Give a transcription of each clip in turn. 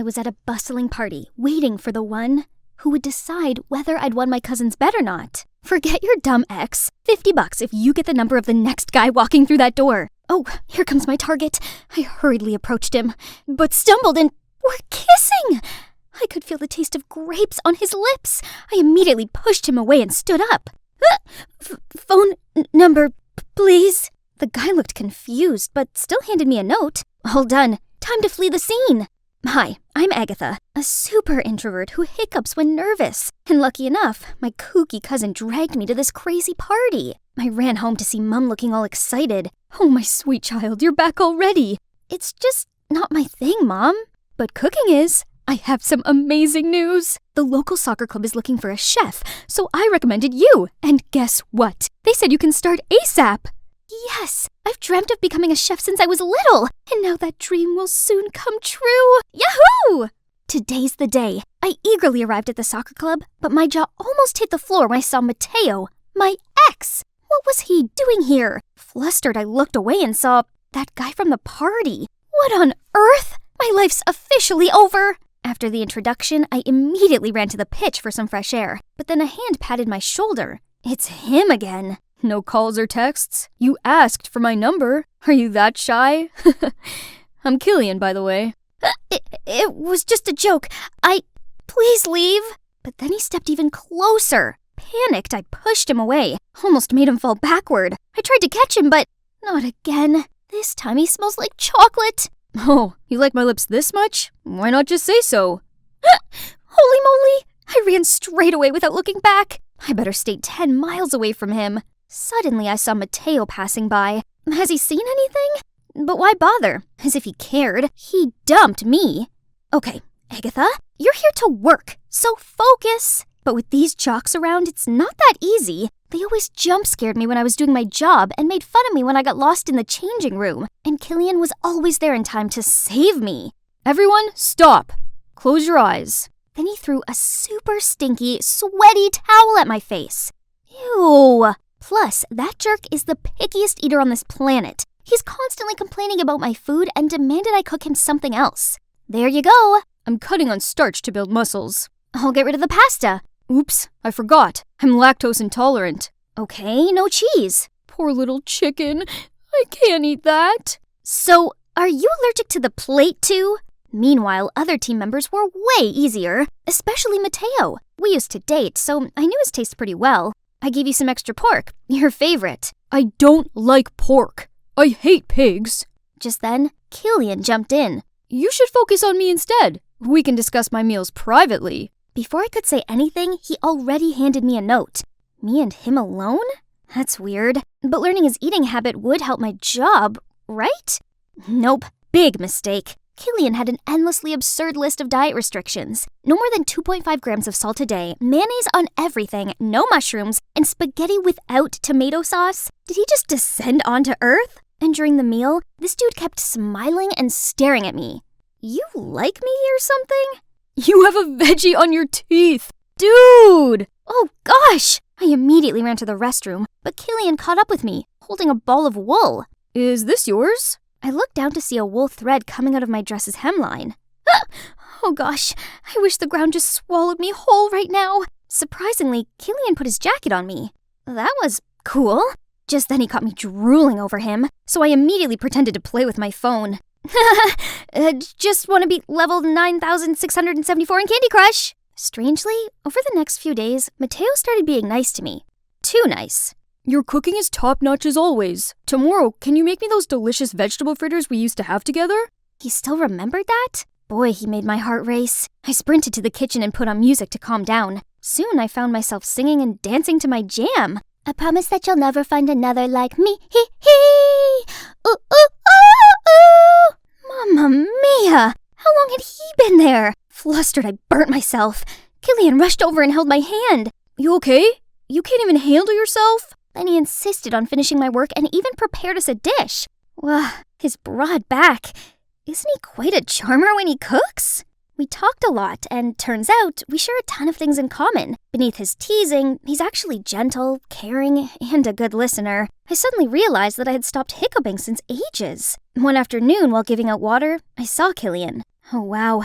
I was at a bustling party, waiting for the one who would decide whether I'd won my cousin's bet or not. Forget your dumb ex. $50 if you get the number of the next guy walking through that door. Oh, here comes my target. I hurriedly approached him, but stumbled and we're kissing. I could feel the taste of grapes on his lips. I immediately pushed him away and stood up. Phone number, please. The guy looked confused, but still handed me a note. All done. Time to flee the scene. Hi, I'm Agatha, a super introvert who hiccups when nervous. And lucky enough, my kooky cousin dragged me to this crazy party. I ran home to see Mum looking all excited. Oh, my sweet child, you're back already. It's just not my thing, Mom. But cooking is. I have some amazing news. The local soccer club is looking for a chef, so I recommended you. And guess what? They said you can start ASAP. Yes, I've dreamt of becoming a chef since I was little, and now that dream will soon come true. Yahoo! Today's the day. I eagerly arrived at the soccer club, but my jaw almost hit the floor when I saw Mateo, my ex. What was he doing here? Flustered, I looked away and saw that guy from the party. What on earth? My life's officially over. After the introduction, I immediately ran to the pitch for some fresh air, but then a hand patted my shoulder. It's him again. No calls or texts? You asked for my number. Are you that shy? I'm Killian, by the way. It was just a joke. Please leave. But then he stepped even closer. Panicked, I pushed him away. Almost made him fall backward. I tried to catch him, but not again. This time he smells like chocolate. Oh, you like my lips this much? Why not just say so? Holy moly! I ran straight away without looking back. I better stay 10 miles away from him. Suddenly, I saw Mateo passing by. Has he seen anything? But why bother? As if he cared. He dumped me. Okay, Agatha, you're here to work, so focus. But with these jocks around, it's not that easy. They always jump-scared me when I was doing my job and made fun of me when I got lost in the changing room. And Killian was always there in time to save me. Everyone, stop. Close your eyes. Then he threw a super stinky, sweaty towel at my face. Ew. Plus, that jerk is the pickiest eater on this planet. He's constantly complaining about my food and demanded I cook him something else. There you go. I'm cutting on starch to build muscles. I'll get rid of the pasta. Oops, I forgot. I'm lactose intolerant. Okay, no cheese. Poor little chicken. I can't eat that. So, are you allergic to the plate too? Meanwhile, other team members were way easier, especially Mateo. We used to date, so I knew his taste pretty well. I gave you some extra pork, your favorite. I don't like pork. I hate pigs. Just then, Killian jumped in. You should focus on me instead. We can discuss my meals privately. Before I could say anything, he already handed me a note. Me and him alone? That's weird. But learning his eating habit would help my job, right? Nope. Big mistake. Killian had an endlessly absurd list of diet restrictions. No more than 2.5 grams of salt a day, mayonnaise on everything, no mushrooms, and spaghetti without tomato sauce. Did he just descend onto Earth? And during the meal, this dude kept smiling and staring at me. You like me or something? You have a veggie on your teeth! Dude! Oh gosh! I immediately ran to the restroom, but Killian caught up with me, holding a ball of wool. Is this yours? I looked down to see a wool thread coming out of my dress's hemline. Oh gosh, I wish the ground just swallowed me whole right now. Surprisingly, Killian put his jacket on me. That was cool. Just then he caught me drooling over him, so I immediately pretended to play with my phone. Just want to beat level 9,674 in Candy Crush. Strangely, over the next few days, Mateo started being nice to me. Too nice. Your cooking is top-notch as always. Tomorrow, can you make me those delicious vegetable fritters we used to have together? He still remembered that? Boy, he made my heart race. I sprinted to the kitchen and put on music to calm down. Soon I found myself singing and dancing to my jam. I promise that you'll never find another like me. Hee hee! Ooh, ooh, ooh, ooh! Mamma mia! How long had he been there? Flustered, I burnt myself. Killian rushed over and held my hand. You okay? You can't even handle yourself? Then he insisted on finishing my work and even prepared us a dish. Well, his broad back. Isn't he quite a charmer when he cooks? We talked a lot, and turns out we share a ton of things in common. Beneath his teasing, he's actually gentle, caring, and a good listener. I suddenly realized that I had stopped hiccuping since ages. One afternoon, while giving out water, I saw Killian. Oh wow,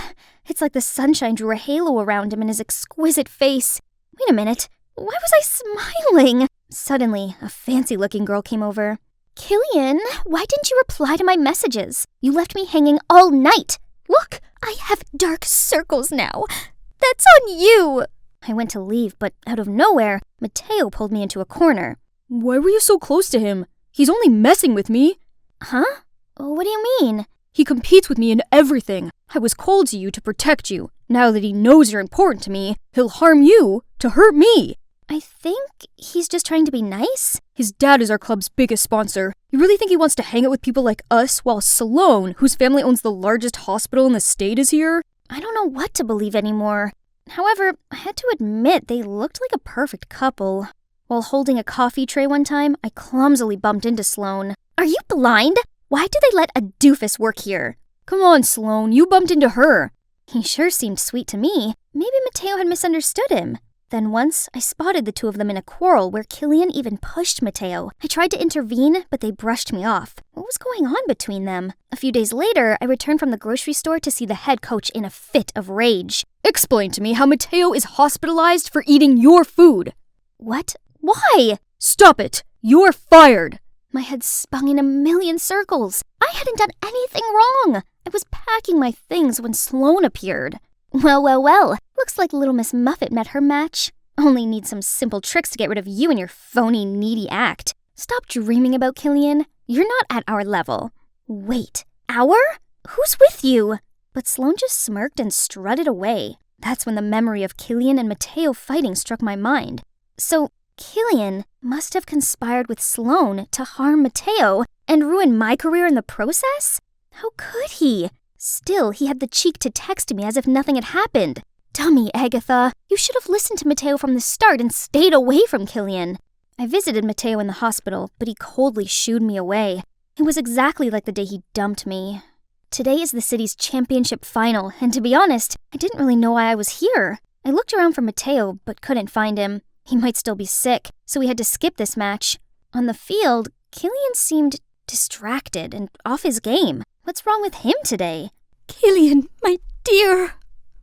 it's like the sunshine drew a halo around him and his exquisite face. Wait a minute, why was I smiling? Suddenly, a fancy-looking girl came over. Killian, why didn't you reply to my messages? You left me hanging all night. Look, I have dark circles now. That's on you. I went to leave, but out of nowhere, Mateo pulled me into a corner. Why were you so close to him? He's only messing with me. Huh? What do you mean? He competes with me in everything. I was cold to you to protect you. Now that he knows you're important to me, he'll harm you to hurt me. I think he's just trying to be nice. His dad is our club's biggest sponsor. You really think he wants to hang out with people like us while Sloan, whose family owns the largest hospital in the state, is here? I don't know what to believe anymore. However, I had to admit they looked like a perfect couple. While holding a coffee tray one time, I clumsily bumped into Sloan. Are you blind? Why do they let a doofus work here? Come on, Sloan, you bumped into her. He sure seemed sweet to me. Maybe Mateo had misunderstood him. Then once, I spotted the two of them in a quarrel where Killian even pushed Mateo. I tried to intervene, but they brushed me off. What was going on between them? A few days later, I returned from the grocery store to see the head coach in a fit of rage. Explain to me how Mateo is hospitalized for eating your food. What? Why? Stop it! You're fired! My head spun in a million circles. I hadn't done anything wrong. I was packing my things when Sloan appeared. Well. Looks like Little Miss Muffet met her match. Only need some simple tricks to get rid of you and your phony, needy act. Stop dreaming about Killian. You're not at our level. Wait, our? Who's with you? But Sloan just smirked and strutted away. That's when the memory of Killian and Mateo fighting struck my mind. So, Killian must have conspired with Sloan to harm Mateo and ruin my career in the process? How could he? Still, he had the cheek to text me as if nothing had happened. Dummy, Agatha. You should have listened to Mateo from the start and stayed away from Killian. I visited Mateo in the hospital, but he coldly shooed me away. It was exactly like the day he dumped me. Today is the city's championship final, and to be honest, I didn't really know why I was here. I looked around for Mateo, but couldn't find him. He might still be sick, so we had to skip this match. On the field, Killian seemed distracted and off his game. What's wrong with him today? Killian, my dear.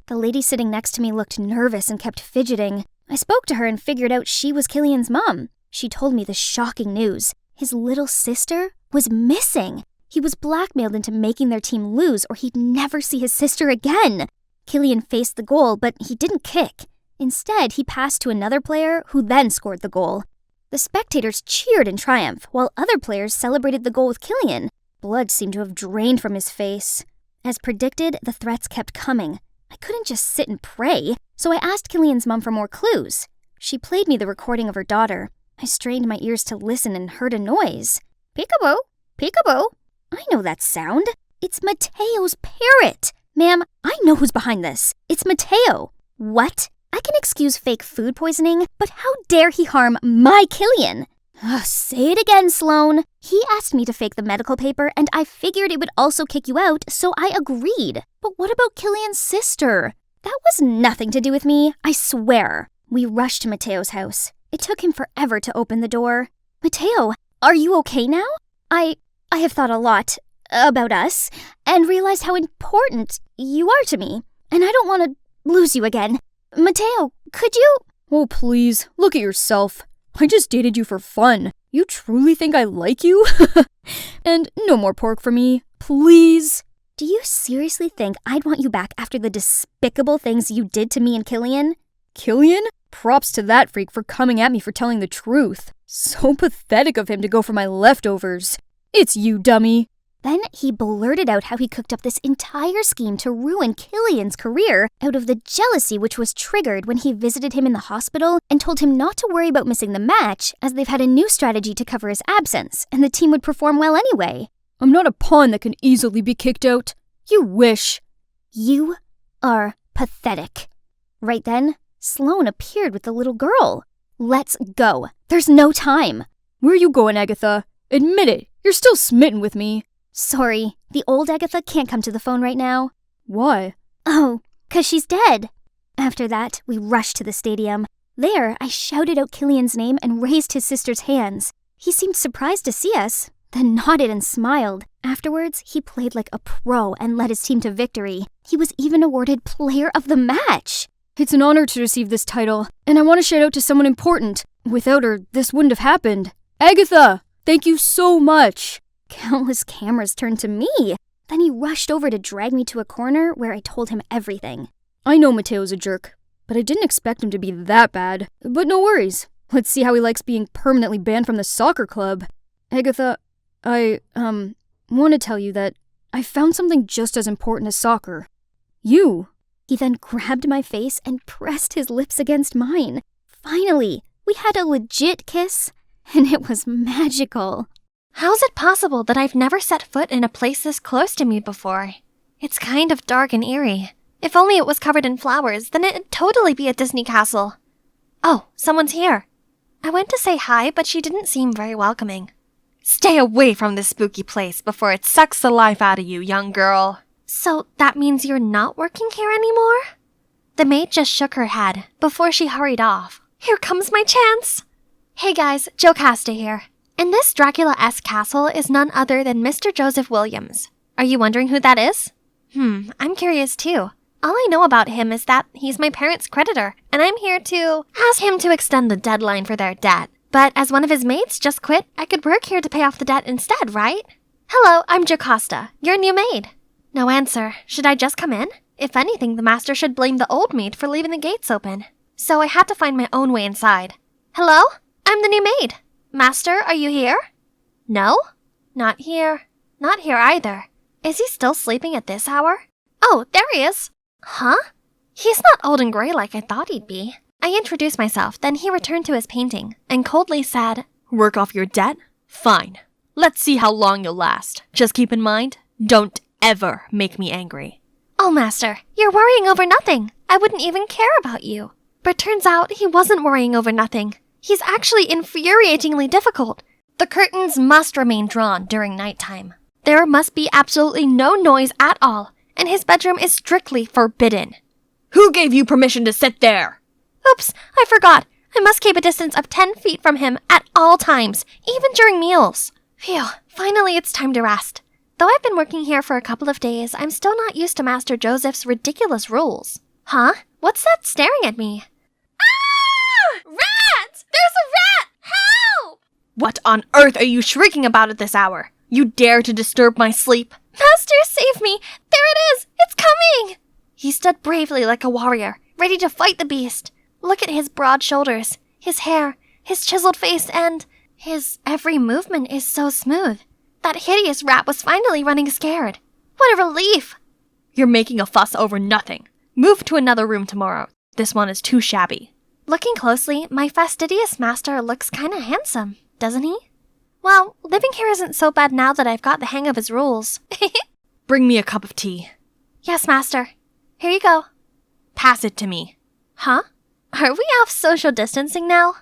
The lady sitting next to me looked nervous and kept fidgeting. I spoke to her and figured out she was Killian's mom. She told me the shocking news. His little sister was missing. He was blackmailed into making their team lose or he'd never see his sister again. Killian faced the goal, but he didn't kick. Instead, he passed to another player who then scored the goal. The spectators cheered in triumph, while other players celebrated the goal with Killian. Blood seemed to have drained from his face. As predicted, the threats kept coming. I couldn't just sit and pray, so I asked Killian's mom for more clues. She played me the recording of her daughter. I strained my ears to listen and heard a noise. Peekaboo, peekaboo. I know that sound. It's Mateo's parrot. Ma'am, I know who's behind this. It's Mateo. What? I can excuse fake food poisoning, but how dare he harm my Killian? Say it again, Sloan. He asked me to fake the medical paper, and I figured it would also kick you out, so I agreed. But what about Killian's sister? That was nothing to do with me, I swear. We rushed to Mateo's house. It took him forever to open the door. Mateo, are you okay now? I have thought a lot about us, and realized how important you are to me, and I don't want to lose you again. Mateo, could you? Oh, please, look at yourself. I just dated you for fun. You truly think I like you? And no more pork for me, please. Do you seriously think I'd want you back after the despicable things you did to me and Killian? Killian? Props to that freak for coming at me for telling the truth. So pathetic of him to go for my leftovers. It's you, dummy. Then he blurted out how he cooked up this entire scheme to ruin Killian's career out of the jealousy which was triggered when he visited him in the hospital and told him not to worry about missing the match as they've had a new strategy to cover his absence and the team would perform well anyway. I'm not a pawn that can easily be kicked out. You wish. You are pathetic. Right then, Sloan appeared with the little girl. Let's go. There's no time. Where are you going, Agatha? Admit it. You're still smitten with me. Sorry, the old Agatha can't come to the phone right now. Why? Oh, 'cause she's dead. After that, we rushed to the stadium. There, I shouted out Killian's name and raised his sister's hands. He seemed surprised to see us, then nodded and smiled. Afterwards, he played like a pro and led his team to victory. He was even awarded Player of the Match. It's an honor to receive this title, and I want to shout out to someone important. Without her, this wouldn't have happened. Agatha, thank you so much. Countless cameras turned to me. Then he rushed over to drag me to a corner where I told him everything. I know Mateo's a jerk, but I didn't expect him to be that bad. But no worries. Let's see how he likes being permanently banned from the soccer club. Agatha, I want to tell you that I found something just as important as soccer. You. He then grabbed my face and pressed his lips against mine. Finally, we had a legit kiss, and it was magical. How's it possible that I've never set foot in a place this close to me before? It's kind of dark and eerie. If only it was covered in flowers, then it'd totally be a Disney castle. Oh, someone's here. I went to say hi, but she didn't seem very welcoming. Stay away from this spooky place before it sucks the life out of you, young girl. So that means you're not working here anymore? The maid just shook her head before she hurried off. Here comes my chance! Hey guys, Jocasta here. And this Dracula-esque castle is none other than Mr. Joseph Williams. Are you wondering who that is? I'm curious too. All I know about him is that he's my parents' creditor, and I'm here to ask him to extend the deadline for their debt. But as one of his mates just quit, I could work here to pay off the debt instead, right? Hello, I'm Jocasta, your new maid. No answer. Should I just come in? If anything, the master should blame the old maid for leaving the gates open. So I had to find my own way inside. Hello? I'm the new maid. Master, are you here? No? Not here. Not here either. Is he still sleeping at this hour? Oh, there he is. Huh? He's not old and gray like I thought he'd be. I introduced myself, then he returned to his painting, and coldly said, Work off your debt? Fine. Let's see how long you'll last. Just keep in mind, don't ever make me angry. Oh, master, you're worrying over nothing. I wouldn't even care about you. But turns out he wasn't worrying over nothing. He's actually infuriatingly difficult. The curtains must remain drawn during nighttime. There must be absolutely no noise at all, and his bedroom is strictly forbidden. Who gave you permission to sit there? Oops, I forgot. I must keep a distance of 10 feet from him at all times, even during meals. Phew, finally it's time to rest. Though I've been working here for a couple of days, I'm still not used to Master Joseph's ridiculous rules. Huh? What's that staring at me? Ah! Rat! There's a rat! Help! What on earth are you shrieking about at this hour? You dare to disturb my sleep? Master, save me! There it is! It's coming! He stood bravely like a warrior, ready to fight the beast. Look at his broad shoulders, his hair, his chiseled face, and his every movement is so smooth. That hideous rat was finally running scared. What a relief! You're making a fuss over nothing. Move to another room tomorrow. This one is too shabby. Looking closely, my fastidious master looks kinda handsome, doesn't he? Well, living here isn't so bad now that I've got the hang of his rules. Bring me a cup of tea. Yes, master. Here you go. Pass it to me. Huh? Are we off social distancing now?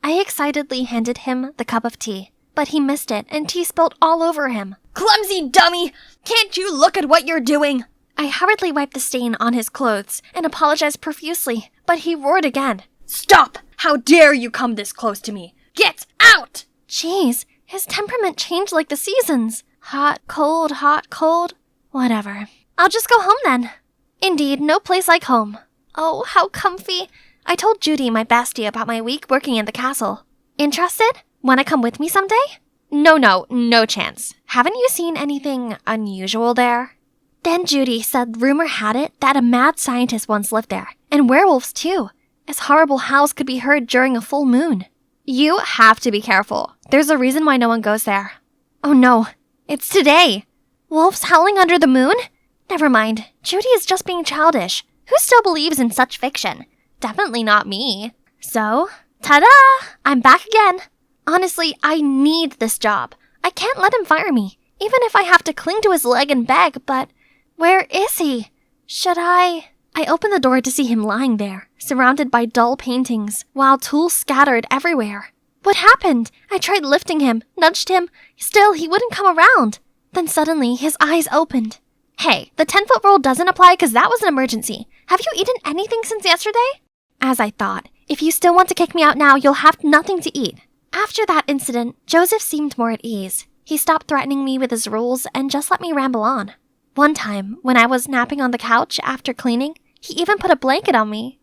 I excitedly handed him the cup of tea, but he missed it and tea spilled all over him. Clumsy dummy! Can't you look at what you're doing? I hurriedly wiped the stain on his clothes and apologized profusely, but he roared again. Stop! How dare you come this close to me? Get out! Jeez, his temperament changed like the seasons. Hot, cold. Whatever. I'll just go home then. Indeed, no place like home. Oh, how comfy. I told Judy, my bestie, about my week working in the castle. Interested? Wanna come with me someday? No chance. Haven't you seen anything unusual there? Then Judy said rumor had it that a mad scientist once lived there, and werewolves too, as horrible howls could be heard during a full moon. You have to be careful. There's a reason why no one goes there. Oh no, it's today. Wolves howling under the moon? Never mind, Judy is just being childish. Who still believes in such fiction? Definitely not me. So, ta-da! I'm back again. Honestly, I need this job. I can't let him fire me, even if I have to cling to his leg and beg, but where is he? Should I opened the door to see him lying there, surrounded by dull paintings, while tools scattered everywhere. What happened? I tried lifting him, nudged him. Still, he wouldn't come around. Then suddenly, his eyes opened. Hey, the 10-foot rule doesn't apply because that was an emergency. Have you eaten anything since yesterday? As I thought, if you still want to kick me out now, you'll have nothing to eat. After that incident, Joseph seemed more at ease. He stopped threatening me with his rules and just let me ramble on. One time, when I was napping on the couch after cleaning, he even put a blanket on me.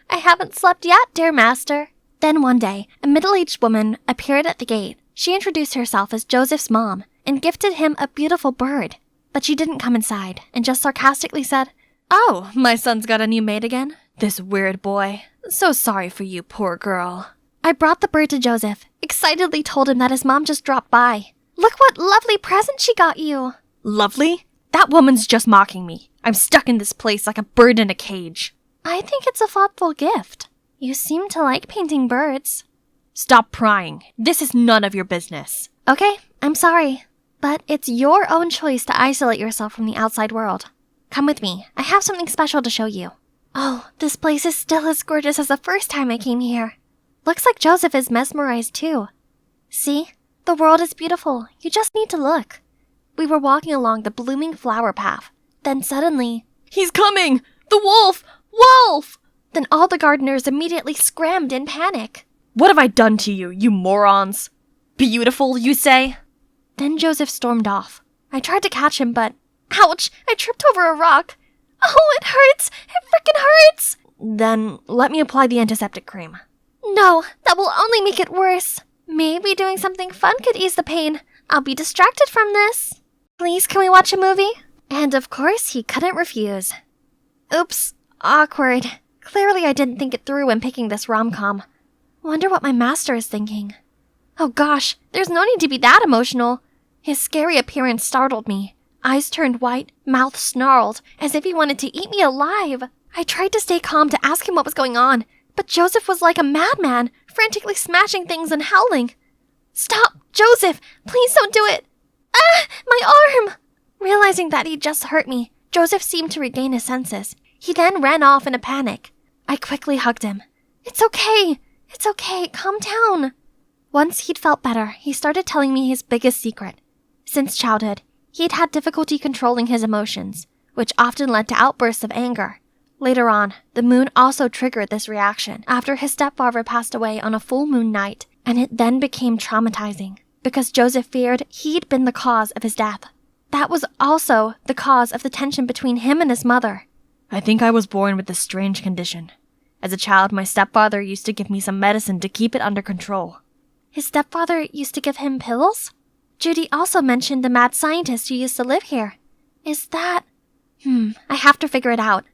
I haven't slept yet, dear master. Then one day, a middle-aged woman appeared at the gate. She introduced herself as Joseph's mom and gifted him a beautiful bird. But she didn't come inside and just sarcastically said, "Oh, my son's got a new maid again? This weird boy. So sorry for you, poor girl." I brought the bird to Joseph, excitedly told him that his mom just dropped by. "Look what lovely present she got you." "Lovely? That woman's just mocking me. I'm stuck in this place like a bird in a cage." "I think it's a thoughtful gift. You seem to like painting birds." "Stop prying. This is none of your business." "Okay, I'm sorry. But it's your own choice to isolate yourself from the outside world. Come with me. I have something special to show you." Oh, this place is still as gorgeous as the first time I came here. Looks like Joseph is mesmerized too. See? The world is beautiful. You just need to look. We were walking along the blooming flower path. Then suddenly, "He's coming! The wolf! Wolf!" Then all the gardeners immediately scrammed in panic. "What have I done to you, you morons? Beautiful, you say?" Then Joseph stormed off. I tried to catch him, but ouch! I tripped over a rock. Oh, it hurts! It frickin' hurts! Then let me apply the antiseptic cream. No, that will only make it worse. Maybe doing something fun could ease the pain. I'll be distracted from this. Please, can we watch a movie? And of course, he couldn't refuse. Oops, awkward. Clearly I didn't think it through when picking this rom-com. Wonder what my master is thinking. Oh gosh, there's no need to be that emotional. His scary appearance startled me. Eyes turned white, mouth snarled, as if he wanted to eat me alive. I tried to stay calm to ask him what was going on, but Joseph was like a madman, frantically smashing things and howling. "Stop, Joseph! Please don't do it! Ah, my arm!" Realizing that he'd just hurt me, Joseph seemed to regain his senses. He then ran off in a panic. I quickly hugged him. It's okay, calm down." Once he'd felt better, he started telling me his biggest secret. Since childhood, he'd had difficulty controlling his emotions, which often led to outbursts of anger. Later on, the moon also triggered this reaction after his stepfather passed away on a full moon night, and it then became traumatizing because Joseph feared he'd been the cause of his death. That was also the cause of the tension between him and his mother. I think I was born with this strange condition. As a child, my stepfather used to give me some medicine to keep it under control. His stepfather used to give him pills? Judy also mentioned the mad scientist who used to live here. Is that... I have to figure it out.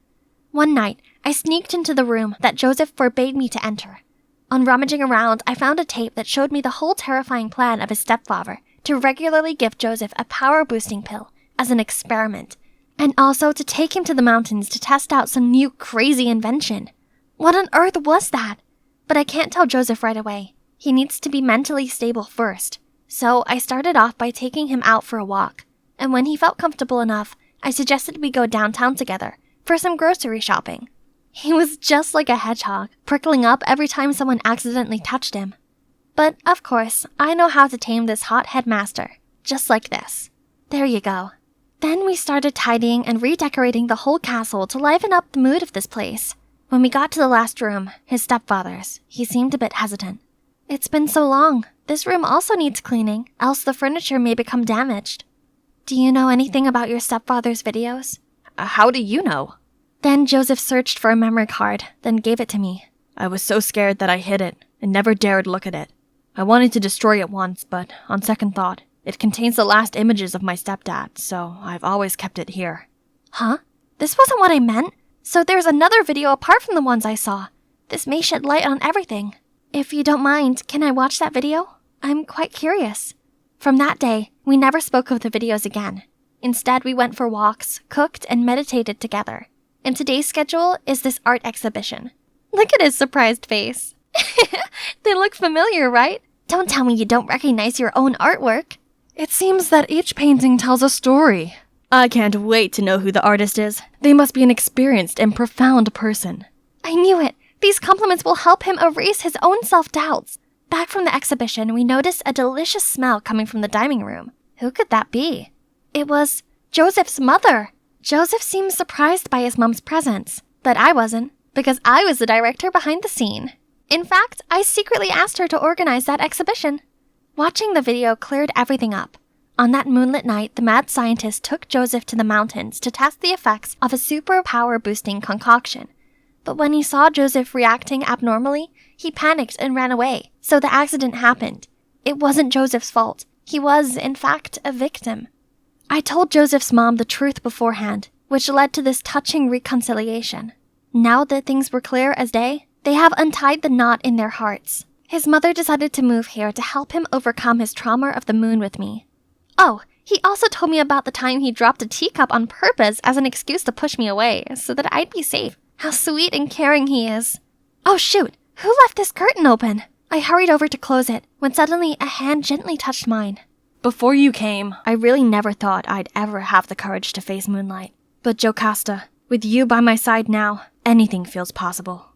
One night, I sneaked into the room that Joseph forbade me to enter. On rummaging around, I found a tape that showed me the whole terrifying plan of his stepfather to regularly give Joseph a power-boosting pill as an experiment, and also to take him to the mountains to test out some new crazy invention. What on earth was that? But I can't tell Joseph right away. He needs to be mentally stable first. So I started off by taking him out for a walk, and when he felt comfortable enough, I suggested we go downtown together for some grocery shopping. He was just like a hedgehog, prickling up every time someone accidentally touched him. But of course, I know how to tame this hot headmaster, just like this. There you go. Then we started tidying and redecorating the whole castle to liven up the mood of this place. When we got to the last room, his stepfather's, he seemed a bit hesitant. It's been so long. This room also needs cleaning, else the furniture may become damaged. Do you know anything about your stepfather's videos? How do you know? Then Joseph searched for a memory card, then gave it to me. I was so scared that I hid it and never dared look at it. I wanted to destroy it once, but on second thought, it contains the last images of my stepdad, so I've always kept it here. Huh? This wasn't what I meant. So there's another video apart from the ones I saw. This may shed light on everything. If you don't mind, can I watch that video? I'm quite curious. From that day, we never spoke of the videos again. Instead, we went for walks, cooked, and meditated together. And today's schedule is this art exhibition. Look at his surprised face. They look familiar, right? Don't tell me you don't recognize your own artwork. It seems that each painting tells a story. I can't wait to know who the artist is. They must be an experienced and profound person. I knew it. These compliments will help him erase his own self-doubts. Back from the exhibition, we noticed a delicious smell coming from the dining room. Who could that be? It was Joseph's mother. Joseph seemed surprised by his mom's presence, but I wasn't, because I was the director behind the scene. In fact, I secretly asked her to organize that exhibition. Watching the video cleared everything up. On that moonlit night, the mad scientist took Joseph to the mountains to test the effects of a super power-boosting concoction. But when he saw Joseph reacting abnormally, he panicked and ran away, so the accident happened. It wasn't Joseph's fault. He was, in fact, a victim. I told Joseph's mom the truth beforehand, which led to this touching reconciliation. Now that things were clear as day, they have untied the knot in their hearts. His mother decided to move here to help him overcome his trauma of the moon with me. Oh, he also told me about the time he dropped a teacup on purpose as an excuse to push me away, so that I'd be safe. How sweet and caring he is. Oh shoot, who left this curtain open? I hurried over to close it, when suddenly a hand gently touched mine. Before you came, I really never thought I'd ever have the courage to face moonlight. But Jocasta, with you by my side now, anything feels possible.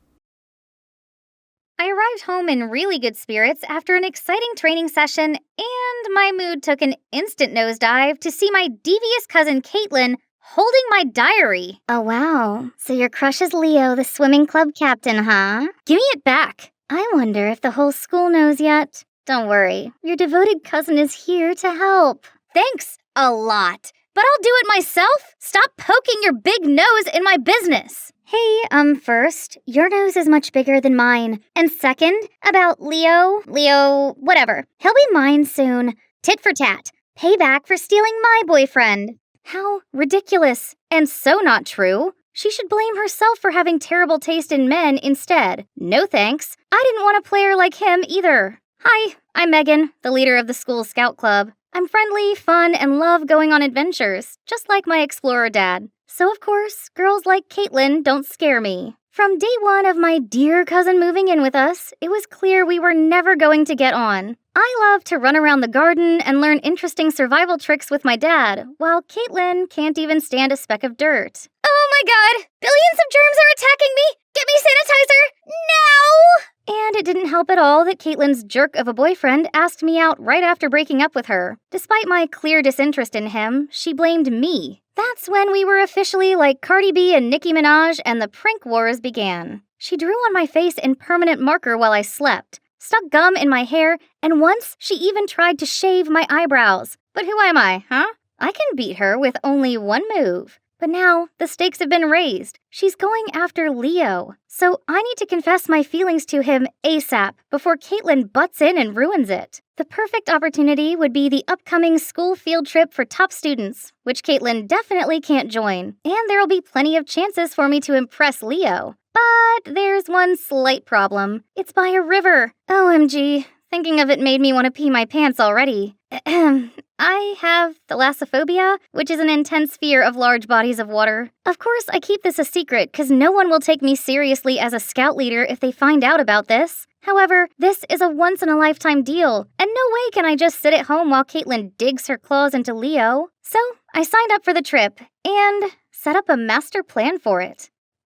I arrived home in really good spirits after an exciting training session, and my mood took an instant nosedive to see my devious cousin Caitlin holding my diary. Oh wow, so your crush is Leo, the swimming club captain, huh? Give me it back. I wonder if the whole school knows yet. Don't worry, your devoted cousin is here to help. Thanks a lot, but I'll do it myself. Stop poking your big nose in my business. Hey, first, your nose is much bigger than mine. And second, about Leo, whatever. He'll be mine soon. Tit for tat. Payback for stealing my boyfriend. How ridiculous. And so not true. She should blame herself for having terrible taste in men instead. No thanks. I didn't want a player like him either. Hi, I'm Megan, the leader of the school scout club. I'm friendly, fun, and love going on adventures, just like my explorer dad. So of course, girls like Caitlin don't scare me. From day one of my dear cousin moving in with us, it was clear we were never going to get on. I love to run around the garden and learn interesting survival tricks with my dad, while Caitlin can't even stand a speck of dirt. Oh my god! Billions of germs are attacking me! Get me sanitizer! Now! And it didn't help at all that Caitlin's jerk of a boyfriend asked me out right after breaking up with her. Despite my clear disinterest in him, she blamed me. That's when we were officially like Cardi B and Nicki Minaj and the prank wars began. She drew on my face in permanent marker while I slept, stuck gum in my hair, and once she even tried to shave my eyebrows. But who am I, huh? I can beat her with only one move. But now, the stakes have been raised. She's going after Leo. So I need to confess my feelings to him ASAP before Caitlin butts in and ruins it. The perfect opportunity would be the upcoming school field trip for top students, which Caitlin definitely can't join. And there'll be plenty of chances for me to impress Leo. But there's one slight problem. It's by a river. OMG, thinking of it made me want to pee my pants already. I have thalassophobia, which is an intense fear of large bodies of water. Of course, I keep this a secret because no one will take me seriously as a scout leader if they find out about this. However, this is a once-in-a-lifetime deal, and no way can I just sit at home while Caitlin digs her claws into Leo. So, I signed up for the trip, and set up a master plan for it.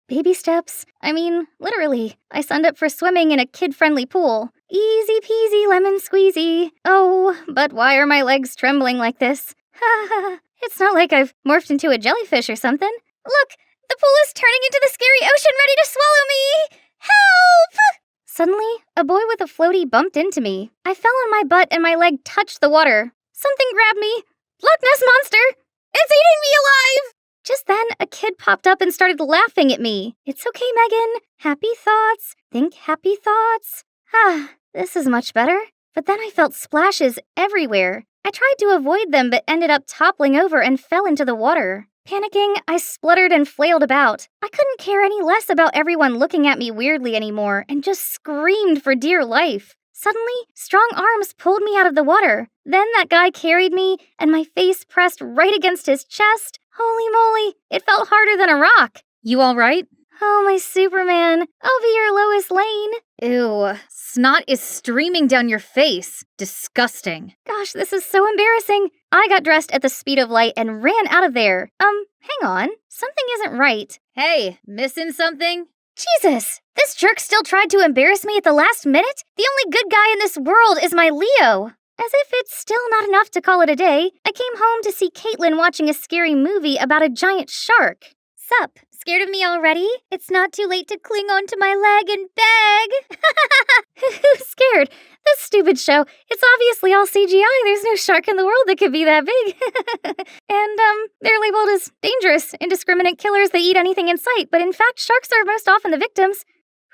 Baby steps. I mean, literally, I signed up for swimming in a kid-friendly pool. Easy peasy lemon squeezy. Oh, but why are my legs trembling like this? Ha ha, it's not like I've morphed into a jellyfish or something. Look, the pool is turning into the scary ocean ready to swallow me! Help! Suddenly, a boy with a floaty bumped into me. I fell on my butt and my leg touched the water. Something grabbed me. Loch Ness Monster! It's eating me alive! Just then, a kid popped up and started laughing at me. It's okay, Megan. Happy thoughts. Think happy thoughts. Ah, this is much better. But then I felt splashes everywhere. I tried to avoid them but ended up toppling over and fell into the water. Panicking, I spluttered and flailed about. I couldn't care any less about everyone looking at me weirdly anymore and just screamed for dear life. Suddenly, strong arms pulled me out of the water. Then that guy carried me, and my face pressed right against his chest. Holy moly, it felt harder than a rock. You all right? Oh, my Superman. I'll be your Lois Lane. Ew, snot is streaming down your face. Disgusting. Gosh, this is so embarrassing. I got dressed at the speed of light and ran out of there. Hang on. Something isn't right. Hey, missing something? Jesus, this jerk still tried to embarrass me at the last minute? The only good guy in this world is my Leo. As if it's still not enough to call it a day, I came home to see Caitlin watching a scary movie about a giant shark. Sup, Scared of me already? It's not too late to cling onto my leg and beg. Who's scared? This stupid show. It's obviously all CGI. There's no shark in the world that could be that big. And, they're labeled as dangerous, indiscriminate killers that eat anything in sight, but in fact, sharks are most often the victims.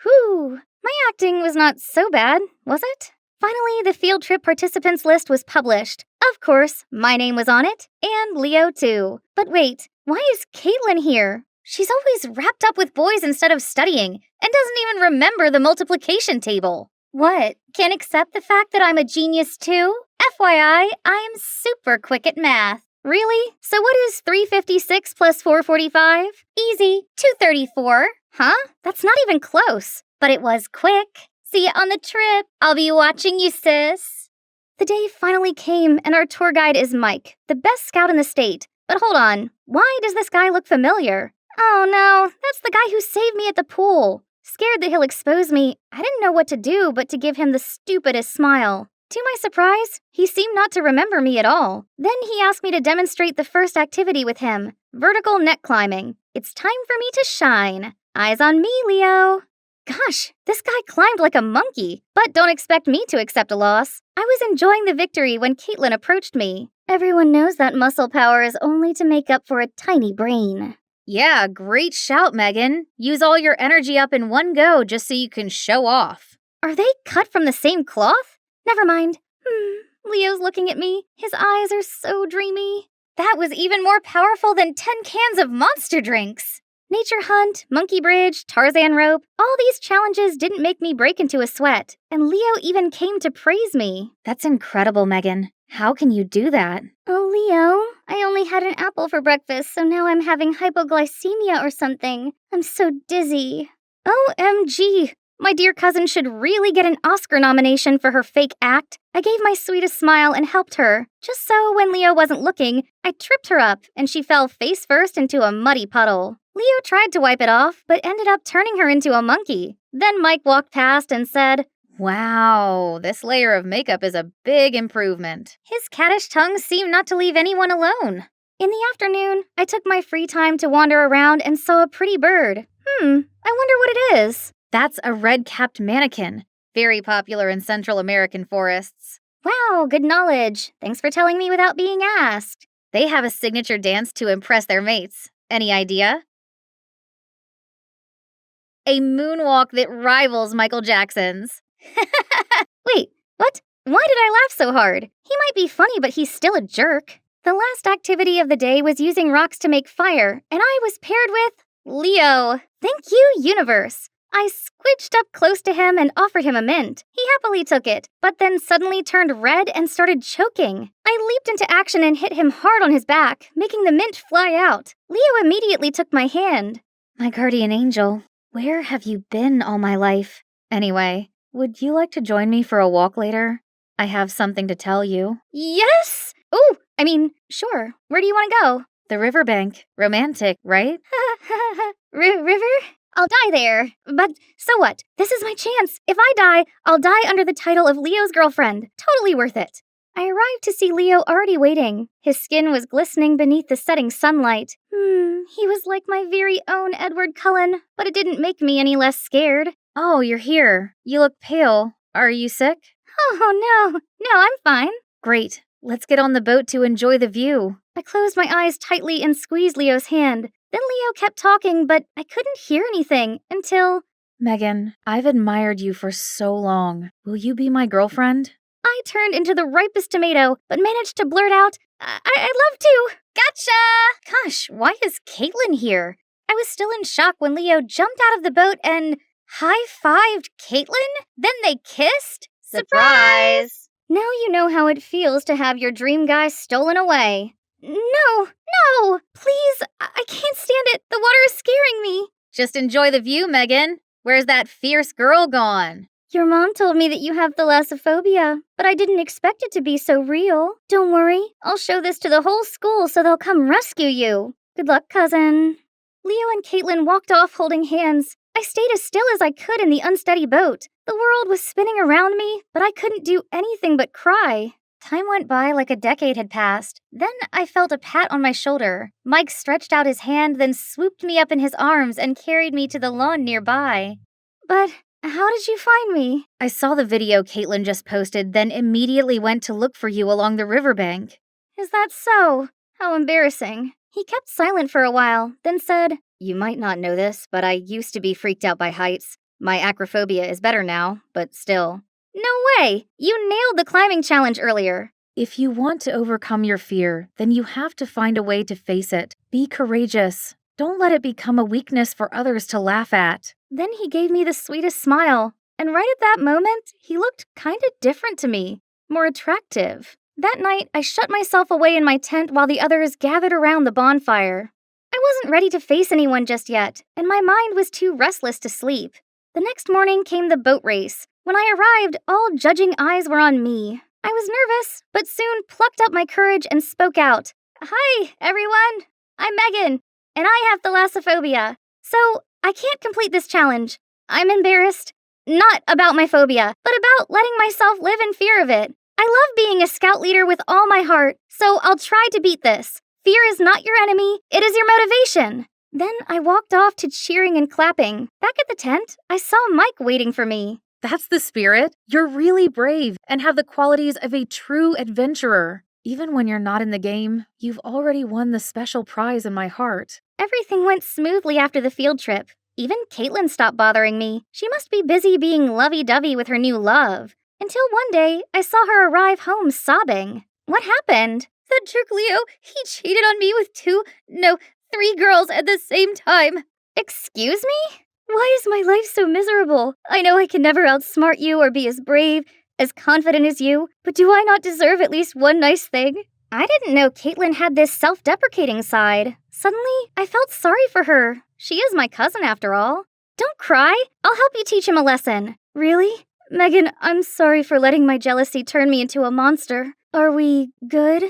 Whew. My acting was not so bad, was it? Finally, the field trip participants list was published. Of course, my name was on it, and Leo too. But wait, why is Caitlin here? She's always wrapped up with boys instead of studying, and doesn't even remember the multiplication table. What? Can't accept the fact that I'm a genius too? FYI, I am super quick at math. Really? So what is 356 plus 445? Easy, 234. Huh? That's not even close. But it was quick. See you on the trip. I'll be watching you, sis. The day finally came, and our tour guide is Mike, the best scout in the state. But hold on, why does this guy look familiar? Oh no, that's the guy who saved me at the pool. Scared that he'll expose me, I didn't know what to do but to give him the stupidest smile. To my surprise, he seemed not to remember me at all. Then he asked me to demonstrate the first activity with him, vertical net climbing. It's time for me to shine. Eyes on me, Leo. Gosh, this guy climbed like a monkey, but don't expect me to accept a loss. I was enjoying the victory when Caitlin approached me. Everyone knows that muscle power is only to make up for a tiny brain. Yeah, great shout, Megan. Use all your energy up in one go just so you can show off. Are they cut from the same cloth? Never mind. Leo's looking at me. His eyes are so dreamy. That was even more powerful than 10 cans of monster drinks. Nature hunt, monkey bridge, Tarzan rope, all these challenges didn't make me break into a sweat, and Leo even came to praise me. That's incredible, Megan. How can you do that? Oh, Leo, I only had an apple for breakfast, so now I'm having hypoglycemia or something. I'm so dizzy. OMG, my dear cousin should really get an Oscar nomination for her fake act. I gave my sweetest smile and helped her, just so when Leo wasn't looking, I tripped her up and she fell face first into a muddy puddle. Leo tried to wipe it off, but ended up turning her into a monkey. Then Mike walked past and said, Wow, this layer of makeup is a big improvement. His cattish tongue seemed not to leave anyone alone. In the afternoon, I took my free time to wander around and saw a pretty bird. I wonder what it is. That's a red-capped mannequin, very popular in Central American forests. Wow, good knowledge. Thanks for telling me without being asked. They have a signature dance to impress their mates. Any idea? A moonwalk that rivals Michael Jackson's. Wait, what? Why did I laugh so hard? He might be funny, but he's still a jerk. The last activity of the day was using rocks to make fire, and I was paired with Leo. Thank you, universe. I squidged up close to him and offered him a mint. He happily took it, but then suddenly turned red and started choking. I leaped into action and hit him hard on his back, making the mint fly out. Leo immediately took my hand. My guardian angel, where have you been all my life? Anyway, would you like to join me for a walk later? I have something to tell you. Yes! Sure. Where do you want to go? The riverbank. Romantic, right? River? I'll die there. But so what? This is my chance. If I die, I'll die under the title of Leo's girlfriend. Totally worth it. I arrived to see Leo already waiting. His skin was glistening beneath the setting sunlight. He was like my very own Edward Cullen, but it didn't make me any less scared. Oh, you're here. You look pale. Are you sick? Oh, no. No, I'm fine. Great. Let's get on the boat to enjoy the view. I closed my eyes tightly and squeezed Leo's hand. Then Leo kept talking, but I couldn't hear anything until... Megan, I've admired you for so long. Will you be my girlfriend? I turned into the ripest tomato, but managed to blurt out, I'd love to. Gotcha! Gosh, why is Caitlin here? I was still in shock when Leo jumped out of the boat and high-fived Caitlin? Then they kissed? Surprise! Now you know how it feels to have your dream guy stolen away. No! Please, I can't stand it. The water is scaring me. Just enjoy the view, Megan. Where's that fierce girl gone? Your mom told me that you have thalassophobia, but I didn't expect it to be so real. Don't worry, I'll show this to the whole school so they'll come rescue you. Good luck, cousin. Leo and Caitlin walked off holding hands. I stayed as still as I could in the unsteady boat. The world was spinning around me, but I couldn't do anything but cry. Time went by like a decade had passed. Then I felt a pat on my shoulder. Mike stretched out his hand, then swooped me up in his arms and carried me to the lawn nearby. But how did you find me? I saw the video Caitlin just posted, then immediately went to look for you along the riverbank. Is that so? How embarrassing. He kept silent for a while, then said, You might not know this, but I used to be freaked out by heights. My acrophobia is better now, but still. No way! You nailed the climbing challenge earlier. If you want to overcome your fear, then you have to find a way to face it. Be courageous. Don't let it become a weakness for others to laugh at. Then he gave me the sweetest smile, and right at that moment, he looked kinda different to me, more attractive. That night, I shut myself away in my tent while the others gathered around the bonfire. I wasn't ready to face anyone just yet, and my mind was too restless to sleep. The next morning came the boat race. When I arrived, all judging eyes were on me. I was nervous, but soon plucked up my courage and spoke out. Hi, everyone. I'm Megan, and I have thalassophobia. So, I can't complete this challenge. I'm embarrassed. Not about my phobia, but about letting myself live in fear of it. I love being a scout leader with all my heart, so I'll try to beat this. Fear is not your enemy, it is your motivation. Then I walked off to cheering and clapping. Back at the tent, I saw Mike waiting for me. That's the spirit. You're really brave and have the qualities of a true adventurer. Even when you're not in the game, you've already won the special prize in my heart. Everything went smoothly after the field trip. Even Caitlin stopped bothering me. She must be busy being lovey-dovey with her new love. Until one day, I saw her arrive home sobbing. What happened? That jerk Leo, he cheated on me with 3 girls at the same time. Excuse me? Why is my life so miserable? I know I can never outsmart you or be as brave, as confident as you, but do I not deserve at least one nice thing? I didn't know Caitlin had this self-deprecating side. Suddenly, I felt sorry for her. She is my cousin after all. Don't cry. I'll help you teach him a lesson. Really? Megan, I'm sorry for letting my jealousy turn me into a monster. Are we good?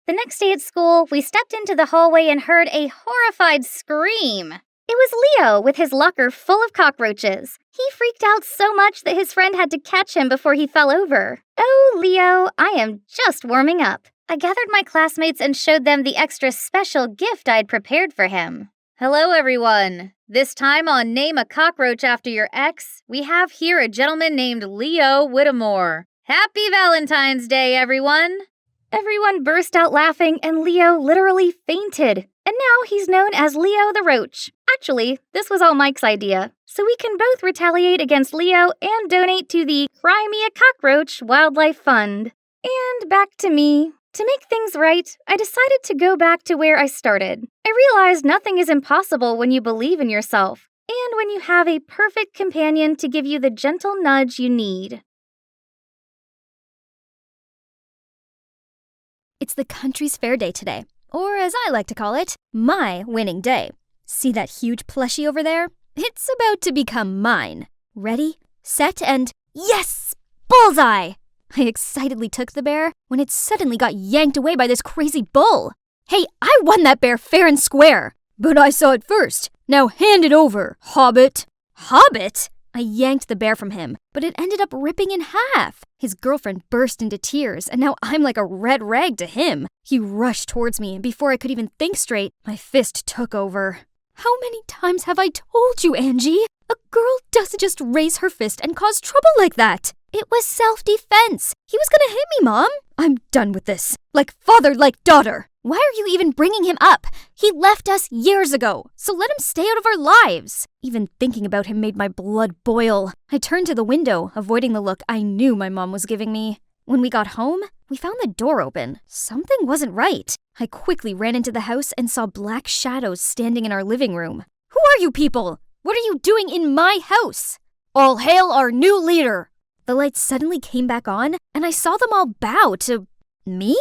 The next day at school, we stepped into the hallway and heard a horrified scream. It was Leo with his locker full of cockroaches. He freaked out so much that his friend had to catch him before he fell over. Oh, Leo, I am just warming up. I gathered my classmates and showed them the extra special gift I'd prepared for him. Hello, everyone. This time on Name a Cockroach After Your Ex, we have here a gentleman named Leo Whittemore. Happy Valentine's Day, everyone! Everyone burst out laughing and Leo literally fainted. And now he's known as Leo the Roach. Actually, this was all Mike's idea, so we can both retaliate against Leo and donate to the Cry Me a Cockroach Wildlife Fund. And back to me. To make things right, I decided to go back to where I started. I realized nothing is impossible when you believe in yourself, and when you have a perfect companion to give you the gentle nudge you need. It's the country's fair day today, or as I like to call it, my winning day. See that huge plushie over there? It's about to become mine. Ready, set, and yes! Bullseye! I excitedly took the bear when it suddenly got yanked away by this crazy bull. Hey, I won that bear fair and square. But I saw it first. Now hand it over, Hobbit. Hobbit? I yanked the bear from him, but it ended up ripping in half. His girlfriend burst into tears, and now I'm like a red rag to him. He rushed towards me, and before I could even think straight, my fist took over. How many times have I told you, Angie? A girl doesn't just raise her fist and cause trouble like that. It was self-defense. He was gonna hit me, Mom. I'm done with this. Like father, like daughter. Why are you even bringing him up? He left us years ago, so let him stay out of our lives. Even thinking about him made my blood boil. I turned to the window, avoiding the look I knew my mom was giving me. When we got home, we found the door open. Something wasn't right. I quickly ran into the house and saw black shadows standing in our living room. Who are you people? What are you doing in my house? All hail our new leader. The lights suddenly came back on, and I saw them all bow to me?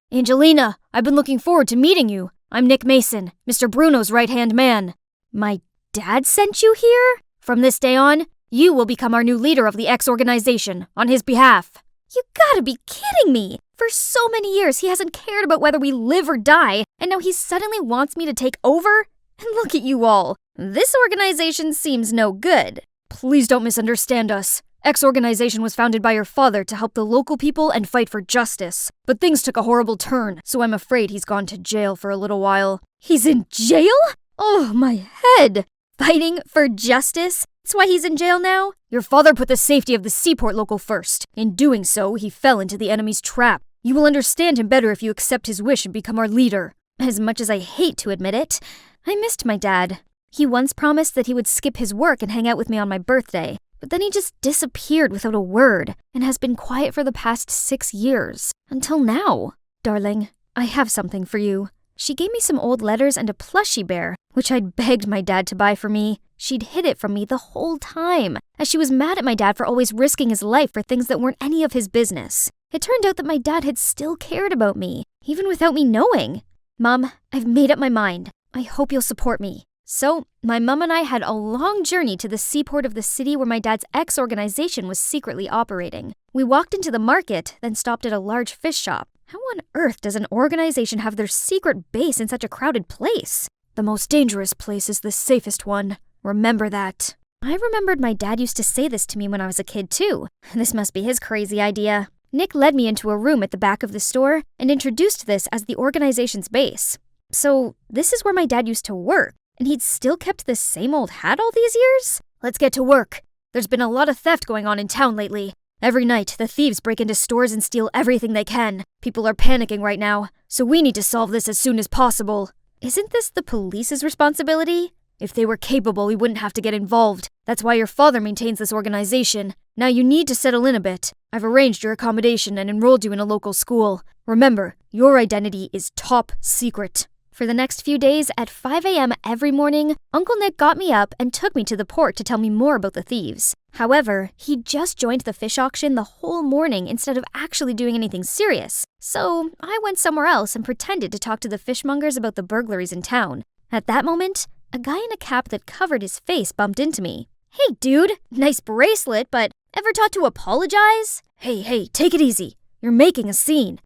Angelina, I've been looking forward to meeting you. I'm Nick Mason, Mr. Bruno's right-hand man. My dad sent you here? From this day on, you will become our new leader of the X organization, on his behalf. You gotta be kidding me! For so many years, he hasn't cared about whether we live or die, and now he suddenly wants me to take over? And look at you all. This organization seems no good. Please don't misunderstand us. X organization was founded by your father to help the local people and fight for justice. But things took a horrible turn, so I'm afraid he's gone to jail for a little while. He's in jail? Oh, my head! Fighting for justice? That's why he's in jail now? Your father put the safety of the seaport local first. In doing so, he fell into the enemy's trap. You will understand him better if you accept his wish and become our leader. As much as I hate to admit it, I missed my dad. He once promised that he would skip his work and hang out with me on my birthday, but then he just disappeared without a word and has been quiet for the past 6 years. Until now. Darling, I have something for you. She gave me some old letters and a plushie bear, which I'd begged my dad to buy for me. She'd hid it from me the whole time, as she was mad at my dad for always risking his life for things that weren't any of his business. It turned out that my dad had still cared about me, even without me knowing. Mom, I've made up my mind. I hope you'll support me. So, my mom and I had a long journey to the seaport of the city where my dad's ex-organization was secretly operating. We walked into the market, then stopped at a large fish shop. How on earth does an organization have their secret base in such a crowded place? The most dangerous place is the safest one. Remember that. I remembered my dad used to say this to me when I was a kid too. This must be his crazy idea. Nick led me into a room at the back of the store and introduced this as the organization's base. So, this is where my dad used to work, and he'd still kept the same old hat all these years? Let's get to work. There's been a lot of theft going on in town lately. Every night, the thieves break into stores and steal everything they can. People are panicking right now, so we need to solve this as soon as possible. Isn't this the police's responsibility? If they were capable, we wouldn't have to get involved. That's why your father maintains this organization. Now you need to settle in a bit. I've arranged your accommodation and enrolled you in a local school. Remember, your identity is top secret. For the next few days, at 5 a.m. every morning, Uncle Nick got me up and took me to the port to tell me more about the thieves. However, he just joined the fish auction the whole morning instead of actually doing anything serious. So, I went somewhere else and pretended to talk to the fishmongers about the burglaries in town. At that moment, a guy in a cap that covered his face bumped into me. Hey dude, nice bracelet, but ever taught to apologize? Hey, take it easy. You're making a scene.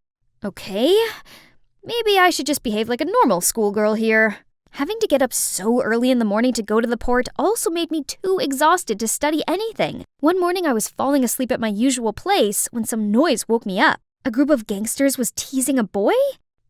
Okay, maybe I should just behave like a normal schoolgirl here. Having to get up so early in the morning to go to the port also made me too exhausted to study anything. One morning I was falling asleep at my usual place when some noise woke me up. A group of gangsters was teasing a boy?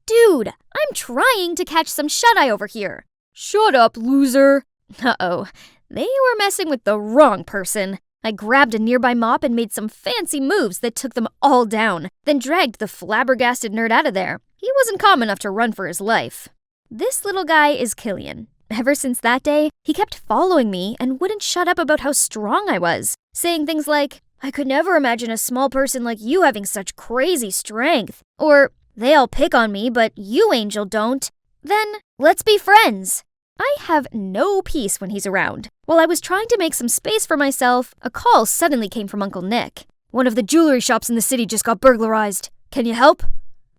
Dude, I'm trying to catch some shut-eye over here. Shut up, loser. Uh-oh, they were messing with the wrong person. I grabbed a nearby mop and made some fancy moves that took them all down, then dragged the flabbergasted nerd out of there. He wasn't calm enough to run for his life. This little guy is Killian. Ever since that day, he kept following me and wouldn't shut up about how strong I was, saying things like, I could never imagine a small person like you having such crazy strength. Or, they all pick on me, but you, Angel, don't. Then, let's be friends. I have no peace when he's around. While I was trying to make some space for myself, a call suddenly came from Uncle Nick. One of the jewelry shops in the city just got burglarized. Can you help?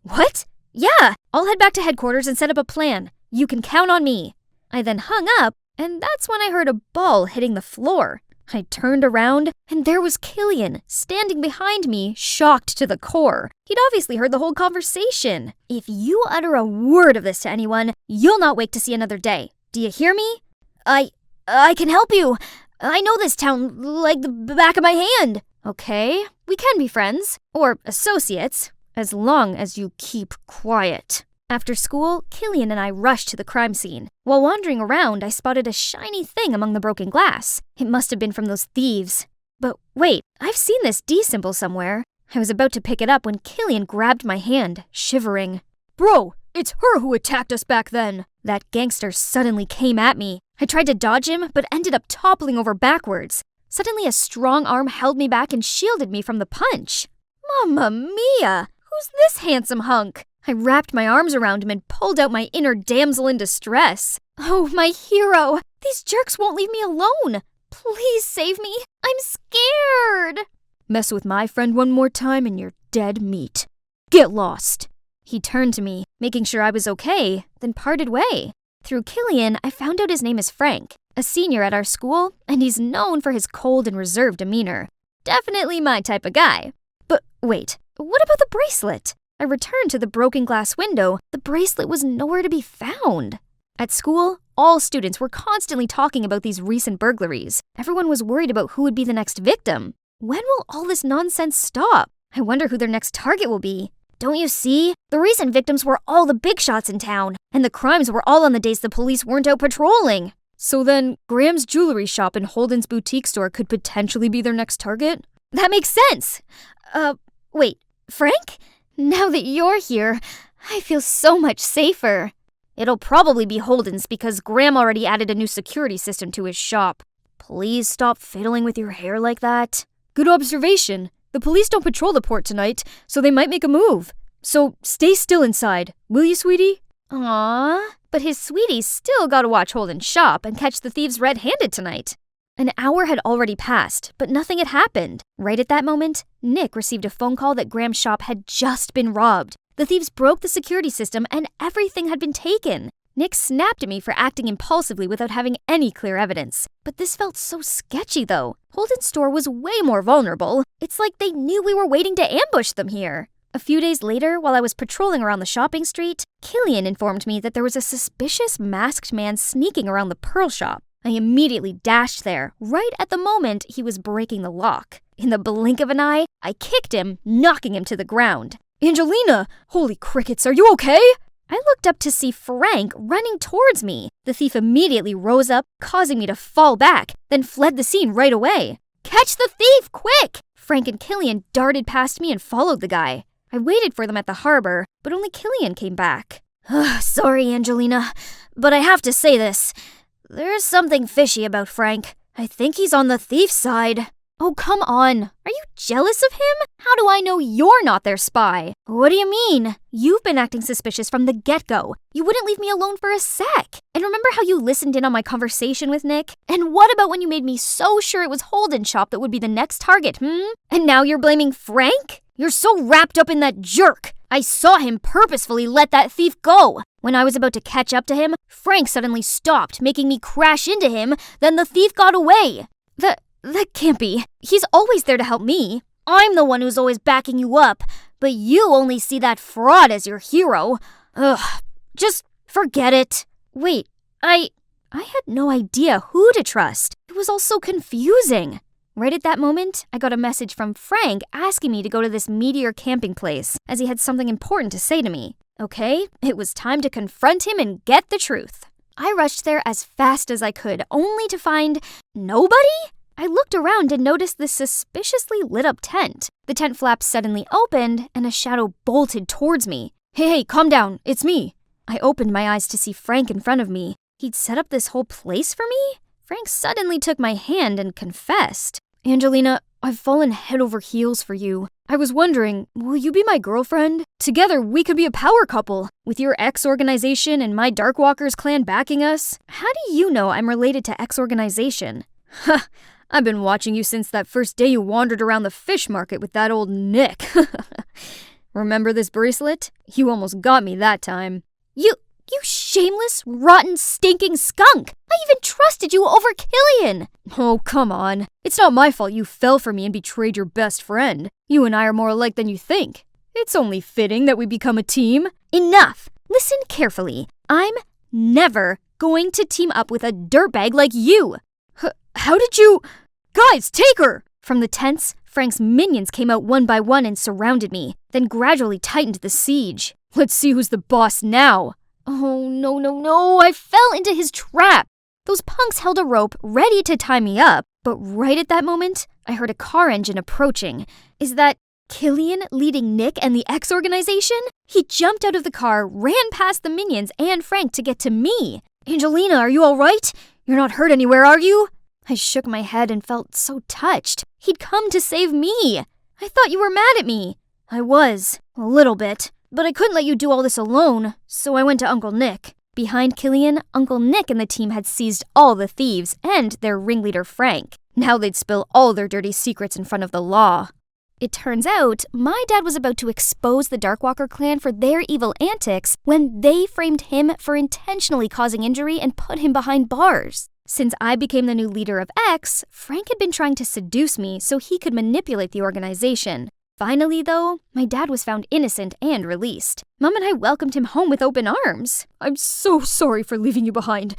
What? Yeah, I'll head back to headquarters and set up a plan. You can count on me. I then hung up, and that's when I heard a ball hitting the floor. I turned around, and there was Killian, standing behind me, shocked to the core. He'd obviously heard the whole conversation. If you utter a word of this to anyone, you'll not wake to see another day. Do you hear me? I can help you. I know this town like the back of my hand. Okay, we can be friends. Or associates. As long as you keep quiet. After school, Killian and I rushed to the crime scene. While wandering around, I spotted a shiny thing among the broken glass. It must have been from those thieves. But wait, I've seen this D symbol somewhere. I was about to pick it up when Killian grabbed my hand, shivering. Bro, it's her who attacked us back then. That gangster suddenly came at me. I tried to dodge him, but ended up toppling over backwards. Suddenly, a strong arm held me back and shielded me from the punch. Mamma mia! Who's this handsome hunk? I wrapped my arms around him and pulled out my inner damsel in distress. Oh, my hero! These jerks won't leave me alone! Please save me! I'm scared! Mess with my friend one more time and you're dead meat. Get lost! He turned to me, making sure I was okay, then parted way. Through Killian, I found out his name is Frank, a senior at our school, and he's known for his cold and reserved demeanor. Definitely my type of guy. But wait, what about the bracelet? I returned to the broken glass window. The bracelet was nowhere to be found. At school, all students were constantly talking about these recent burglaries. Everyone was worried about who would be the next victim. When will all this nonsense stop? I wonder who their next target will be. Don't you see? The recent victims were all the big shots in town, and the crimes were all on the days the police weren't out patrolling. So then, Graham's jewelry shop and Holden's boutique store could potentially be their next target? That makes sense. Wait, Frank? Now that you're here, I feel so much safer. It'll probably be Holden's because Graham already added a new security system to his shop. Please stop fiddling with your hair like that. Good observation. The police don't patrol the port tonight, so they might make a move. So stay still inside, will you, sweetie? Aww, but his sweetie's still gotta watch Holden's shop and catch the thieves red-handed tonight. An hour had already passed, but nothing had happened. Right at that moment, Nick received a phone call that Graham's shop had just been robbed. The thieves broke the security system and everything had been taken. Nick snapped at me for acting impulsively without having any clear evidence. But this felt so sketchy though. Holden's store was way more vulnerable. It's like they knew we were waiting to ambush them here. A few days later, while I was patrolling around the shopping street, Killian informed me that there was a suspicious masked man sneaking around the pearl shop. I immediately dashed there, right at the moment he was breaking the lock. In the blink of an eye, I kicked him, knocking him to the ground. Angelina! Holy crickets, are you okay? I looked up to see Frank running towards me. The thief immediately rose up, causing me to fall back, then fled the scene right away. Catch the thief, quick! Frank and Killian darted past me and followed the guy. I waited for them at the harbor, but only Killian came back. Sorry, Angelina, but I have to say this. There's something fishy about Frank. I think he's on the thief's side. Oh, come on. Are you jealous of him? How do I know you're not their spy? What do you mean? You've been acting suspicious from the get-go. You wouldn't leave me alone for a sec. And remember how you listened in on my conversation with Nick? And what about when you made me so sure it was Holden's shop that would be the next target, And now you're blaming Frank? You're so wrapped up in that jerk. I saw him purposefully let that thief go. When I was about to catch up to him, Frank suddenly stopped, making me crash into him. Then the thief got away. That can't be. He's always there to help me. I'm the one who's always backing you up, but you only see that fraud as your hero. Just forget it. Wait, I had no idea who to trust. It was all so confusing. Right at that moment, I got a message from Frank asking me to go to this Meteor camping place, as he had something important to say to me. Okay, it was time to confront him and get the truth. I rushed there as fast as I could, only to find nobody? I looked around and noticed this suspiciously lit up tent. The tent flap suddenly opened and a shadow bolted towards me. Hey, calm down, it's me. I opened my eyes to see Frank in front of me. He'd set up this whole place for me? Frank suddenly took my hand and confessed. Angelina, I've fallen head over heels for you. I was wondering, will you be my girlfriend? Together, we could be a power couple. With your X organization and my Darkwalkers clan backing us. How do you know I'm related to X organization? Ha! I've been watching you since that first day you wandered around the fish market with that old Nick. Remember this bracelet? You almost got me that time. You shameless, rotten, stinking skunk! I even trusted you over Killian! Oh, come on. It's not my fault you fell for me and betrayed your best friend. You and I are more alike than you think. It's only fitting that we become a team. Enough! Listen carefully. I'm never going to team up with a dirtbag like you! How did you... Guys, take her! From the tents, Frank's minions came out one by one and surrounded me, then gradually tightened the siege. Let's see who's the boss now. Oh, no, I fell into his trap. Those punks held a rope ready to tie me up, but right at that moment, I heard a car engine approaching. Is that Killian leading Nick and the X organization? He jumped out of the car, ran past the minions and Frank to get to me. Angelina, are you all right? You're not hurt anywhere, are you? I shook my head and felt so touched. He'd come to save me. I thought you were mad at me. I was, a little bit, but I couldn't let you do all this alone, so I went to Uncle Nick. Behind Killian, Uncle Nick and the team had seized all the thieves and their ringleader Frank. Now they'd spill all their dirty secrets in front of the law. It turns out, my dad was about to expose the Darkwalker clan for their evil antics when they framed him for intentionally causing injury and put him behind bars. Since I became the new leader of X, Frank had been trying to seduce me so he could manipulate the organization. Finally, though, my dad was found innocent and released. Mom and I welcomed him home with open arms. I'm so sorry for leaving you behind.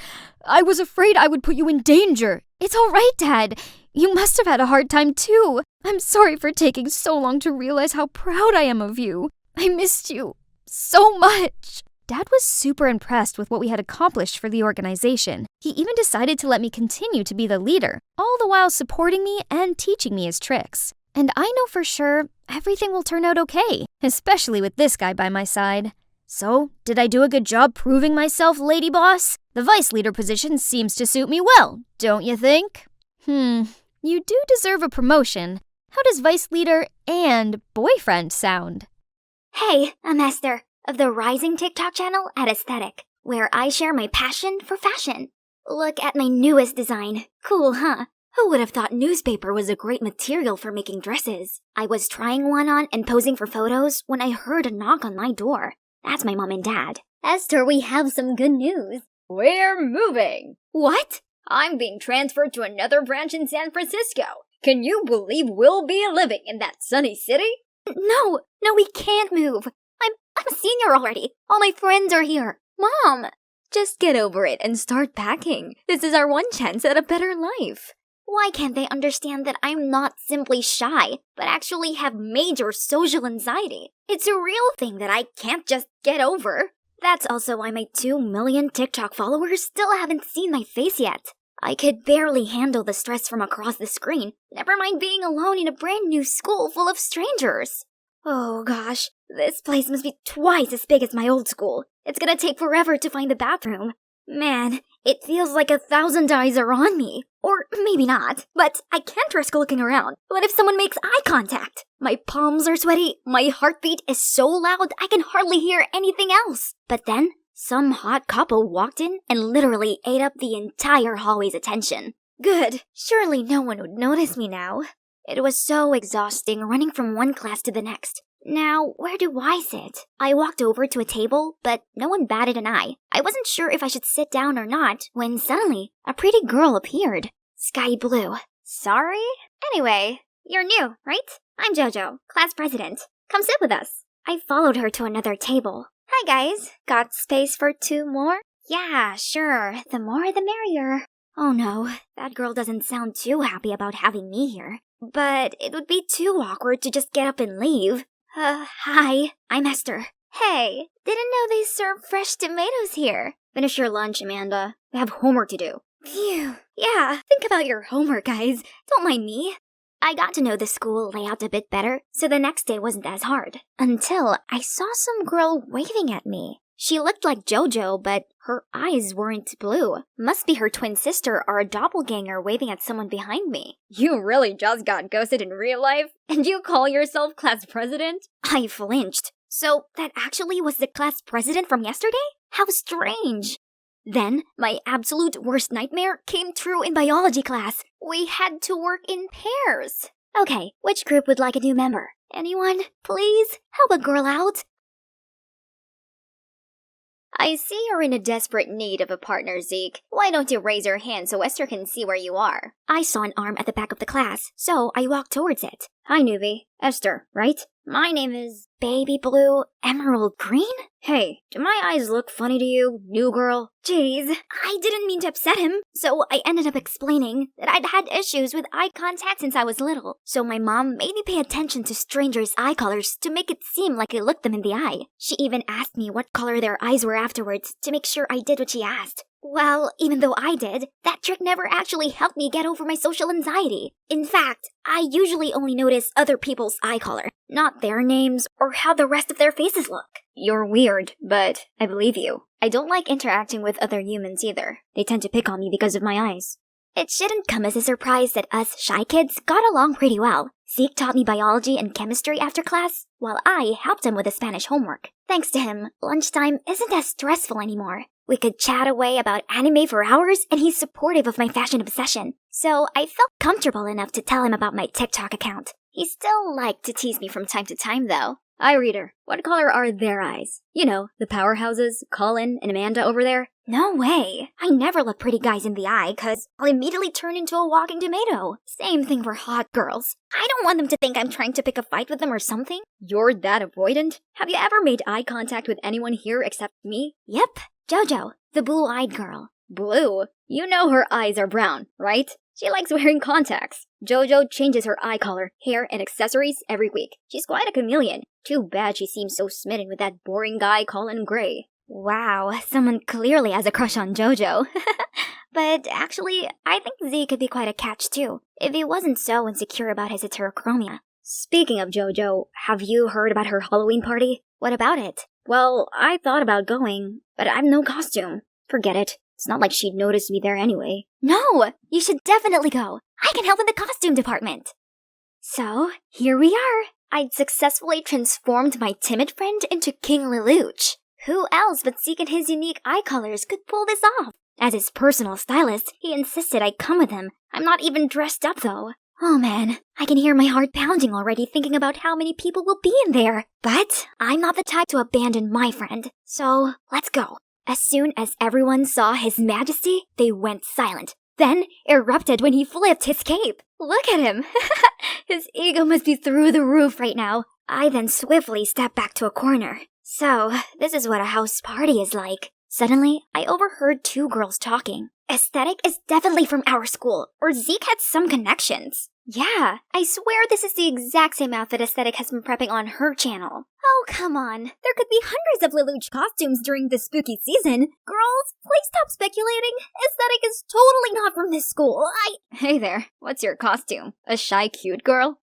I was afraid I would put you in danger. It's all right, Dad. you must have had a hard time too. I'm sorry for taking so long to realize how proud I am of you. I missed you so much. Dad was super impressed with what we had accomplished for the organization. He even decided to let me continue to be the leader, all the while supporting me and teaching me his tricks. And I know for sure everything will turn out okay, especially with this guy by my side. So, did I do a good job proving myself, lady boss? The vice leader position seems to suit me well, don't you think? You do deserve a promotion. How does vice leader and boyfriend sound? Hey, I'm Esther, of the rising TikTok channel at Aesthetic, where I share my passion for fashion. Look at my newest design. Cool, huh? Who would have thought newspaper was a great material for making dresses? I was trying one on and posing for photos when I heard a knock on my door. That's my mom and dad. Esther, we have some good news. We're moving. What? I'm being transferred to another branch in San Francisco. Can you believe we'll be living in that sunny city? No, we can't move. I'm a senior already. All my friends are here. Mom! Just get over it and start packing. This is our one chance at a better life. Why can't they understand that I'm not simply shy, but actually have major social anxiety? It's a real thing that I can't just get over. That's also why my 2 million TikTok followers still haven't seen my face yet. I could barely handle the stress from across the screen, never mind being alone in a brand new school full of strangers. Oh gosh, this place must be twice as big as my old school. It's gonna take forever to find the bathroom. Man, it feels like 1,000 eyes are on me. Or maybe not, but I can't risk looking around. What if someone makes eye contact? My palms are sweaty, my heartbeat is so loud I can hardly hear anything else. But then, some hot couple walked in and literally ate up the entire hallway's attention. Good, surely no one would notice me now. It was so exhausting running from one class to the next. Now, where do I sit? I walked over to a table, but no one batted an eye. I wasn't sure if I should sit down or not when suddenly a pretty girl appeared. Sky blue. Sorry? Anyway, you're new, right? I'm JoJo, class president. Come sit with us. I followed her to another table. Hi guys, got space for 2 more? Yeah, sure. The more the merrier. Oh no, that girl doesn't sound too happy about having me here. But it would be too awkward to just get up and leave. Hi, I'm Esther. Hey, didn't know they serve fresh tomatoes here. Finish your lunch, Amanda. We have homework to do. Phew. Yeah, think about your homework, guys. Don't mind me. I got to know the school layout a bit better, so the next day wasn't as hard. Until I saw some girl waving at me. She looked like JoJo, but her eyes weren't blue. Must be her twin sister or a doppelganger waving at someone behind me. You really just got ghosted in real life? And you call yourself class president? I flinched. So that actually was the class president from yesterday? How strange. Then, my absolute worst nightmare came true in biology class. We had to work in pairs. Okay, which group would like a new member? Anyone? Please? Help a girl out. I see you're in a desperate need of a partner, Zeke. Why don't you raise your hand so Esther can see where you are? I saw an arm at the back of the class, so I walked towards it. Hi, newbie. Esther, right? My name is Baby Blue Emerald Green? Hey, do my eyes look funny to you, new girl? Jeez, I didn't mean to upset him, so I ended up explaining that I'd had issues with eye contact since I was little, so my mom made me pay attention to strangers' eye colors to make it seem like I looked them in the eye. She even asked me what color their eyes were afterwards to make sure I did what she asked. Well, even though I did, that trick never actually helped me get over my social anxiety. In fact, I usually only notice other people's eye color, not their names or how the rest of their faces look. You're weird, but I believe you. I don't like interacting with other humans either. They tend to pick on me because of my eyes. It shouldn't come as a surprise that us shy kids got along pretty well. Zeke taught me biology and chemistry after class, while I helped him with the Spanish homework. Thanks to him, lunchtime isn't as stressful anymore. We could chat away about anime for hours, and he's supportive of my fashion obsession. So I felt comfortable enough to tell him about my TikTok account. He still liked to tease me from time to time, though. iReader, what color are their eyes? You know, the powerhouses, Colin and Amanda over there. No way. I never look pretty guys in the eye, cause I'll immediately turn into a walking tomato. Same thing for hot girls. I don't want them to think I'm trying to pick a fight with them or something. You're that avoidant? Have you ever made eye contact with anyone here except me? Yep. JoJo, the blue-eyed girl. Blue? You know her eyes are brown, right? She likes wearing contacts. JoJo changes her eye color, hair, and accessories every week. She's quite a chameleon. Too bad she seems so smitten with that boring guy Colin Gray. Wow, someone clearly has a crush on JoJo. But actually, I think Z could be quite a catch too, if he wasn't so insecure about his heterochromia. Speaking of JoJo, have you heard about her Halloween party? What about it? Well, I thought about going, but I have no costume. Forget it. It's not like she'd notice me there anyway. No! You should definitely go. I can help in the costume department. So, here we are. I'd successfully transformed my timid friend into King Lelouch. Who else but Zeke and his unique eye colors could pull this off? As his personal stylist, he insisted I come with him. I'm not even dressed up though. Oh man, I can hear my heart pounding already thinking about how many people will be in there. But I'm not the type to abandon my friend. So, let's go. As soon as everyone saw His Majesty, they went silent. Then erupted when he flipped his cape. Look at him. His ego must be through the roof right now. I then swiftly stepped back to a corner. So, this is what a house party is like. Suddenly, I overheard two girls talking. Aesthetic is definitely from our school, or Zeke had some connections. Yeah, I swear this is the exact same outfit Aesthetic has been prepping on her channel. Oh, come on. There could be hundreds of Lelouch costumes during this spooky season. Girls, please stop speculating. Aesthetic is totally not from this school. Hey there, what's your costume? A shy cute girl?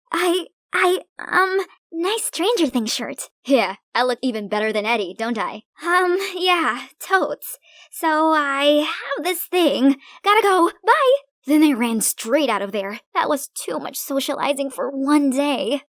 Nice Stranger Things shirt. Yeah, I look even better than Eddie, don't I? Yeah, totes. So I have this thing. Gotta go. Bye! Then I ran straight out of there. That was too much socializing for one day.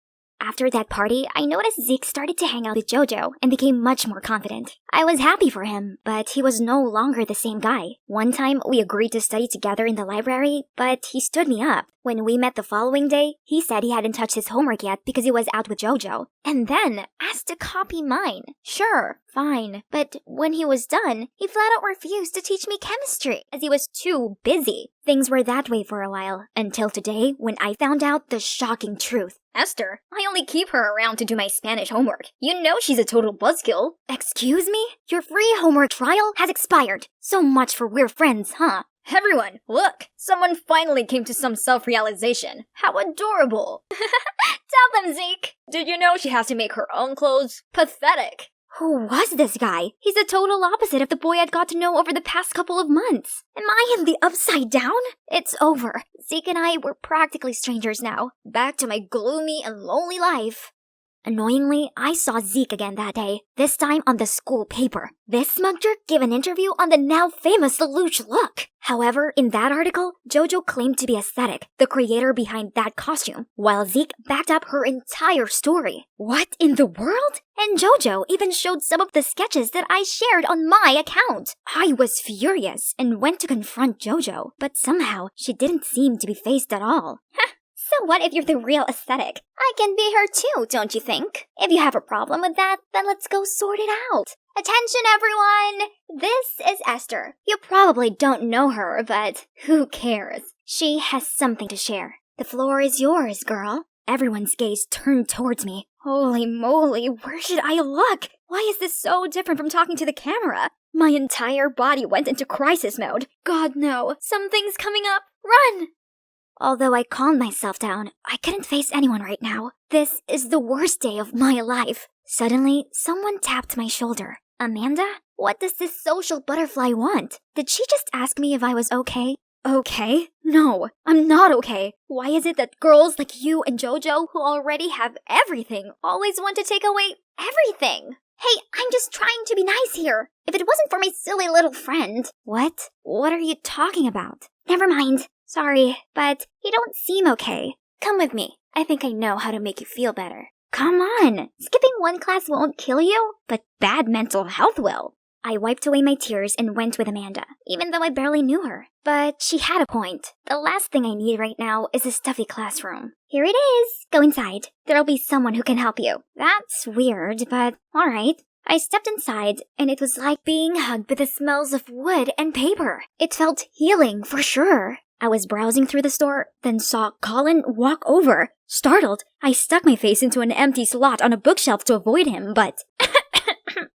After that party, I noticed Zeke started to hang out with JoJo and became much more confident. I was happy for him, but he was no longer the same guy. One time, we agreed to study together in the library, but he stood me up. When we met the following day, he said he hadn't touched his homework yet because he was out with JoJo. And then asked to copy mine. Sure, fine. But when he was done, he flat out refused to teach me chemistry as he was too busy. Things were that way for a while, until today when I found out the shocking truth. Esther, I only keep her around to do my Spanish homework. You know she's a total buzzkill. Excuse me? Your free homework trial has expired. So much for we're friends, huh? Everyone, look! Someone finally came to some self-realization. How adorable! Tell them, Zeke! Did you know she has to make her own clothes? Pathetic! Who was this guy? He's the total opposite of the boy I'd got to know over the past couple of months. Am I in the upside down? It's over. Zeke and I were practically strangers now. Back to my gloomy and lonely life. Annoyingly, I saw Zeke again that day, this time on the school paper. This smug jerk gave an interview on the now famous Lelouch look. However, in that article, JoJo claimed to be Aesthetic, the creator behind that costume, while Zeke backed up her entire story. What in the world? And JoJo even showed some of the sketches that I shared on my account. I was furious and went to confront JoJo, but somehow she didn't seem to be fazed at all. So what if you're the real Aesthetic? I can be her too, don't you think? If you have a problem with that, then let's go sort it out. Attention, everyone! This is Esther. You probably don't know her, but who cares? She has something to share. The floor is yours, girl. Everyone's gaze turned towards me. Holy moly, where should I look? Why is this so different from talking to the camera? My entire body went into crisis mode. God no, something's coming up. Run! Although I calmed myself down, I couldn't face anyone right now. This is the worst day of my life. Suddenly, someone tapped my shoulder. Amanda? What does this social butterfly want? Did she just ask me if I was okay? Okay? No, I'm not okay. Why is it that girls like you and JoJo, who already have everything, always want to take away everything? Hey, I'm just trying to be nice here. If it wasn't for my silly little friend. What? What are you talking about? Never mind. Sorry, but you don't seem okay. Come with me. I think I know how to make you feel better. Come on. Skipping one class won't kill you, but bad mental health will. I wiped away my tears and went with Amanda, even though I barely knew her. But she had a point. The last thing I need right now is a stuffy classroom. Here it is. Go inside. There'll be someone who can help you. That's weird, but alright. I stepped inside, and it was like being hugged with the smells of wood and paper. It felt healing, for sure. I was browsing through the store, then saw Colin walk over. Startled, I stuck my face into an empty slot on a bookshelf to avoid him, but...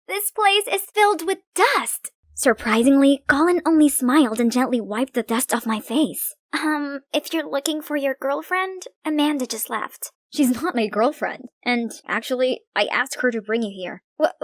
This place is filled with dust! Surprisingly, Colin only smiled and gently wiped the dust off my face. If you're looking for your girlfriend, Amanda just left. She's not my girlfriend. And actually, I asked her to bring you here. What?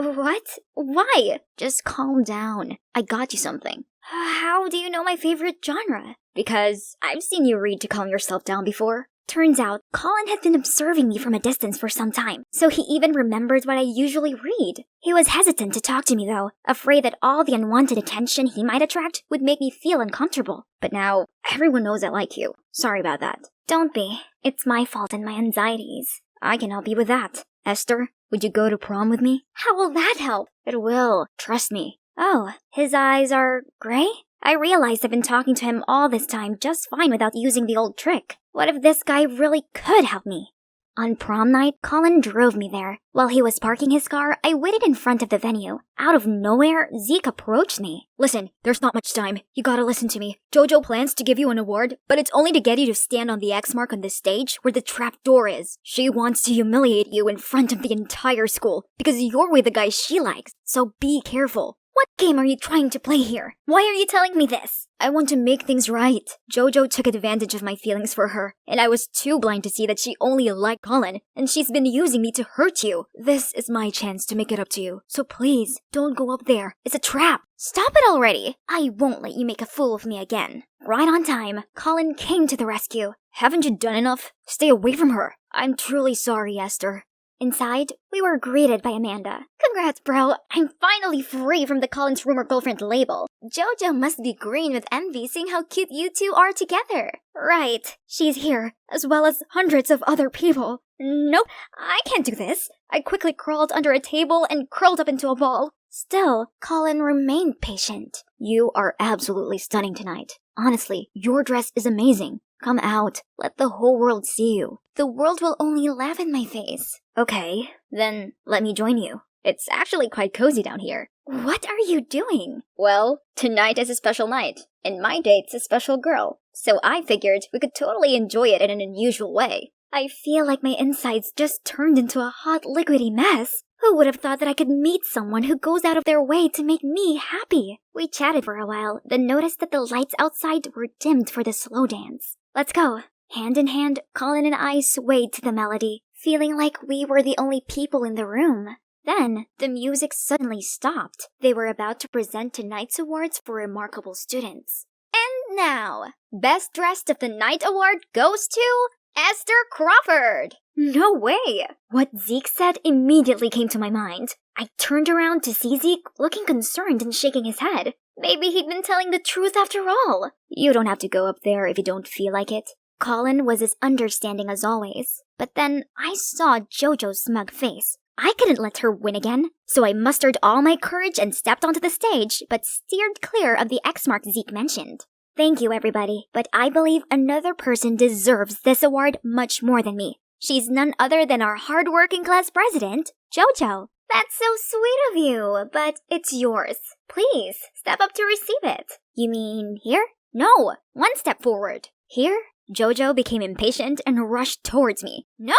Why? Just calm down. I got you something. How do you know my favorite genre? Because I've seen you read to calm yourself down before. Turns out, Colin had been observing me from a distance for some time, so he even remembered what I usually read. He was hesitant to talk to me though, afraid that all the unwanted attention he might attract would make me feel uncomfortable. But now, everyone knows I like you. Sorry about that. Don't be. It's my fault and my anxieties. I can help you with that. Esther, would you go to prom with me? How will that help? It will. Trust me. Oh, his eyes are gray? I realized I've been talking to him all this time just fine without using the old trick. What if this guy really could help me? On prom night, Colin drove me there. While he was parking his car, I waited in front of the venue. Out of nowhere, Zeke approached me. Listen, there's not much time. You gotta listen to me. Jojo plans to give you an award, but it's only to get you to stand on the X mark on the stage where the trap door is. She wants to humiliate you in front of the entire school because you're with the guy she likes. So be careful. What game are you trying to play here? Why are you telling me this? I want to make things right. Jojo took advantage of my feelings for her, and I was too blind to see that she only liked Colin, and she's been using me to hurt you. This is my chance to make it up to you, so please, don't go up there. It's a trap. Stop it already. I won't let you make a fool of me again. Right on time, Colin came to the rescue. Haven't you done enough? Stay away from her. I'm truly sorry, Esther. Inside, we were greeted by Amanda. Congrats, bro. I'm finally free from the Colin's rumor girlfriend label. Jojo must be green with envy seeing how cute you two are together. Right. She's here, as well as hundreds of other people. Nope, I can't do this. I quickly crawled under a table and curled up into a ball. Still, Colin remained patient. You are absolutely stunning tonight. Honestly, your dress is amazing. Come out. Let the whole world see you. The world will only laugh in my face. Okay, then let me join you. It's actually quite cozy down here. What are you doing? Well, tonight is a special night, and my date's a special girl. So I figured we could totally enjoy it in an unusual way. I feel like my insides just turned into a hot liquidy mess. Who would have thought that I could meet someone who goes out of their way to make me happy? We chatted for a while, then noticed that the lights outside were dimmed for the slow dance. Let's go. Hand in hand, Colin and I swayed to the melody, feeling like we were the only people in the room. Then, the music suddenly stopped. They were about to present tonight's awards for remarkable students. And now, Best Dressed of the Night award goes to Esther Crawford! No way! What Zeke said immediately came to my mind. I turned around to see Zeke looking concerned and shaking his head. Maybe he'd been telling the truth after all. You don't have to go up there if you don't feel like it. Colin was as understanding as always. But then I saw Jojo's smug face. I couldn't let her win again, so I mustered all my courage and stepped onto the stage, but steered clear of the X mark Zeke mentioned. Thank you, everybody, but I believe another person deserves this award much more than me. She's none other than our hard-working class president, Jojo. That's so sweet of you, but it's yours. Please, step up to receive it. You mean here? No, one step forward. Here? Jojo became impatient and rushed towards me. No,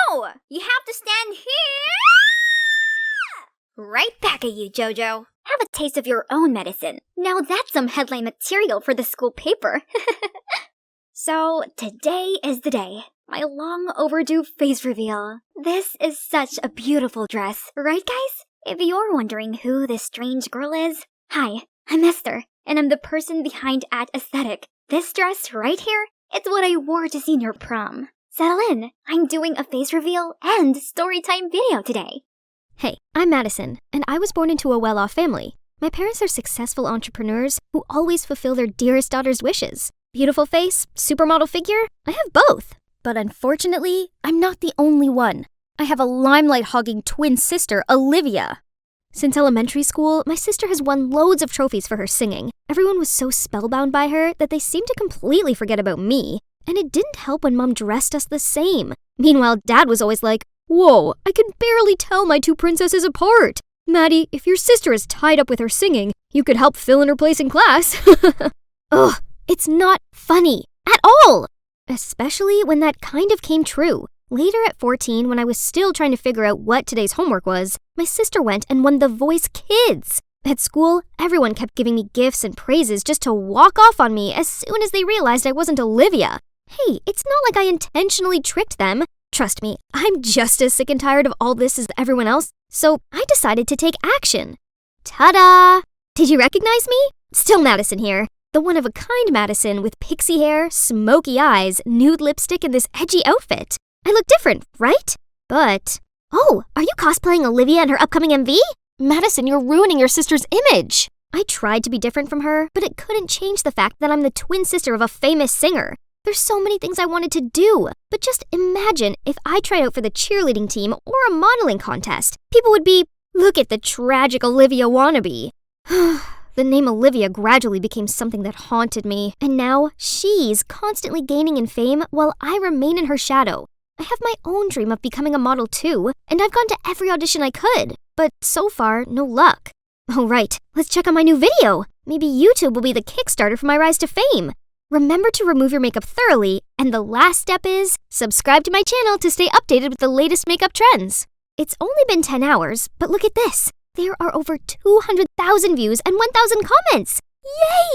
you have to stand here! Right back at you, Jojo. Have a taste of your own medicine. Now that's some headline material for the school paper. So, today is the day. My long overdue face reveal. This is such a beautiful dress, right guys? If you're wondering who this strange girl is, hi, I'm Esther, and I'm the person behind @aesthetic. This dress right here, it's what I wore to senior prom. Settle in, I'm doing a face reveal and storytime video today. Hey, I'm Madison, and I was born into a well-off family. My parents are successful entrepreneurs who always fulfill their dearest daughter's wishes. Beautiful face, supermodel figure, I have both. But unfortunately, I'm not the only one. I have a limelight-hogging twin sister, Olivia. Since elementary school, my sister has won loads of trophies for her singing. Everyone was so spellbound by her that they seemed to completely forget about me. And it didn't help when Mom dressed us the same. Meanwhile, Dad was always like, "Whoa, I can barely tell my two princesses apart. Maddie, if your sister is tied up with her singing, you could help fill in her place in class." Ugh, it's not funny at all. Especially when that kind of came true. Later at 14, when I was still trying to figure out what today's homework was, my sister went and won The Voice Kids. At school, everyone kept giving me gifts and praises just to walk off on me as soon as they realized I wasn't Olivia. Hey, it's not like I intentionally tricked them. Trust me, I'm just as sick and tired of all this as everyone else, so I decided to take action. Ta-da! Did you recognize me? Still Madison here. The one-of-a-kind Madison with pixie hair, smoky eyes, nude lipstick, and this edgy outfit. I look different, right? But... Oh, are you cosplaying Olivia in her upcoming MV? Madison, you're ruining your sister's image. I tried to be different from her, but it couldn't change the fact that I'm the twin sister of a famous singer. There's so many things I wanted to do, but just imagine if I tried out for the cheerleading team or a modeling contest. People would be, look at the tragic Olivia wannabe. The name Olivia gradually became something that haunted me, and now she's constantly gaining in fame while I remain in her shadow. I have my own dream of becoming a model too, and I've gone to every audition I could, but so far, no luck. Oh right, let's check out my new video. Maybe YouTube will be the Kickstarter for my rise to fame. Remember to remove your makeup thoroughly, and the last step is subscribe to my channel to stay updated with the latest makeup trends. It's only been 10 hours, but look at this. There are over 200,000 views and 1,000 comments.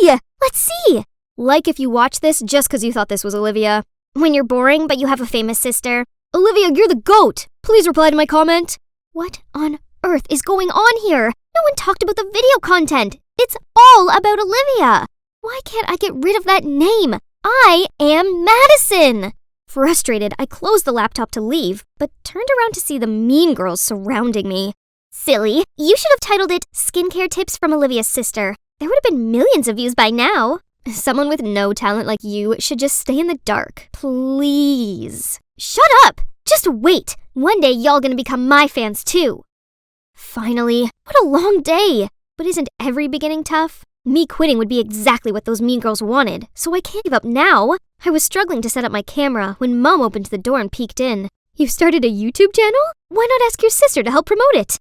Yay! Let's see. Like if you watch this just because you thought this was Olivia. When you're boring but you have a famous sister. Olivia, you're the GOAT. Please reply to my comment. What on earth is going on here? No one talked about the video content. It's all about Olivia. Why can't I get rid of that name? I am Madison! Frustrated, I closed the laptop to leave, but turned around to see the mean girls surrounding me. Silly, you should have titled it Skincare Tips from Olivia's Sister. There would have been millions of views by now. Someone with no talent like you should just stay in the dark. Please. Shut up! Just wait. One day y'all gonna become my fans too. Finally, what a long day. But isn't every beginning tough? Me quitting would be exactly what those mean girls wanted, so I can't give up now. I was struggling to set up my camera when Mom opened the door and peeked in. You've started a YouTube channel? Why not ask your sister to help promote it?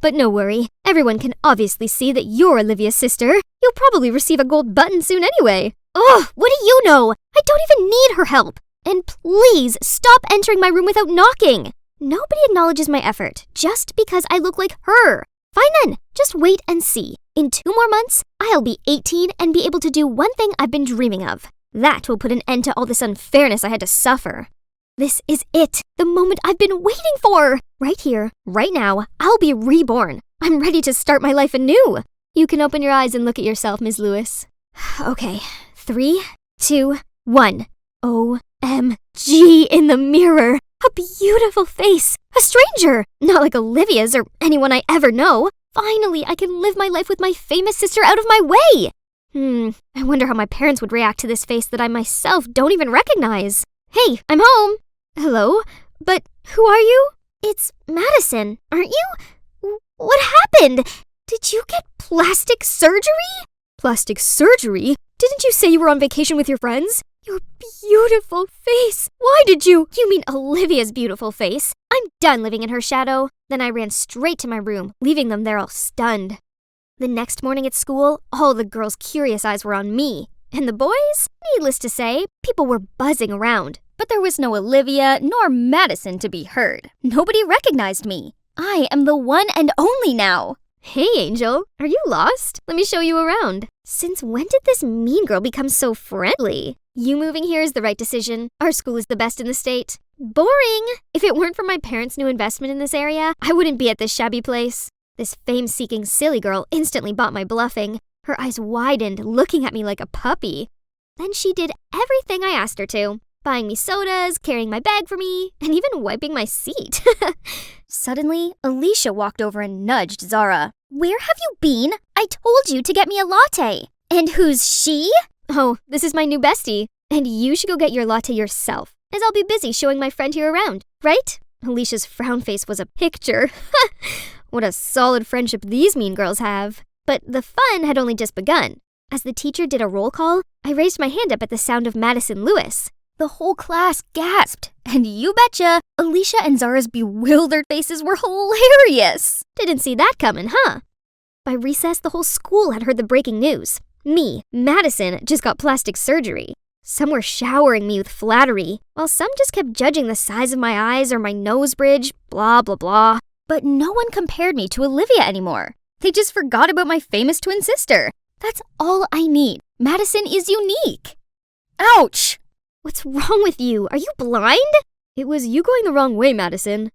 But no worry. Everyone can obviously see that you're Olivia's sister. You'll probably receive a gold button soon anyway. Ugh, what do you know? I don't even need her help. And please stop entering my room without knocking. Nobody acknowledges my effort just because I look like her. Fine then, just wait and see. In 2 more months, I'll be 18 and be able to do one thing I've been dreaming of. That will put an end to all this unfairness I had to suffer. This is it, the moment I've been waiting for. Right here, right now, I'll be reborn. I'm ready to start my life anew. You can open your eyes and look at yourself, Ms. Lewis. Okay, 3, 2, 1. OMG in the mirror. A beautiful face. A stranger. Not like Olivia's or anyone I ever know. Finally, I can live my life with my famous sister out of my way. I wonder how my parents would react to this face that I myself don't even recognize. Hey, I'm home. Hello? But who are you? It's Madison, aren't you? What happened? Did you get plastic surgery? Plastic surgery? Didn't you say you were on vacation with your friends? Your beautiful face. Why did you? You mean Olivia's beautiful face. I'm done living in her shadow. Then I ran straight to my room, leaving them there all stunned. The next morning at school, all the girls' curious eyes were on me. And the boys? Needless to say, people were buzzing around. But there was no Olivia nor Madison to be heard. Nobody recognized me. I am the one and only now. Hey, Angel. Are you lost? Let me show you around. Since when did this mean girl become so friendly? You moving here is the right decision. Our school is the best in the state. Boring! If it weren't for my parents' new investment in this area, I wouldn't be at this shabby place. This fame-seeking silly girl instantly bought my bluffing. Her eyes widened, looking at me like a puppy. Then she did everything I asked her to. Buying me sodas, carrying my bag for me, and even wiping my seat. Suddenly, Alicia walked over and nudged Zara. Where have you been? I told you to get me a latte. And who's she? Oh, this is my new bestie. And you should go get your latte yourself, as I'll be busy showing my friend here around, right? Alicia's frown face was a picture. What a solid friendship these mean girls have. But the fun had only just begun. As the teacher did a roll call, I raised my hand up at the sound of Madison Lewis. The whole class gasped, and you betcha, Alicia and Zara's bewildered faces were hilarious. Didn't see that coming, huh? By recess, the whole school had heard the breaking news. Me, Madison, just got plastic surgery. Some were showering me with flattery, while some just kept judging the size of my eyes or my nose bridge, blah, blah, blah. But no one compared me to Olivia anymore. They just forgot about my famous twin sister. That's all I need. Madison is unique. Ouch! What's wrong with you? Are you blind? It was you going the wrong way, Madison.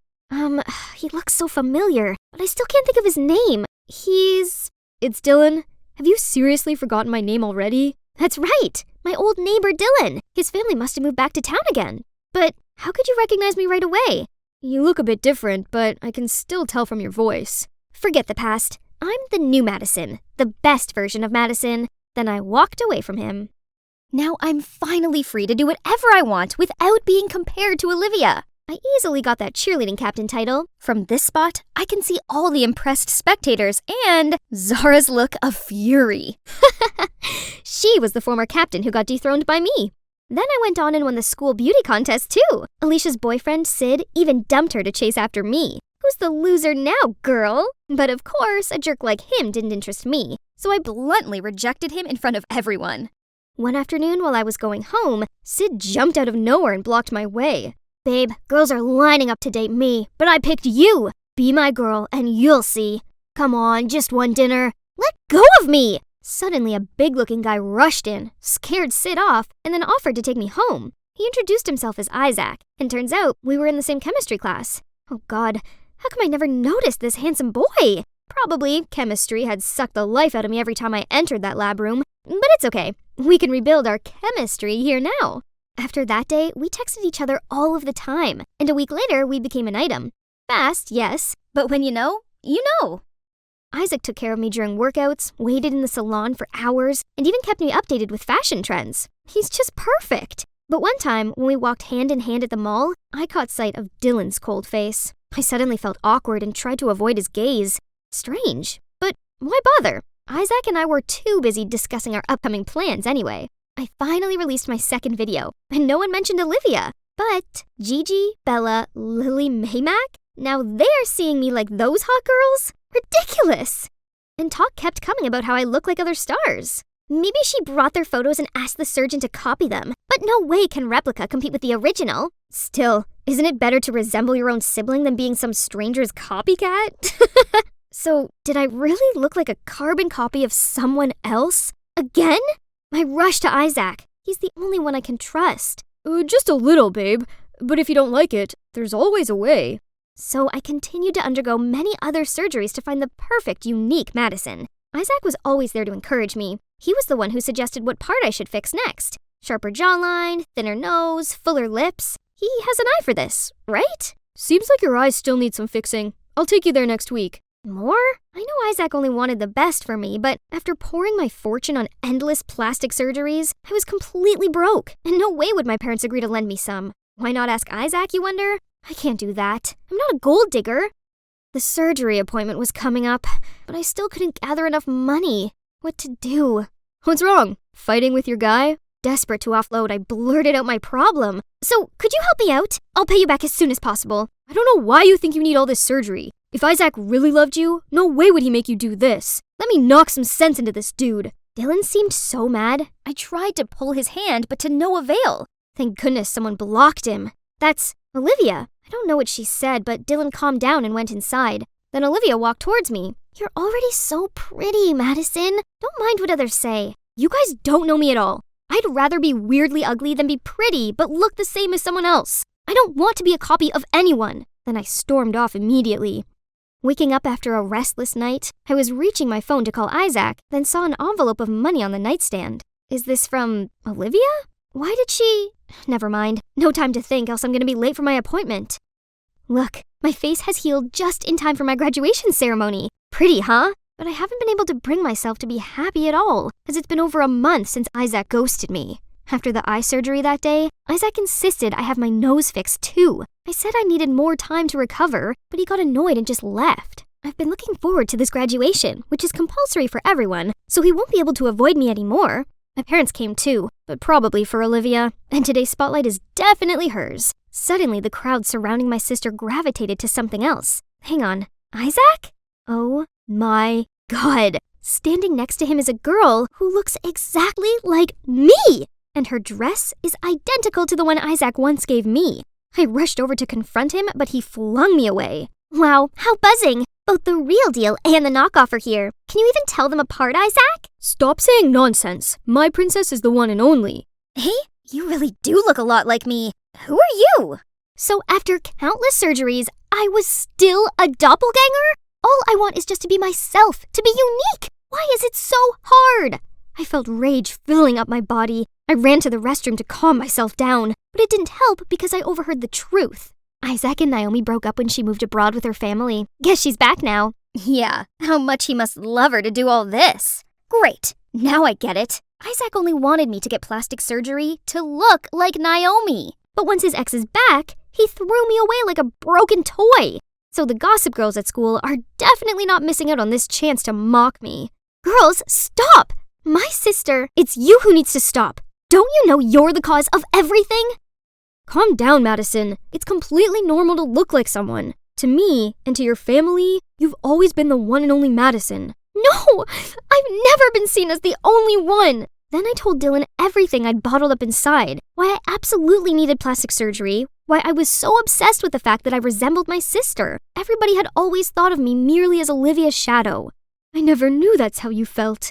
He looks so familiar, but I still can't think of his name. It's Dylan. Have you seriously forgotten my name already? That's right! My old neighbor Dylan. His family must have moved back to town again. But how could you recognize me right away? You look a bit different, but I can still tell from your voice. Forget the past. I'm the new Madison, the best version of Madison. Then I walked away from him. Now I'm finally free to do whatever I want without being compared to Olivia. I easily got that cheerleading captain title. From this spot, I can see all the impressed spectators and Zara's look of fury. She was the former captain who got dethroned by me. Then I went on and won the school beauty contest too. Alicia's boyfriend, Sid, even dumped her to chase after me. Who's the loser now, girl? But of course, a jerk like him didn't interest me, so I bluntly rejected him in front of everyone. One afternoon while I was going home, Sid jumped out of nowhere and blocked my way. Babe, girls are lining up to date me, but I picked you. Be my girl and you'll see. Come on, just one dinner. Let go of me! Suddenly, a big-looking guy rushed in, scared Sid off, and then offered to take me home. He introduced himself as Isaac, and turns out we were in the same chemistry class. Oh God, how come I never noticed this handsome boy? Probably chemistry had sucked the life out of me every time I entered that lab room, but it's okay. We can rebuild our chemistry here now. After that day, we texted each other all of the time, and a week later, we became an item. Fast, yes, but when you know, you know. Isaac took care of me during workouts, waited in the salon for hours, and even kept me updated with fashion trends. He's just perfect. But one time, when we walked hand in hand at the mall, I caught sight of Dylan's cold face. I suddenly felt awkward and tried to avoid his gaze. Strange, but why bother? Isaac and I were too busy discussing our upcoming plans anyway. I finally released my second video, and no one mentioned Olivia. But Gigi, Bella, Lily, Maymac? Now they're seeing me like those hot girls? Ridiculous! And talk kept coming about how I look like other stars. Maybe she brought their photos and asked the surgeon to copy them, but no way can replica compete with the original. Still, isn't it better to resemble your own sibling than being some stranger's copycat? So, did I really look like a carbon copy of someone else? Again? I rushed to Isaac. He's the only one I can trust. Just a little, babe. But if you don't like it, there's always a way. So I continued to undergo many other surgeries to find the perfect, unique Madison. Isaac was always there to encourage me. He was the one who suggested what part I should fix next. Sharper jawline, thinner nose, fuller lips. He has an eye for this, right? Seems like your eyes still need some fixing. I'll take you there next week. More? I know Isaac only wanted the best for me, but after pouring my fortune on endless plastic surgeries, I was completely broke, and no way would my parents agree to lend me some. Why not ask Isaac, you wonder? I can't do that. I'm not a gold digger. The surgery appointment was coming up, but I still couldn't gather enough money. What to do? What's wrong? Fighting with your guy? Desperate to offload, I blurted out my problem. So, could you help me out? I'll pay you back as soon as possible. I don't know why you think you need all this surgery. If Isaac really loved you, no way would he make you do this. Let me knock some sense into this dude. Dylan seemed so mad. I tried to pull his hand, but to no avail. Thank goodness someone blocked him. That's Olivia. I don't know what she said, but Dylan calmed down and went inside. Then Olivia walked towards me. You're already so pretty, Madison. Don't mind what others say. You guys don't know me at all. I'd rather be weirdly ugly than be pretty, but look the same as someone else. I don't want to be a copy of anyone. Then I stormed off immediately. Waking up after a restless night, I was reaching my phone to call Isaac, then saw an envelope of money on the nightstand. Is this from Olivia? Why did she... Never mind. No time to think, else I'm gonna be late for my appointment. Look, my face has healed just in time for my graduation ceremony. Pretty, huh? But I haven't been able to bring myself to be happy at all, as it's been over a month since Isaac ghosted me. After the eye surgery that day, Isaac insisted I have my nose fixed too. I said I needed more time to recover, but he got annoyed and just left. I've been looking forward to this graduation, which is compulsory for everyone, so he won't be able to avoid me anymore. My parents came too, but probably for Olivia, and today's spotlight is definitely hers. Suddenly, the crowd surrounding my sister gravitated to something else. Hang on, Isaac? Oh my God. Standing next to him is a girl who looks exactly like me! And her dress is identical to the one Isaac once gave me. I rushed over to confront him, but he flung me away. Wow, how buzzing! Both the real deal and the knockoff are here. Can you even tell them apart, Isaac? Stop saying nonsense. My princess is the one and only. Hey, you really do look a lot like me. Who are you? So after countless surgeries, I was still a doppelganger? All I want is just to be myself, to be unique. Why is it so hard? I felt rage filling up my body. I ran to the restroom to calm myself down, but it didn't help because I overheard the truth. Isaac and Naomi broke up when she moved abroad with her family. Guess she's back now. Yeah, how much he must love her to do all this. Great, now I get it. Isaac only wanted me to get plastic surgery to look like Naomi. But once his ex is back, he threw me away like a broken toy. So the gossip girls at school are definitely not missing out on this chance to mock me. Girls, stop! My sister, it's you who needs to stop. Don't you know you're the cause of everything? Calm down, Madison. It's completely normal to look like someone. To me, and to your family, you've always been the one and only Madison. No! I've never been seen as the only one! Then I told Dylan everything I'd bottled up inside, why I absolutely needed plastic surgery, why I was so obsessed with the fact that I resembled my sister. Everybody had always thought of me merely as Olivia's shadow. I never knew that's how you felt.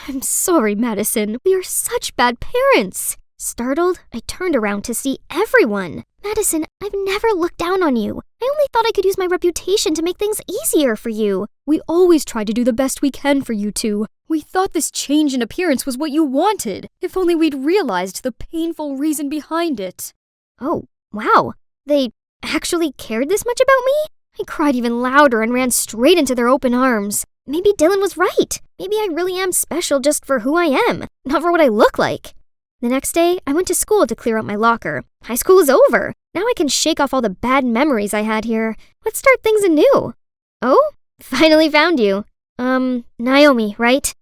I'm sorry, Madison. We are such bad parents. Startled, I turned around to see everyone. Madison, I've never looked down on you. I only thought I could use my reputation to make things easier for you. We always try to do the best we can for you two. We thought this change in appearance was what you wanted. If only we'd realized the painful reason behind it. Oh, wow. They actually cared this much about me? I cried even louder and ran straight into their open arms. Maybe Dylan was right. Maybe I really am special just for who I am, not for what I look like. The next day, I went to school to clear out my locker. High school is over. Now I can shake off all the bad memories I had here. Let's start things anew. Oh, finally found you. Naomi, right?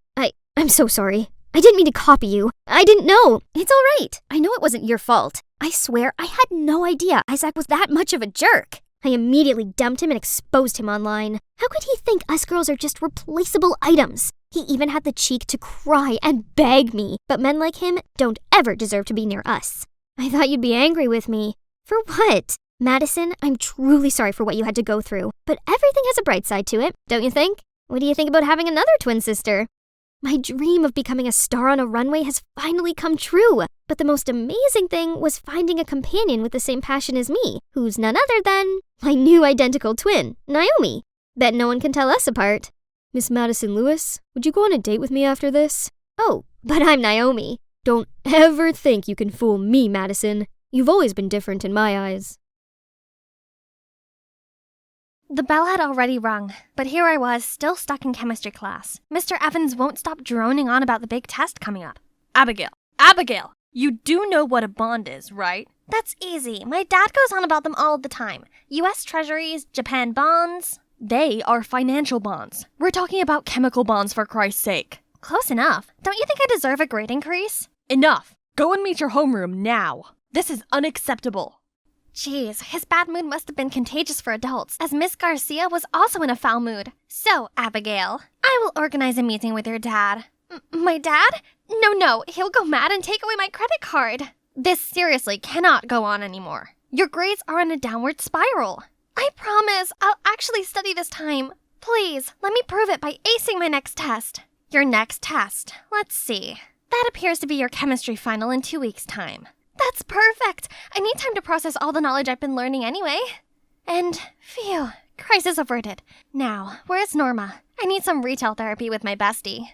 I'm so sorry. I didn't mean to copy you. I didn't know. It's all right. I know it wasn't your fault. I swear I had no idea Isaac was that much of a jerk. I immediately dumped him and exposed him online. How could he think us girls are just replaceable items? He even had the cheek to cry and beg me, but men like him don't ever deserve to be near us. I thought you'd be angry with me. For what? Madison, I'm truly sorry for what you had to go through, but everything has a bright side to it, don't you think? What do you think about having another twin sister? My dream of becoming a star on a runway has finally come true, but the most amazing thing was finding a companion with the same passion as me, who's none other than my new identical twin, Naomi. Bet no one can tell us apart. Miss Madison Lewis, would you go on a date with me after this? Oh, but I'm Naomi. Don't ever think you can fool me, Madison. You've always been different in my eyes. The bell had already rung, but here I was, still stuck in chemistry class. Mr. Evans won't stop droning on about the big test coming up. Abigail, you do know what a bond is, right? That's easy. My dad goes on about them all the time. U.S. Treasuries, Japan bonds. They are financial bonds. We're talking about chemical bonds, for Christ's sake. Close enough. Don't you think I deserve a grade increase? Enough. Go and meet your homeroom now. This is unacceptable. Jeez, his bad mood must have been contagious for adults, as Miss Garcia was also in a foul mood. So, Abigail, I will organize a meeting with your dad. My dad? No, he'll go mad and take away my credit card. This seriously cannot go on anymore. Your grades are in a downward spiral. I promise I'll actually study this time. Please, let me prove it by acing my next test. Your next test. Let's see. That appears to be your chemistry final in 2 weeks' time. That's perfect! I need time to process all the knowledge I've been learning anyway. And, phew, crisis averted. Now, where's Norma? I need some retail therapy with my bestie.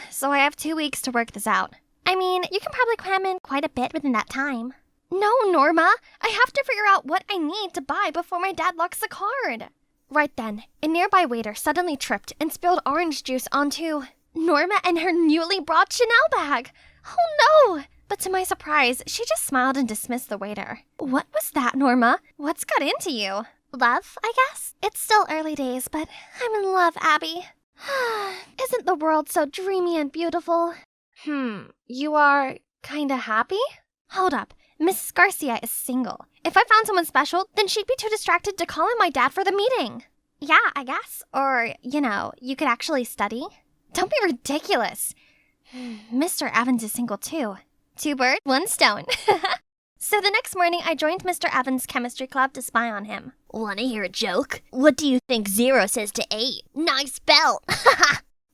So I have 2 weeks to work this out. I mean, you can probably cram in quite a bit within that time. No, Norma! I have to figure out what I need to buy before my dad locks the card. Right then, a nearby waiter suddenly tripped and spilled orange juice onto Norma and her newly brought Chanel bag. Oh no! But to my surprise, she just smiled and dismissed the waiter. What was that, Norma? What's got into you? Love, I guess? It's still early days, but I'm in love, Abby. Isn't the world so dreamy and beautiful? You are kinda happy? Hold up. Mrs. Garcia is single. If I found someone special, then she'd be too distracted to call in my dad for the meeting. Yeah, I guess. Or, you could actually study. Don't be ridiculous. Mr. Evans is single too. 2 birds, 1 stone. So the next morning, I joined Mr. Evans' chemistry club to spy on him. Wanna hear a joke? What do you think 0 says to 8? Nice belt!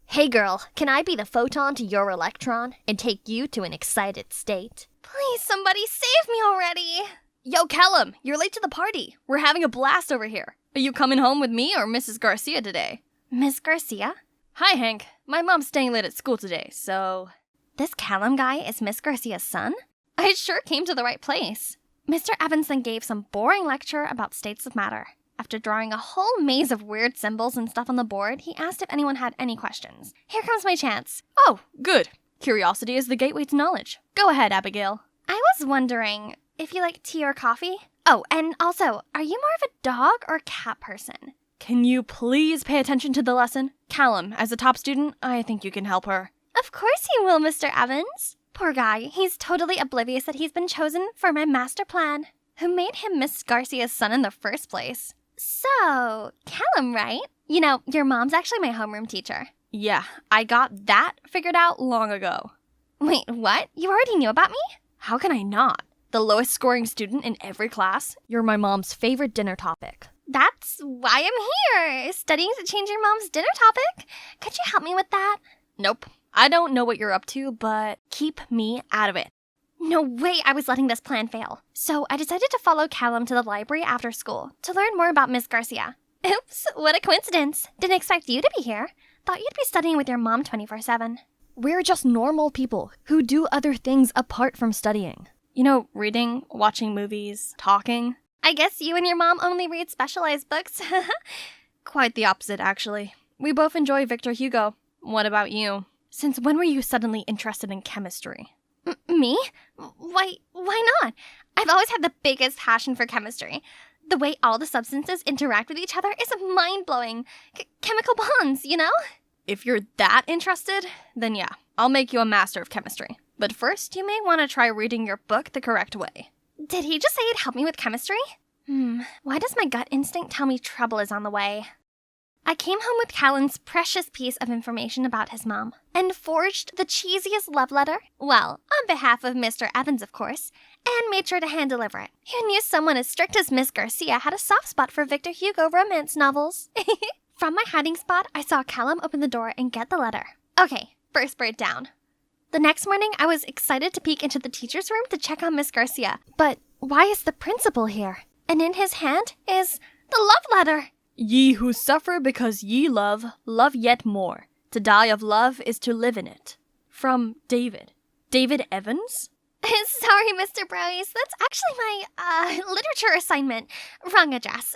Hey girl, can I be the photon to your electron and take you to an excited state? Please, somebody save me already. Yo, Callum, you're late to the party. We're having a blast over here. Are you coming home with me or Mrs. Garcia today? Miss Garcia? Hi, Hank. My mom's staying late at school today, so... This Callum guy is Miss Garcia's son? I sure came to the right place. Mr. Evans then gave some boring lecture about states of matter. After drawing a whole maze of weird symbols and stuff on the board, he asked if anyone had any questions. Here comes my chance. Oh, good. Curiosity is the gateway to knowledge. Go ahead, Abigail. I was wondering if you like tea or coffee? Oh, and also, are you more of a dog or cat person? Can you please pay attention to the lesson? Callum, as a top student, I think you can help her. Of course you will, Mr. Evans. Poor guy, he's totally oblivious that he's been chosen for my master plan. Who made him Miss Garcia's son in the first place? So, Callum, right? You know, your mom's actually my homeroom teacher. Yeah, I got that figured out long ago. Wait, what? You already knew about me? How can I not? The lowest scoring student in every class. You're my mom's favorite dinner topic. That's why I'm here, studying to change your mom's dinner topic. Could you help me with that? Nope. I don't know what you're up to, but keep me out of it. No way I was letting this plan fail. So I decided to follow Callum to the library after school to learn more about Miss Garcia. Oops, what a coincidence. Didn't expect you to be here. Thought you'd be studying with your mom 24/7. We're just normal people who do other things apart from studying. You know, reading, watching movies, talking. I guess you and your mom only read specialized books. Quite the opposite, actually. We both enjoy Victor Hugo. What about you? Since when were you suddenly interested in chemistry? Me? Why not? I've always had the biggest passion for chemistry. The way all the substances interact with each other is mind-blowing. Chemical bonds, you know? If you're that interested, then yeah, I'll make you a master of chemistry. But first, you may want to try reading your book the correct way. Did he just say he'd help me with chemistry? Why does my gut instinct tell me trouble is on the way? I came home with Callum's precious piece of information about his mom and forged the cheesiest love letter, well, on behalf of Mr. Evans, of course, and made sure to hand-deliver it. Who knew someone as strict as Miss Garcia had a soft spot for Victor Hugo romance novels? From my hiding spot, I saw Callum open the door and get the letter. Okay, first bird down. The next morning, I was excited to peek into the teacher's room to check on Miss Garcia. But why is the principal here? And in his hand is the love letter. Ye who suffer because ye love, love yet more. To die of love is to live in it. From David. David Evans? Sorry, Mr. Bryce. That's actually my, literature assignment. Wrong address.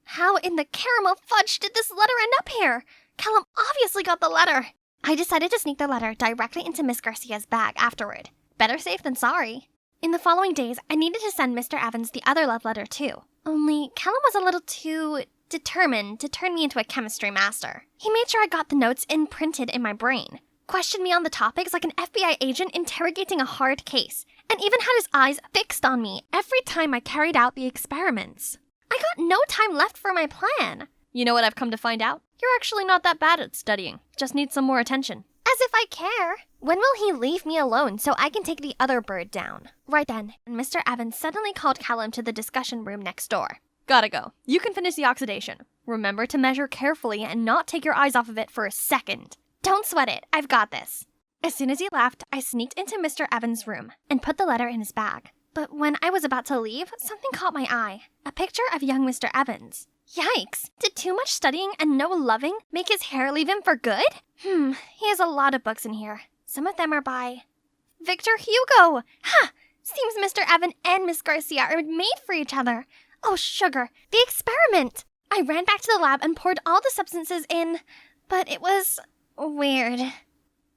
How in the caramel fudge did this letter end up here? Callum obviously got the letter. I decided to sneak the letter directly into Miss Garcia's bag afterward. Better safe than sorry. In the following days, I needed to send Mr. Evans the other love letter too. Only Callum was a little too determined to turn me into a chemistry master. He made sure I got the notes imprinted in my brain, questioned me on the topics like an FBI agent interrogating a hard case, and even had his eyes fixed on me every time I carried out the experiments. I got no time left for my plan. You know what I've come to find out? You're actually not that bad at studying. Just need some more attention. As if I care. When will he leave me alone so I can take the other bird down? Right then, Mr. Evans suddenly called Callum to the discussion room next door. Gotta go. You can finish the oxidation. Remember to measure carefully and not take your eyes off of it for a second. Don't sweat it. I've got this. As soon as he left, I sneaked into Mr. Evans' room and put the letter in his bag. But when I was about to leave, something caught my eye. A picture of young Mr. Evans. Yikes! Did too much studying and no loving make his hair leave him for good? He has a lot of books in here. Some of them are by Victor Hugo! Ha! Seems Mr. Evan and Miss Garcia are made for each other. Oh, sugar! The experiment! I ran back to the lab and poured all the substances in, but it was weird.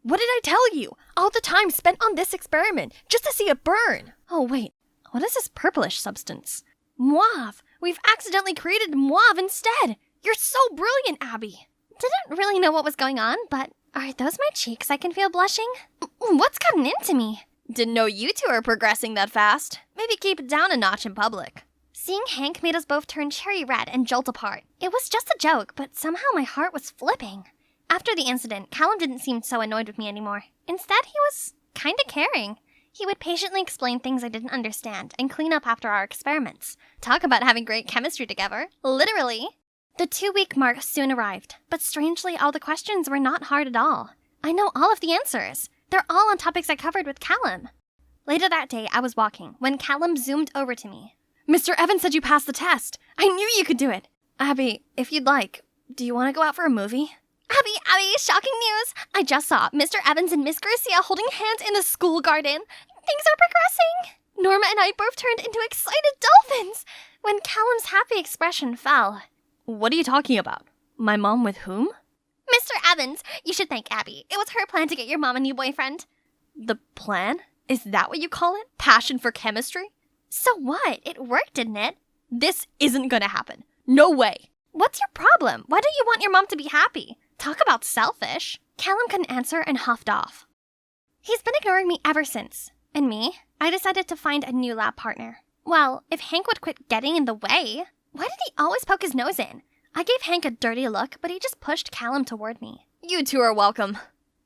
What did I tell you? All the time spent on this experiment, just to see it burn. Oh, wait. What is this purplish substance? Mauve! We've accidentally created mauve instead! You're so brilliant, Abby! Didn't really know what was going on, but are those my cheeks I can feel blushing? What's gotten into me? Didn't know you two are progressing that fast. Maybe keep it down a notch in public. Seeing Hank made us both turn cherry red and jolt apart. It was just a joke, but somehow my heart was flipping. After the incident, Callum didn't seem so annoyed with me anymore. Instead, he was kinda caring. He would patiently explain things I didn't understand and clean up after our experiments. Talk about having great chemistry together. Literally. The 2-week mark soon arrived, but strangely all the questions were not hard at all. I know all of the answers. They're all on topics I covered with Callum. Later that day, I was walking when Callum zoomed over to me. Mr. Evans said you passed the test. I knew you could do it. Abby, if you'd like, do you want to go out for a movie? Abby, shocking news! I just saw Mr. Evans and Miss Garcia holding hands in the school garden. Things are progressing! Norma and I both turned into excited dolphins when Callum's happy expression fell. What are you talking about? My mom with whom? Mr. Evans, you should thank Abby. It was her plan to get your mom a new boyfriend. The plan? Is that what you call it? Passion for chemistry? So what? It worked, didn't it? This isn't gonna happen. No way. What's your problem? Why don't you want your mom to be happy? Talk about selfish. Callum couldn't answer and huffed off. He's been ignoring me ever since. And me? I decided to find a new lab partner. Well, if Hank would quit getting in the way. Why did he always poke his nose in? I gave Hank a dirty look, but he just pushed Callum toward me. You two are welcome.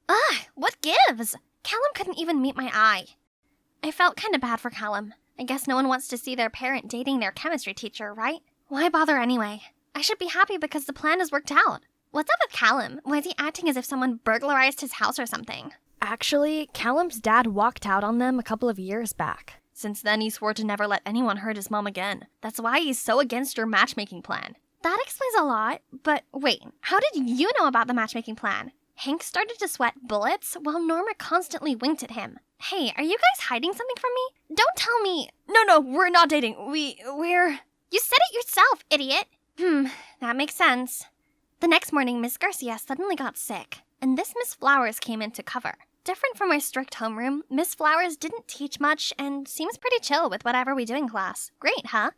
Ugh, what gives? Callum couldn't even meet my eye. I felt kind of bad for Callum. I guess no one wants to see their parent dating their chemistry teacher, right? Why bother anyway? I should be happy because the plan has worked out. What's up with Callum? Why is he acting as if someone burglarized his house or something? Actually, Callum's dad walked out on them a couple of years back. Since then, he swore to never let anyone hurt his mom again. That's why he's so against your matchmaking plan. That explains a lot, but wait, how did you know about the matchmaking plan? Hank started to sweat bullets while Norma constantly winked at him. Hey, are you guys hiding something from me? Don't tell me. No, we're not dating. We're... You said it yourself, idiot. That makes sense. The next morning, Miss Garcia suddenly got sick, and this Miss Flowers came in to cover. Different from our strict homeroom, Miss Flowers didn't teach much and seems pretty chill with whatever we do in class. Great, huh?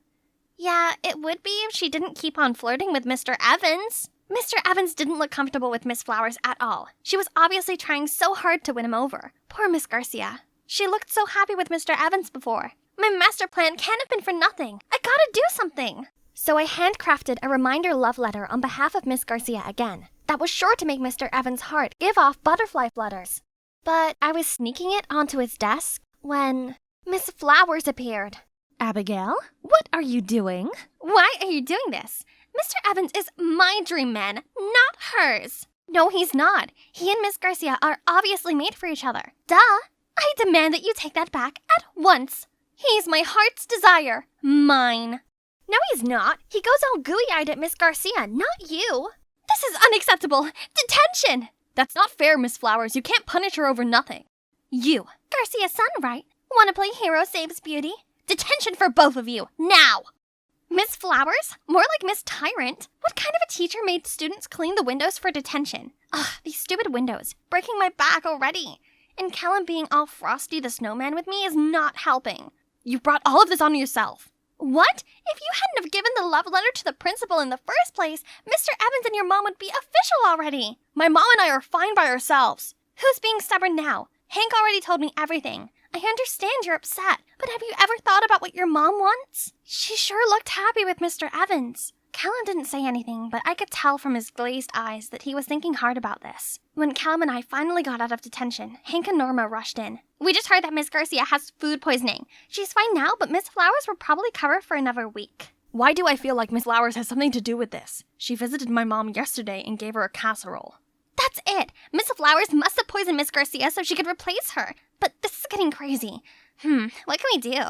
Yeah, it would be if she didn't keep on flirting with Mr. Evans. Mr. Evans didn't look comfortable with Miss Flowers at all. She was obviously trying so hard to win him over. Poor Miss Garcia. She looked so happy with Mr. Evans before. My master plan can't have been for nothing. I gotta do something. So I handcrafted a reminder love letter on behalf of Miss Garcia again. That was sure to make Mr. Evans' heart give off butterfly flutters. But I was sneaking it onto his desk when Miss Flowers appeared. Abigail, what are you doing? Why are you doing this? Mr. Evans is my dream man, not hers. No, he's not. He and Miss Garcia are obviously made for each other. Duh! I demand that you take that back at once. He's my heart's desire. Mine. No, he's not. He goes all gooey-eyed at Miss Garcia, not you. This is unacceptable. Detention! That's not fair, Miss Flowers. You can't punish her over nothing. You, Garcia's son, right? Want to play hero saves beauty? Detention for both of you, now! Miss Flowers? More like Miss Tyrant. What kind of a teacher made students clean the windows for detention? Ugh, these stupid windows. Breaking my back already. And Callum being all Frosty the Snowman with me is not helping. You brought all of this on yourself. What? If you hadn't have given the love letter to the principal in the first place, Mr. Evans and your mom would be official already. My mom and I are fine by ourselves. Who's being stubborn now? Hank already told me everything. I understand you're upset, but have you ever thought about what your mom wants? She sure looked happy with Mr. Evans. Callum didn't say anything, but I could tell from his glazed eyes that he was thinking hard about this. When Callum and I finally got out of detention, Hank and Norma rushed in. We just heard that Miss Garcia has food poisoning. She's fine now, but Miss Flowers will probably cover for another week. Why do I feel like Miss Flowers has something to do with this? She visited my mom yesterday and gave her a casserole. That's it! Miss Flowers must have poisoned Miss Garcia so she could replace her. But this is getting crazy. What can we do?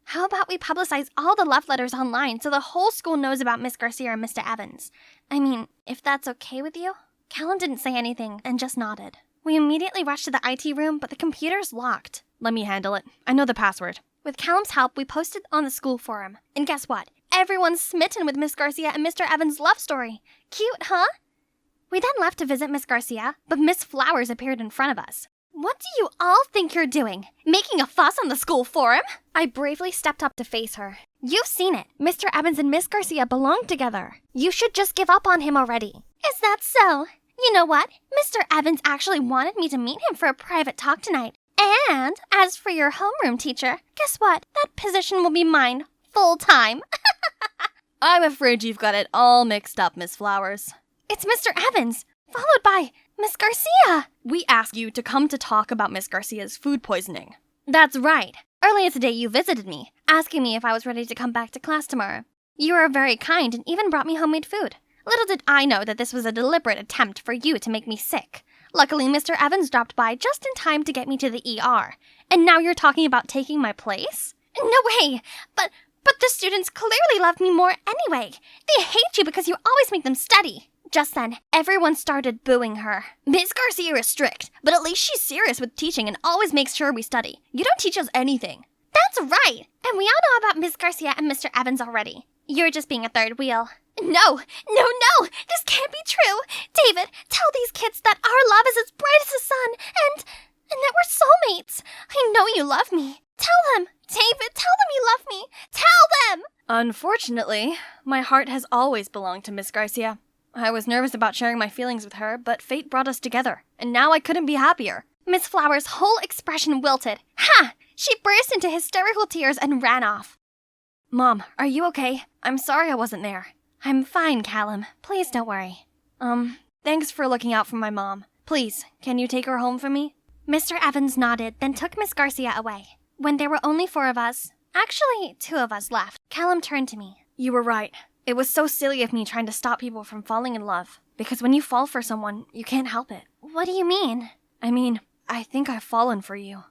How about we publicize all the love letters online so the whole school knows about Miss Garcia and Mr. Evans? I mean, if that's okay with you? Callum didn't say anything and just nodded. We immediately rushed to the IT room, but the computer's locked. Let me handle it. I know the password. With Callum's help, we posted on the school forum. And guess what? Everyone's smitten with Miss Garcia and Mr. Evans' love story. Cute, huh? We then left to visit Miss Garcia, but Miss Flowers appeared in front of us. What do you all think you're doing? Making a fuss on the school forum? I bravely stepped up to face her. You've seen it. Mr. Evans and Miss Garcia belong together. You should just give up on him already. Is that so? You know what? Mr. Evans actually wanted me to meet him for a private talk tonight. And as for your homeroom teacher, guess what? That position will be mine full time. I'm afraid you've got it all mixed up, Miss Flowers. It's Mr. Evans, followed by Miss Garcia. We asked you to come to talk about Miss Garcia's food poisoning. That's right. Earlier today you visited me, asking me if I was ready to come back to class tomorrow. You were very kind and even brought me homemade food. Little did I know that this was a deliberate attempt for you to make me sick. Luckily, Mr. Evans dropped by just in time to get me to the ER. And now you're talking about taking my place? No way! But the students clearly love me more anyway. They hate you because you always make them study. Just then, everyone started booing her. Miss Garcia is strict, but at least she's serious with teaching and always makes sure we study. You don't teach us anything. That's right! And we all know about Miss Garcia and Mr. Evans already. You're just being a third wheel. No! This can't be true! David, tell these kids that our love is as bright as the sun and that we're soulmates. I know you love me. Tell them! David, tell them you love me! Tell them! Unfortunately, my heart has always belonged to Miss Garcia. I was nervous about sharing my feelings with her, but fate brought us together, and now I couldn't be happier. Miss Flower's whole expression wilted. Ha! She burst into hysterical tears and ran off. Mom, are you okay? I'm sorry I wasn't there. I'm fine, Callum. Please don't worry. Thanks for looking out for my mom. Please, can you take her home for me? Mr. Evans nodded, then took Miss Garcia away. When there were only 4 of us, actually 2 of us left, Callum turned to me. You were right. It was so silly of me trying to stop people from falling in love. Because when you fall for someone, you can't help it. What do you mean? I think I've fallen for you.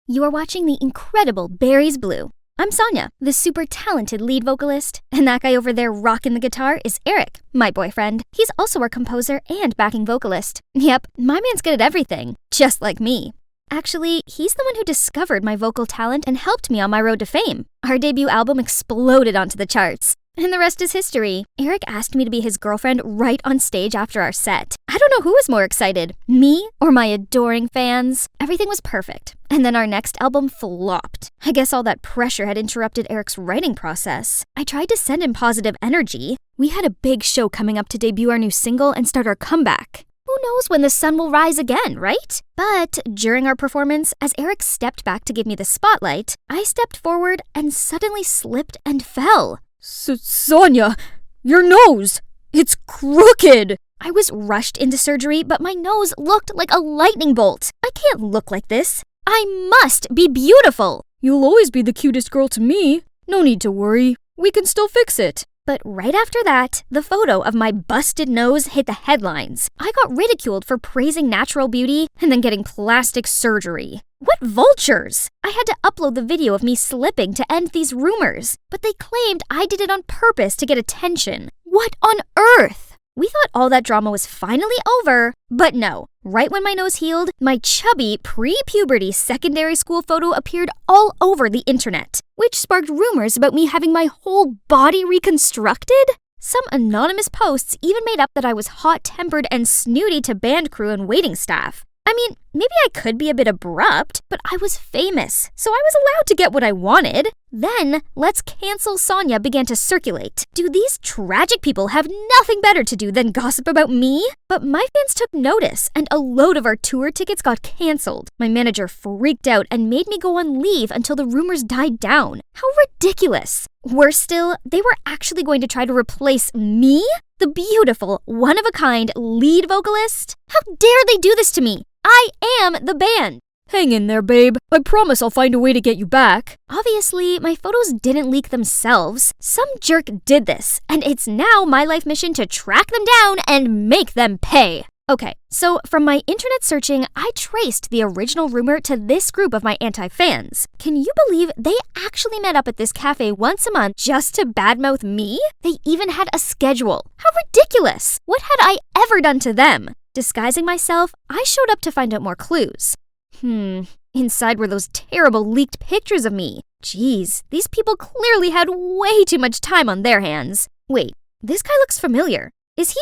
You are watching the incredible Berries Blue. I'm Sonia, the super talented lead vocalist, and that guy over there rocking the guitar is Eric, my boyfriend. He's also our composer and backing vocalist. Yep, my man's good at everything, just like me. Actually, he's the one who discovered my vocal talent and helped me on my road to fame. Our debut album exploded onto the charts. And the rest is history. Eric asked me to be his girlfriend right on stage after our set. I don't know who was more excited, me or my adoring fans. Everything was perfect. And then our next album flopped. I guess all that pressure had interrupted Eric's writing process. I tried to send him positive energy. We had a big show coming up to debut our new single and start our comeback. Who knows when the sun will rise again, right? But during our performance, as Eric stepped back to give me the spotlight, I stepped forward and suddenly slipped and fell. Sonia, your nose! It's crooked! I was rushed into surgery, but my nose looked like a lightning bolt. I can't look like this. I must be beautiful. You'll always be the cutest girl to me. No need to worry. We can still fix it. But right after that, the photo of my busted nose hit the headlines. I got ridiculed for praising natural beauty and then getting plastic surgery. What vultures! I had to upload the video of me slipping to end these rumors, but they claimed I did it on purpose to get attention. What on earth? We thought all that drama was finally over, but no. Right when my nose healed, my chubby, pre-puberty secondary school photo appeared all over the internet, which sparked rumors about me having my whole body reconstructed. Some anonymous posts even made up that I was hot-tempered and snooty to band crew and waiting staff. I mean, maybe I could be a bit abrupt, but I was famous, so I was allowed to get what I wanted. Then, Let's Cancel Sonia began to circulate. Do these tragic people have nothing better to do than gossip about me? But my fans took notice, and a load of our tour tickets got canceled. My manager freaked out and made me go on leave until the rumors died down. How ridiculous! Worse still, they were actually going to try to replace me? The beautiful, one-of-a-kind lead vocalist? How dare they do this to me? I am the band! Hang in there, babe. I promise I'll find a way to get you back. Obviously, my photos didn't leak themselves. Some jerk did this, and it's now my life mission to track them down and make them pay. Okay, so from my internet searching, I traced the original rumor to this group of my anti-fans. Can you believe they actually met up at this cafe once a month just to badmouth me? They even had a schedule. How ridiculous! What had I ever done to them? Disguising myself, I showed up to find out more clues. Inside were those terrible leaked pictures of me. Jeez, these people clearly had way too much time on their hands. Wait, this guy looks familiar. Is he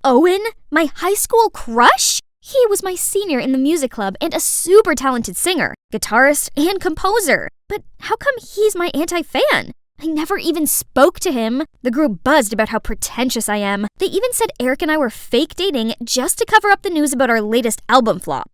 Owen, my high school crush? He was my senior in the music club and a super talented singer, guitarist, and composer. But how come he's my anti-fan? I never even spoke to him. The group buzzed about how pretentious I am. They even said Eric and I were fake dating just to cover up the news about our latest album flop.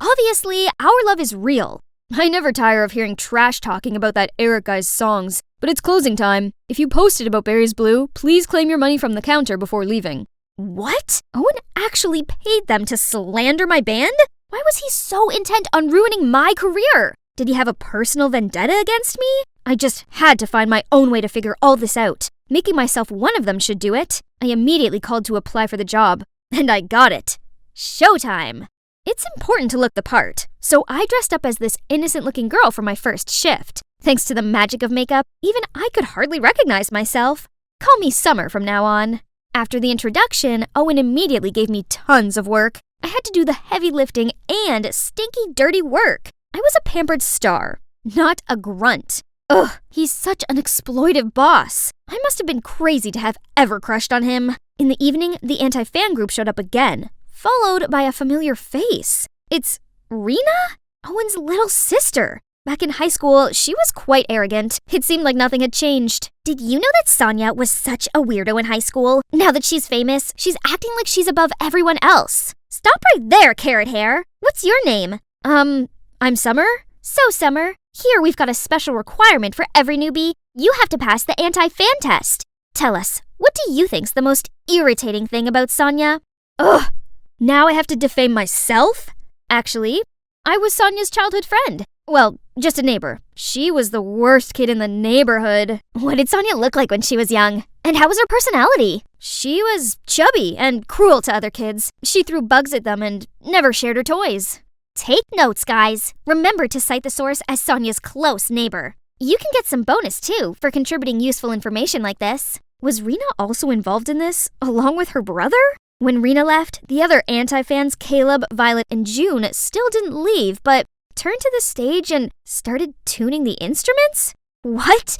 Obviously, our love is real. I never tire of hearing trash talking about that Eric guy's songs. But it's closing time. If you posted about Berries Blue, please claim your money from the counter before leaving. What? Owen actually paid them to slander my band? Why was he so intent on ruining my career? Did he have a personal vendetta against me? I just had to find my own way to figure all this out. Making myself one of them should do it. I immediately called to apply for the job. And I got it. Showtime! It's important to look the part, so I dressed up as this innocent-looking girl for my first shift. Thanks to the magic of makeup, even I could hardly recognize myself. Call me Summer from now on. After the introduction, Owen immediately gave me tons of work. I had to do the heavy lifting and stinky, dirty work. I was a pampered star, not a grunt. Ugh, he's such an exploitive boss. I must have been crazy to have ever crushed on him. In the evening, the anti-fan group showed up again, followed by a familiar face. It's Rena? Owen's little sister. Back in high school, she was quite arrogant. It seemed like nothing had changed. Did you know that Sonia was such a weirdo in high school? Now that she's famous, she's acting like she's above everyone else. Stop right there, carrot hair. What's your name? I'm Summer? So, Summer, here we've got a special requirement for every newbie. You have to pass the anti-fan test. Tell us, what do you think's the most irritating thing about Sonia? Ugh, now I have to defame myself? Actually, I was Sonia's childhood friend. Well, just a neighbor. She was the worst kid in the neighborhood. What did Sonia look like when she was young? And how was her personality? She was chubby and cruel to other kids. She threw bugs at them and never shared her toys. Take notes, guys. Remember to cite the source as Sonia's close neighbor. You can get some bonus, too, for contributing useful information like this. Was Rena also involved in this, along with her brother? When Rena left, the other anti-fans, Caleb, Violet, and June, still didn't leave, but turned to the stage and started tuning the instruments? What?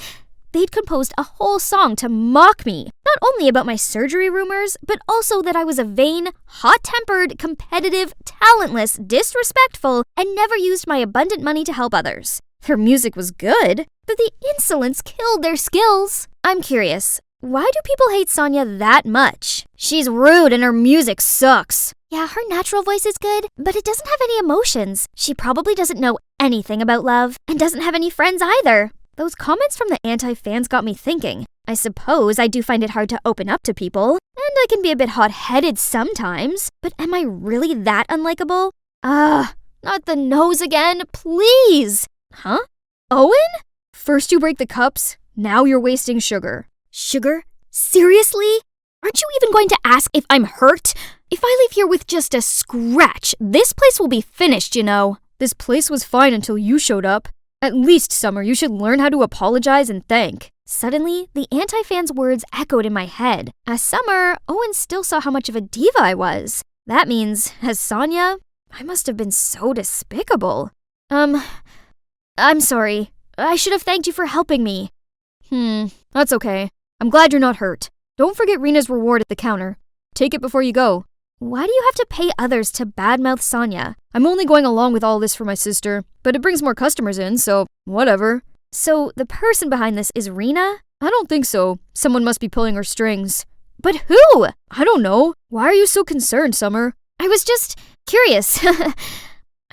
They'd composed a whole song to mock me, not only about my surgery rumors, but also that I was a vain, hot-tempered, competitive, talentless, disrespectful, and never used my abundant money to help others. Their music was good, but the insolence killed their skills. I'm curious, why do people hate Sonia that much? She's rude and her music sucks. Yeah, her natural voice is good, but it doesn't have any emotions. She probably doesn't know anything about love, and doesn't have any friends either. Those comments from the anti-fans got me thinking. I suppose I do find it hard to open up to people, and I can be a bit hot-headed sometimes, but am I really that unlikable? Not the nose again, please! Huh? Owen? First you break the cups, now you're wasting sugar. Sugar? Seriously? Aren't you even going to ask if I'm hurt? If I leave here with just a scratch, this place will be finished, you know. This place was fine until you showed up. At least, Summer, you should learn how to apologize and thank. Suddenly, the anti-fan's words echoed in my head. As Summer, Owen still saw how much of a diva I was. That means, as Sonia, I must have been so despicable. I'm sorry. I should have thanked you for helping me. That's okay. I'm glad you're not hurt. Don't forget Rena's reward at the counter. Take it before you go. Why do you have to pay others to badmouth Sonia? I'm only going along with all this for my sister, but it brings more customers in, so whatever. So the person behind this is Rena? I don't think so. Someone must be pulling her strings. But who? I don't know. Why are you so concerned, Summer? I was just curious. I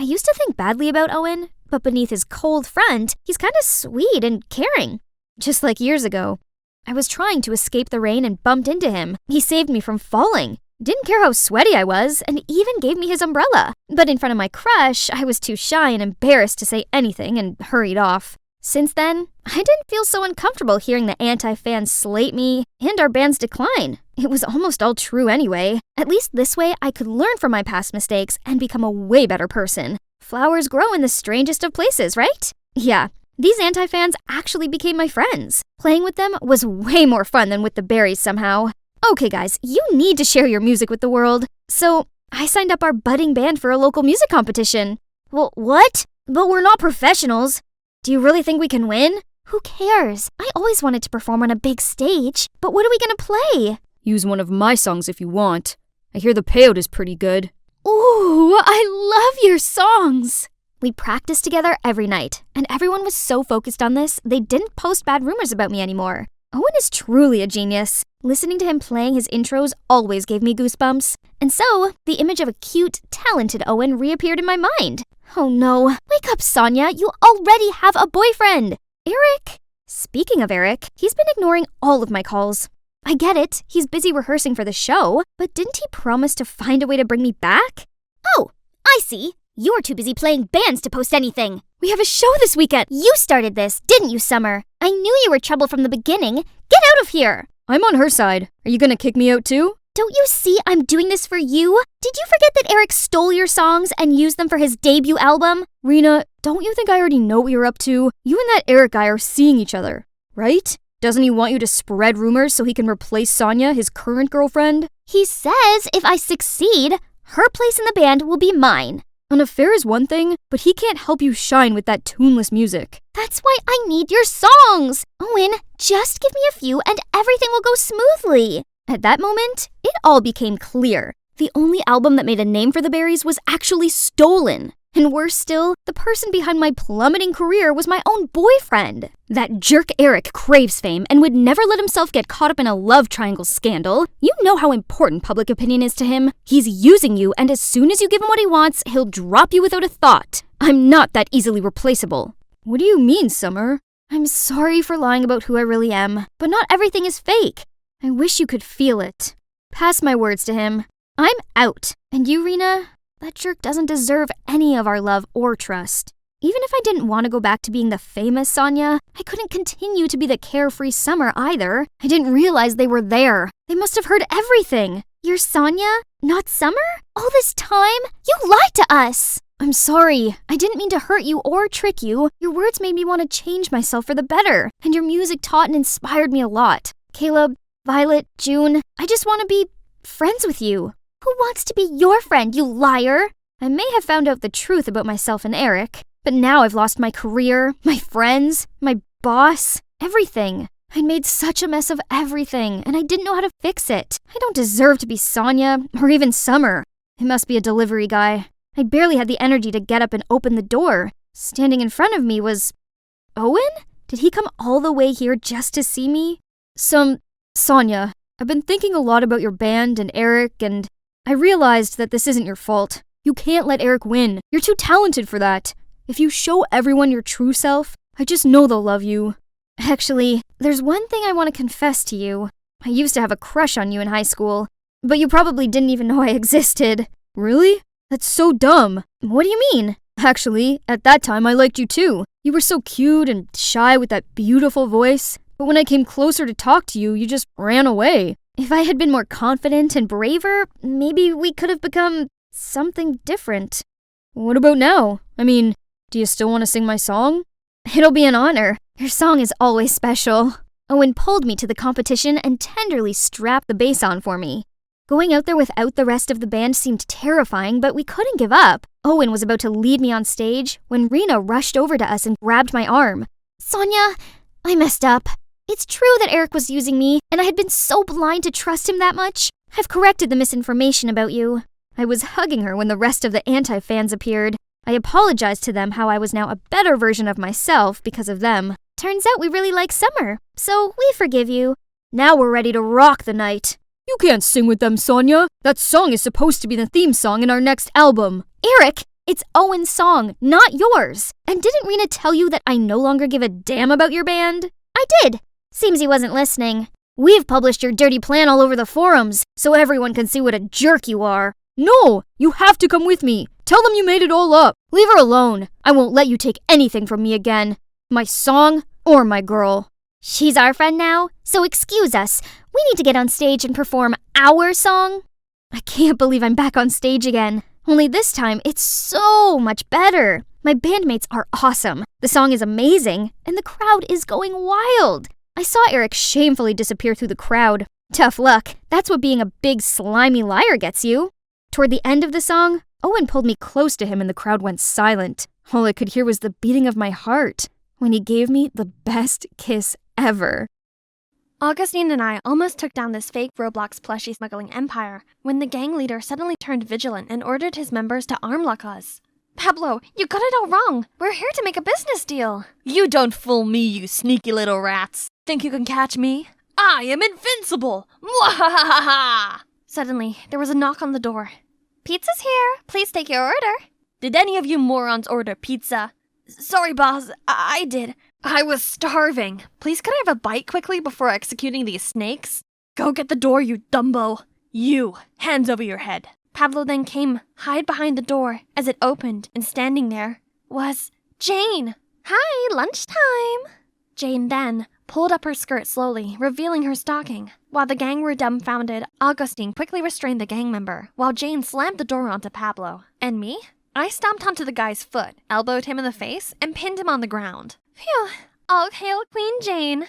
used to think badly about Owen, but beneath his cold front, he's kind of sweet and caring. Just like years ago. I was trying to escape the rain and bumped into him. He saved me from falling. Didn't care how sweaty I was, and even gave me his umbrella. But in front of my crush, I was too shy and embarrassed to say anything and hurried off. Since then, I didn't feel so uncomfortable hearing the anti-fans slate me and our band's decline. It was almost all true anyway. At least this way, I could learn from my past mistakes and become a way better person. Flowers grow in the strangest of places, right? Yeah, these anti-fans actually became my friends. Playing with them was way more fun than with the berries somehow. Okay guys, you need to share your music with the world. So, I signed up our budding band for a local music competition. Well, what? But we're not professionals. Do you really think we can win? Who cares? I always wanted to perform on a big stage. But what are we gonna play? Use one of my songs if you want. I hear the payout is pretty good. Ooh, I love your songs! We practiced together every night, and everyone was so focused on this, they didn't post bad rumors about me anymore. Owen is truly a genius. Listening to him playing his intros always gave me goosebumps. And so, the image of a cute, talented Owen reappeared in my mind. Oh no, wake up, Sonia, you already have a boyfriend! Eric? Speaking of Eric, he's been ignoring all of my calls. I get it, he's busy rehearsing for the show, but didn't he promise to find a way to bring me back? Oh, I see. You're too busy playing bands to post anything. We have a show this weekend. You started this, didn't you, Summer? I knew you were trouble from the beginning. Get out of here. I'm on her side. Are you gonna kick me out too? Don't you see I'm doing this for you? Did you forget that Eric stole your songs and used them for his debut album? Rena, don't you think I already know what you're up to? You and that Eric guy are seeing each other, right? Doesn't he want you to spread rumors so he can replace Sonia, his current girlfriend? He says if I succeed, her place in the band will be mine. An affair is one thing, but he can't help you shine with that tuneless music. That's why I need your songs. Owen, just give me a few and everything will go smoothly. At that moment, it all became clear. The only album that made a name for the Berries was actually stolen. And worse still, the person behind my plummeting career was my own boyfriend. That jerk Eric craves fame and would never let himself get caught up in a love triangle scandal. You know how important public opinion is to him. He's using you, and as soon as you give him what he wants, he'll drop you without a thought. I'm not that easily replaceable. What do you mean, Summer? I'm sorry for lying about who I really am, but not everything is fake. I wish you could feel it. Pass my words to him. I'm out. And you, Rena? That jerk doesn't deserve any of our love or trust. Even if I didn't want to go back to being the famous Sonia, I couldn't continue to be the carefree Summer either. I didn't realize they were there. They must have heard everything. You're Sonia? Not Summer? All this time? You lied to us! I'm sorry. I didn't mean to hurt you or trick you. Your words made me want to change myself for the better, and your music taught and inspired me a lot. Caleb, Violet, June, I just want to be friends with you. Who wants to be your friend, you liar? I may have found out the truth about myself and Eric, but now I've lost my career, my friends, my boss, everything. I made such a mess of everything, and I didn't know how to fix it. I don't deserve to be Sonia, or even Summer. It must be a delivery guy. I barely had the energy to get up and open the door. Standing in front of me was... Owen? Did he come all the way here just to see me? Sonia, I've been thinking a lot about your band and Eric, and I realized that this isn't your fault. You can't let Eric win. You're too talented for that. If you show everyone your true self, I just know they'll love you. Actually, there's one thing I want to confess to you. I used to have a crush on you in high school, but you probably didn't even know I existed. Really? That's so dumb. What do you mean? Actually, at that time I liked you too. You were so cute and shy with that beautiful voice, but when I came closer to talk to you, you just ran away. If I had been more confident and braver, maybe we could have become something different. What about now? I mean, do you still want to sing my song? It'll be an honor. Your song is always special. Owen pulled me to the competition and tenderly strapped the bass on for me. Going out there without the rest of the band seemed terrifying, but we couldn't give up. Owen was about to lead me on stage when Rena rushed over to us and grabbed my arm. Sonia, I messed up. It's true that Eric was using me, and I had been so blind to trust him that much. I've corrected the misinformation about you. I was hugging her when the rest of the anti-fans appeared. I apologized to them how I was now a better version of myself because of them. Turns out we really like Summer, so we forgive you. Now we're ready to rock the night. You can't sing with them, Sonia. That song is supposed to be the theme song in our next album. Eric, it's Owen's song, not yours. And didn't Rena tell you that I no longer give a damn about your band? I did. Seems he wasn't listening. We've published your dirty plan all over the forums, so everyone can see what a jerk you are. No, you have to come with me. Tell them you made it all up. Leave her alone. I won't let you take anything from me again. My song or my girl. She's our friend now, so excuse us. We need to get on stage and perform our song. I can't believe I'm back on stage again. Only this time, it's so much better. My bandmates are awesome. The song is amazing, and the crowd is going wild. I saw Eric shamefully disappear through the crowd. Tough luck. That's what being a big slimy liar gets you. Toward the end of the song, Owen pulled me close to him and the crowd went silent. All I could hear was the beating of my heart when he gave me the best kiss ever. Augustine and I almost took down this fake Roblox plushie smuggling empire when the gang leader suddenly turned vigilant and ordered his members to armlock us. Pablo, you got it all wrong. We're here to make a business deal. You don't fool me, you sneaky little rats. Think you can catch me? I am invincible! Mwahaha! Suddenly, there was a knock on the door. Pizza's here. Please take your order. Did any of you morons order pizza? Sorry, boss. I did. I was starving. Please could I have a bite quickly before executing these snakes? Go get the door, you dumbo. You, hands over your head. Pablo then came, hide behind the door as it opened, and standing there was Jane. Hi, lunchtime. Jane then pulled up her skirt slowly, revealing her stocking. While the gang were dumbfounded, Augustine quickly restrained the gang member, while Jane slammed the door onto Pablo. And me? I stomped onto the guy's foot, elbowed him in the face, and pinned him on the ground. Phew, all hail Queen Jane.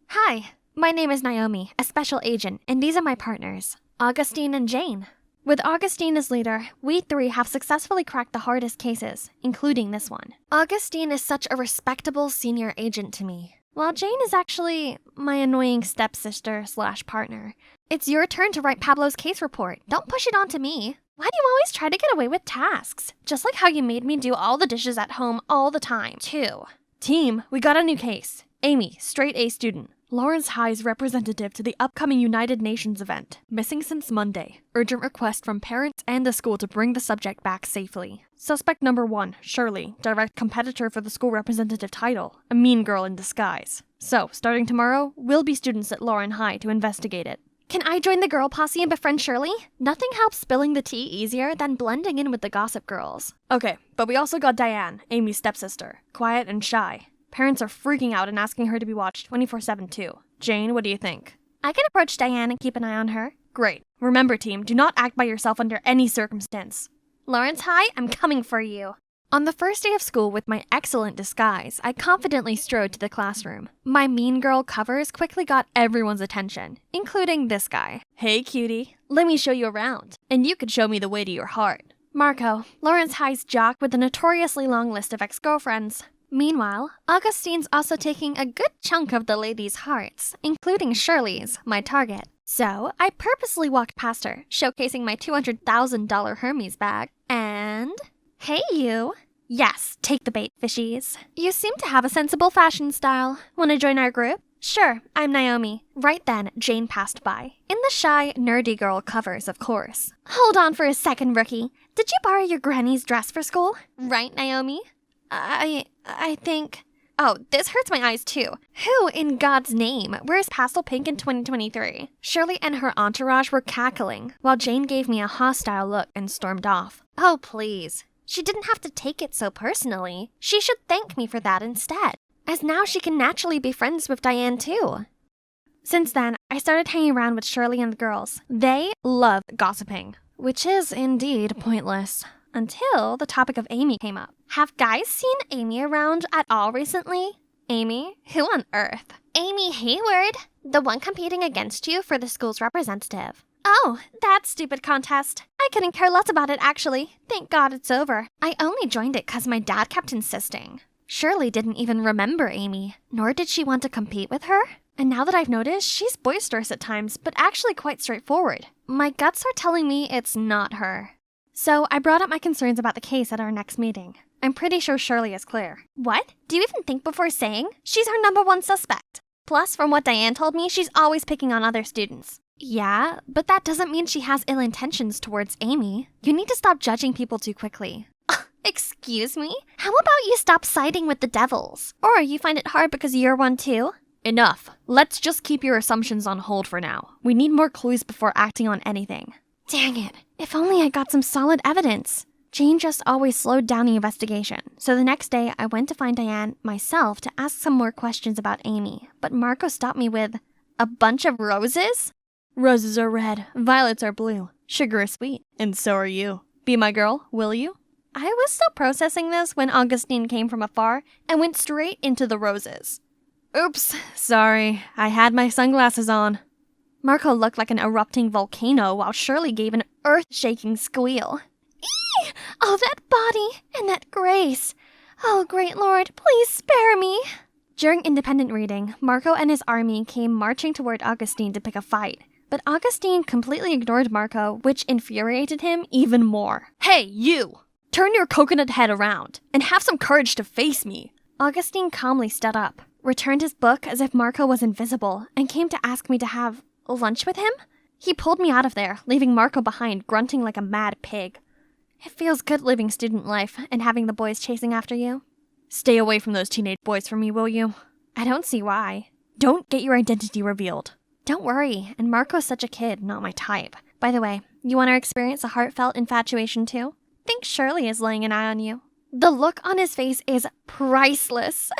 Hi, my name is Naomi, a special agent, and these are my partners, Augustine and Jane. With Augustine as leader, we three have successfully cracked the hardest cases, including this one. Augustine is such a respectable senior agent to me, while Jane is actually my annoying stepsister/partner. It's your turn to write Pablo's case report. Don't push it onto me. Why do you always try to get away with tasks? Just like how you made me do all the dishes at home all the time, too. Team, we got a new case. Amy, straight A student. Lawrence High's representative to the upcoming United Nations event. Missing since Monday. Urgent request from parents and the school to bring the subject back safely. Suspect number 1, Shirley, direct competitor for the school representative title. A mean girl in disguise. So, starting tomorrow, we'll be students at Lawrence High to investigate it. Can I join the girl posse and befriend Shirley? Nothing helps spilling the tea easier than blending in with the gossip girls. Okay, but we also got Diane, Amy's stepsister. Quiet and shy. Parents are freaking out and asking her to be watched 24/7 too. Jane, what do you think? I can approach Diane and keep an eye on her. Great. Remember, team, do not act by yourself under any circumstance. Lawrence High, I'm coming for you. On the first day of school with my excellent disguise, I confidently strode to the classroom. My mean girl covers quickly got everyone's attention, including this guy. Hey, cutie. Let me show you around, and you could show me the way to your heart. Marco, Lawrence High's jock with a notoriously long list of ex-girlfriends. Meanwhile, Augustine's also taking a good chunk of the ladies' hearts, including Shirley's, my target. So, I purposely walked past her, showcasing my $200,000 Hermes bag, and... Hey, you. Yes, take the bait, fishies. You seem to have a sensible fashion style. Want to join our group? Sure, I'm Naomi. Right then, Jane passed by. In the shy, nerdy girl covers, of course. Hold on for a second, rookie. Did you borrow your granny's dress for school? Right, Naomi? I think... Oh, this hurts my eyes too. Who, in God's name, wears pastel pink in 2023? Shirley and her entourage were cackling, while Jane gave me a hostile look and stormed off. Oh, please. She didn't have to take it so personally. She should thank me for that instead, as now she can naturally be friends with Diane too. Since then, I started hanging around with Shirley and the girls. They love gossiping, which is indeed pointless. Until the topic of Amy came up. Have guys seen Amy around at all recently? Amy? Who on earth? Amy Hayward, the one competing against you for the school's representative. Oh, that stupid contest. I couldn't care less about it, actually. Thank God it's over. I only joined it because my dad kept insisting. Shirley didn't even remember Amy, nor did she want to compete with her. And now that I've noticed, she's boisterous at times, but actually quite straightforward. My guts are telling me it's not her. So I brought up my concerns about the case at our next meeting. I'm pretty sure Shirley is clear. What? Do you even think before saying? She's our #1 suspect. Plus, from what Diane told me, she's always picking on other students. Yeah, but that doesn't mean she has ill intentions towards Amy. You need to stop judging people too quickly. Excuse me? How about you stop siding with the devils? Or you find it hard because you're one too? Enough. Let's just keep your assumptions on hold for now. We need more clues before acting on anything. Dang it. If only I got some solid evidence. Jane just always slowed down the investigation, so the next day I went to find Diane myself to ask some more questions about Amy, but Marco stopped me with, a bunch of roses? Roses are red, violets are blue, sugar is sweet, and so are you. Be my girl, will you? I was still processing this when Augustine came from afar and went straight into the roses. Oops, sorry, I had my sunglasses on. Marco looked like an erupting volcano while Shirley gave an earth-shaking squeal. Eee! Oh, that body and that grace. Oh, great Lord, please spare me. During independent reading, Marco and his army came marching toward Augustine to pick a fight. But Augustine completely ignored Marco, which infuriated him even more. Hey, you! Turn your coconut head around and have some courage to face me. Augustine calmly stood up, returned his book as if Marco was invisible, and came to ask me to have lunch with him? He pulled me out of there, leaving Marco behind, grunting like a mad pig. It feels good living student life and having the boys chasing after you. Stay away from those teenage boys for me, will you? I don't see why. Don't get your identity revealed. Don't worry, and Marco's such a kid, not my type. By the way, You want to experience a heartfelt infatuation too? Think Shirley is laying an eye on you. The look on his face is priceless.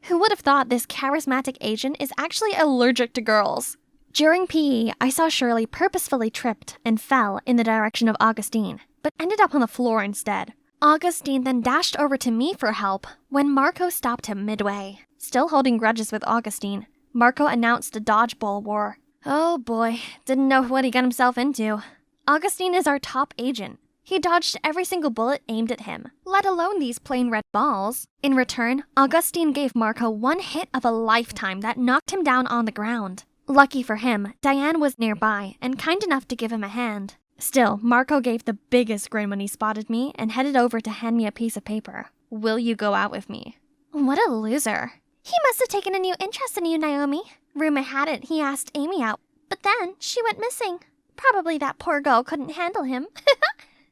Who would have thought this charismatic agent is actually allergic to girls? During PE, I saw Shirley purposefully tripped and fell in the direction of Augustine, but ended up on the floor instead. Augustine then dashed over to me for help when Marco stopped him midway. Still holding grudges with Augustine, Marco announced a dodgeball war. Oh boy, didn't know what he got himself into. Augustine is our top agent. He dodged every single bullet aimed at him, let alone these plain red balls. In return, Augustine gave Marco one hit of a lifetime that knocked him down on the ground. Lucky for him, Diane was nearby and kind enough to give him a hand. Still, Marco gave the biggest grin when he spotted me and headed over to hand me a piece of paper. Will you go out with me? What a loser. He must have taken a new interest in you, Naomi. Rumor had it he asked Amy out, but then she went missing. Probably that poor girl couldn't handle him.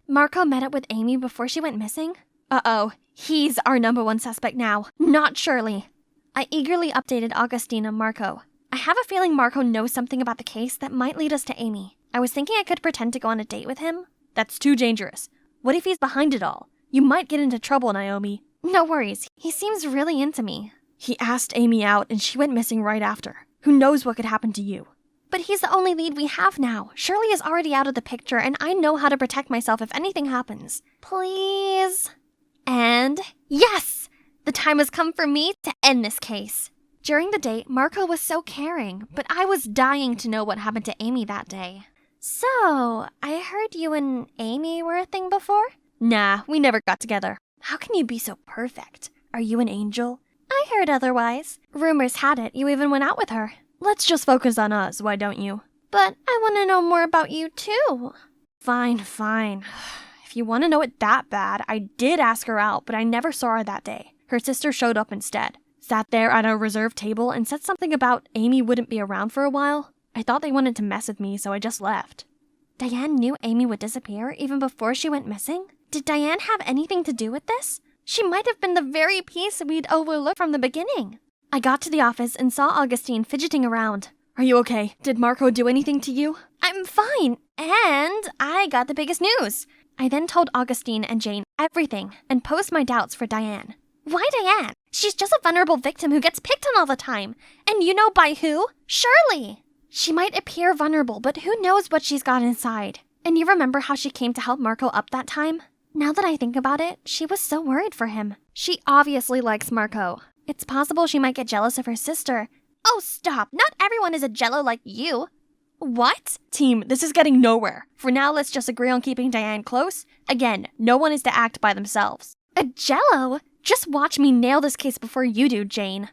Marco met up with Amy before she went missing? Uh-oh, he's our number one suspect now, not Shirley. I eagerly updated Augustine on Marco. I have a feeling Marco knows something about the case that might lead us to Amy. I was thinking I could pretend to go on a date with him. That's too dangerous. What if he's behind it all? You might get into trouble, Naomi. No worries, he seems really into me. He asked Amy out and she went missing right after. Who knows what could happen to you? But he's the only lead we have now. Shirley is already out of the picture and I know how to protect myself if anything happens. Please? And yes! The time has come for me to end this case. During the date, Marco was so caring, but I was dying to know what happened to Amy that day. So, I heard you and Amy were a thing before? Nah, we never got together. How can you be so perfect? Are you an angel? I heard otherwise. Rumors had it you even went out with her. Let's just focus on us, why don't you? But I want to know more about you too. Fine. If you want to know it that bad, I did ask her out, but I never saw her that day. Her sister showed up instead. Sat there at a reserved table and said something about Amy wouldn't be around for a while. I thought they wanted to mess with me, so I just left. Diane knew Amy would disappear even before she went missing? Did Diane have anything to do with this? She might have been the very piece we'd overlooked from the beginning. I got to the office and saw Augustine fidgeting around. Are you okay? Did Marco do anything to you? I'm fine, and I got the biggest news. I then told Augustine and Jane everything and posed my doubts for Diane. Why Diane? She's just a vulnerable victim who gets picked on all the time. And you know by who? Shirley! She might appear vulnerable, but who knows what she's got inside. And you remember how she came to help Marco up that time? Now that I think about it, she was so worried for him. She obviously likes Marco. It's possible she might get jealous of her sister. Oh, stop! Not everyone is a jello like you. What? Team, this is getting nowhere. For now, let's just agree on keeping Diane close. Again, no one is to act by themselves. A jello? Just watch me nail this case before you do, Jane.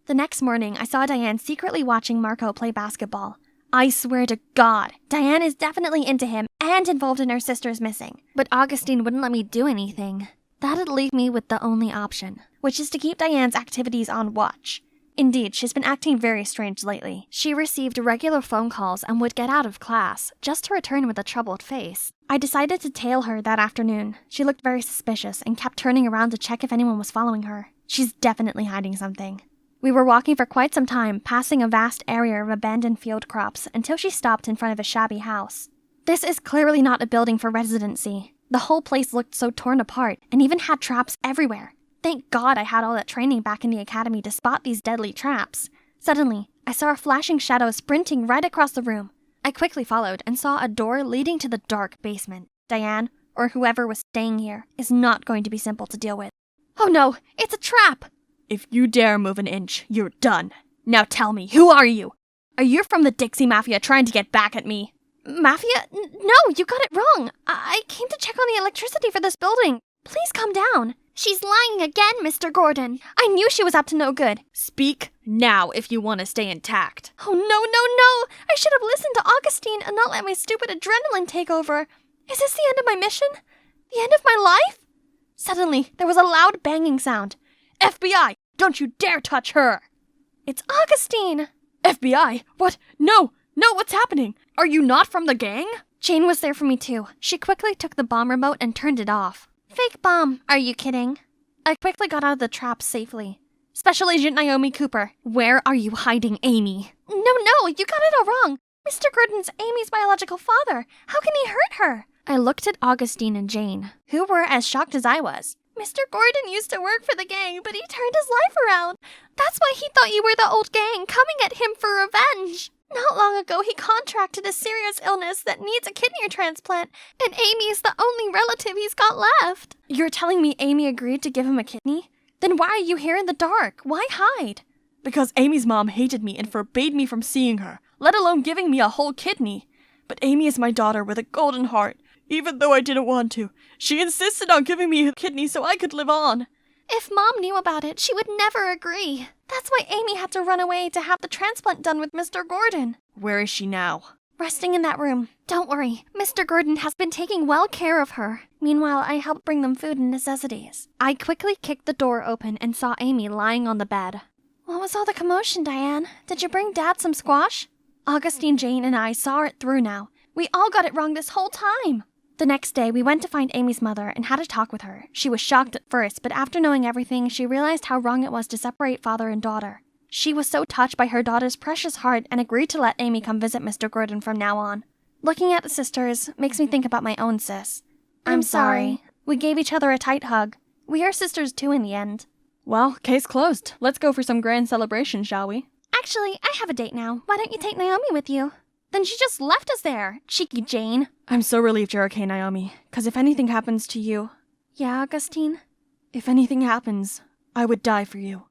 The next morning, I saw Diane secretly watching Marco play basketball. I swear to God, Diane is definitely into him and involved in her sister's missing. But Augustine wouldn't let me do anything. That'd leave me with the only option, which is to keep Diane's activities on watch. Indeed, she's been acting very strange lately. She received regular phone calls and would get out of class, just to return with a troubled face. I decided to tail her that afternoon. She looked very suspicious and kept turning around to check if anyone was following her. She's definitely hiding something. We were walking for quite some time, passing a vast area of abandoned field crops, until she stopped in front of a shabby house. This is clearly not a building for residency. The whole place looked so torn apart, and even had traps everywhere. Thank God I had all that training back in the academy to spot these deadly traps. Suddenly, I saw a flashing shadow sprinting right across the room. I quickly followed and saw a door leading to the dark basement. Diane, or whoever was staying here, is not going to be simple to deal with. Oh no, it's a trap! If you dare move an inch, you're done. Now tell me, who are you? Are you from the Dixie Mafia trying to get back at me? Mafia? No, you got it wrong. I came to check on the electricity for this building. Please calm down. She's lying again, Mr. Gordon. I knew she was up to no good. Speak now if you want to stay intact. Oh, no. I should have listened to Augustine and not let my stupid adrenaline take over. Is this the end of my mission? The end of my life? Suddenly, there was a loud banging sound. FBI, don't you dare touch her. It's Augustine. FBI? What? No, what's happening? Are you not from the gang? Jane was there for me too. She quickly took the bomb remote and turned it off. Fake bomb, are you kidding? I quickly got out of the trap safely. Special Agent Naomi Cooper, where are you hiding Amy? No, you got it all wrong. Mr. Gordon's Amy's biological father. How can he hurt her? I looked at Augustine and Jane, who were as shocked as I was. Mr. Gordon used to work for the gang, but he turned his life around. That's why he thought you were the old gang coming at him for revenge. Not long ago, he contracted a serious illness that needs a kidney transplant, and Amy is the only relative he's got left. You're telling me Amy agreed to give him a kidney? Then why are you here in the dark? Why hide? Because Amy's mom hated me and forbade me from seeing her, let alone giving me a whole kidney. But Amy is my daughter with a golden heart. Even though I didn't want to, she insisted on giving me a kidney so I could live on. If Mom knew about it, she would never agree. That's why Amy had to run away to have the transplant done with Mr. Gordon. Where is she now? Resting in that room. Don't worry, Mr. Gordon has been taking well care of her. Meanwhile, I helped bring them food and necessities. I quickly kicked the door open and saw Amy lying on the bed. What was all the commotion, Diane? Did you bring Dad some squash? Augustine, Jane, and I saw it through now. We all got it wrong this whole time. The next day, we went to find Amy's mother and had a talk with her. She was shocked at first, but after knowing everything, she realized how wrong it was to separate father and daughter. She was so touched by her daughter's precious heart and agreed to let Amy come visit Mr. Gordon from now on. Looking at the sisters makes me think about my own sis. I'm sorry. We gave each other a tight hug. We are sisters too in the end. Well, case closed. Let's go for some grand celebration, shall we? Actually, I have a date now. Why don't you take Naomi with you? Then she just left us there, cheeky Jane. I'm so relieved you're okay, Naomi, because if anything happens to you... Yeah, Augustine? If anything happens, I would die for you.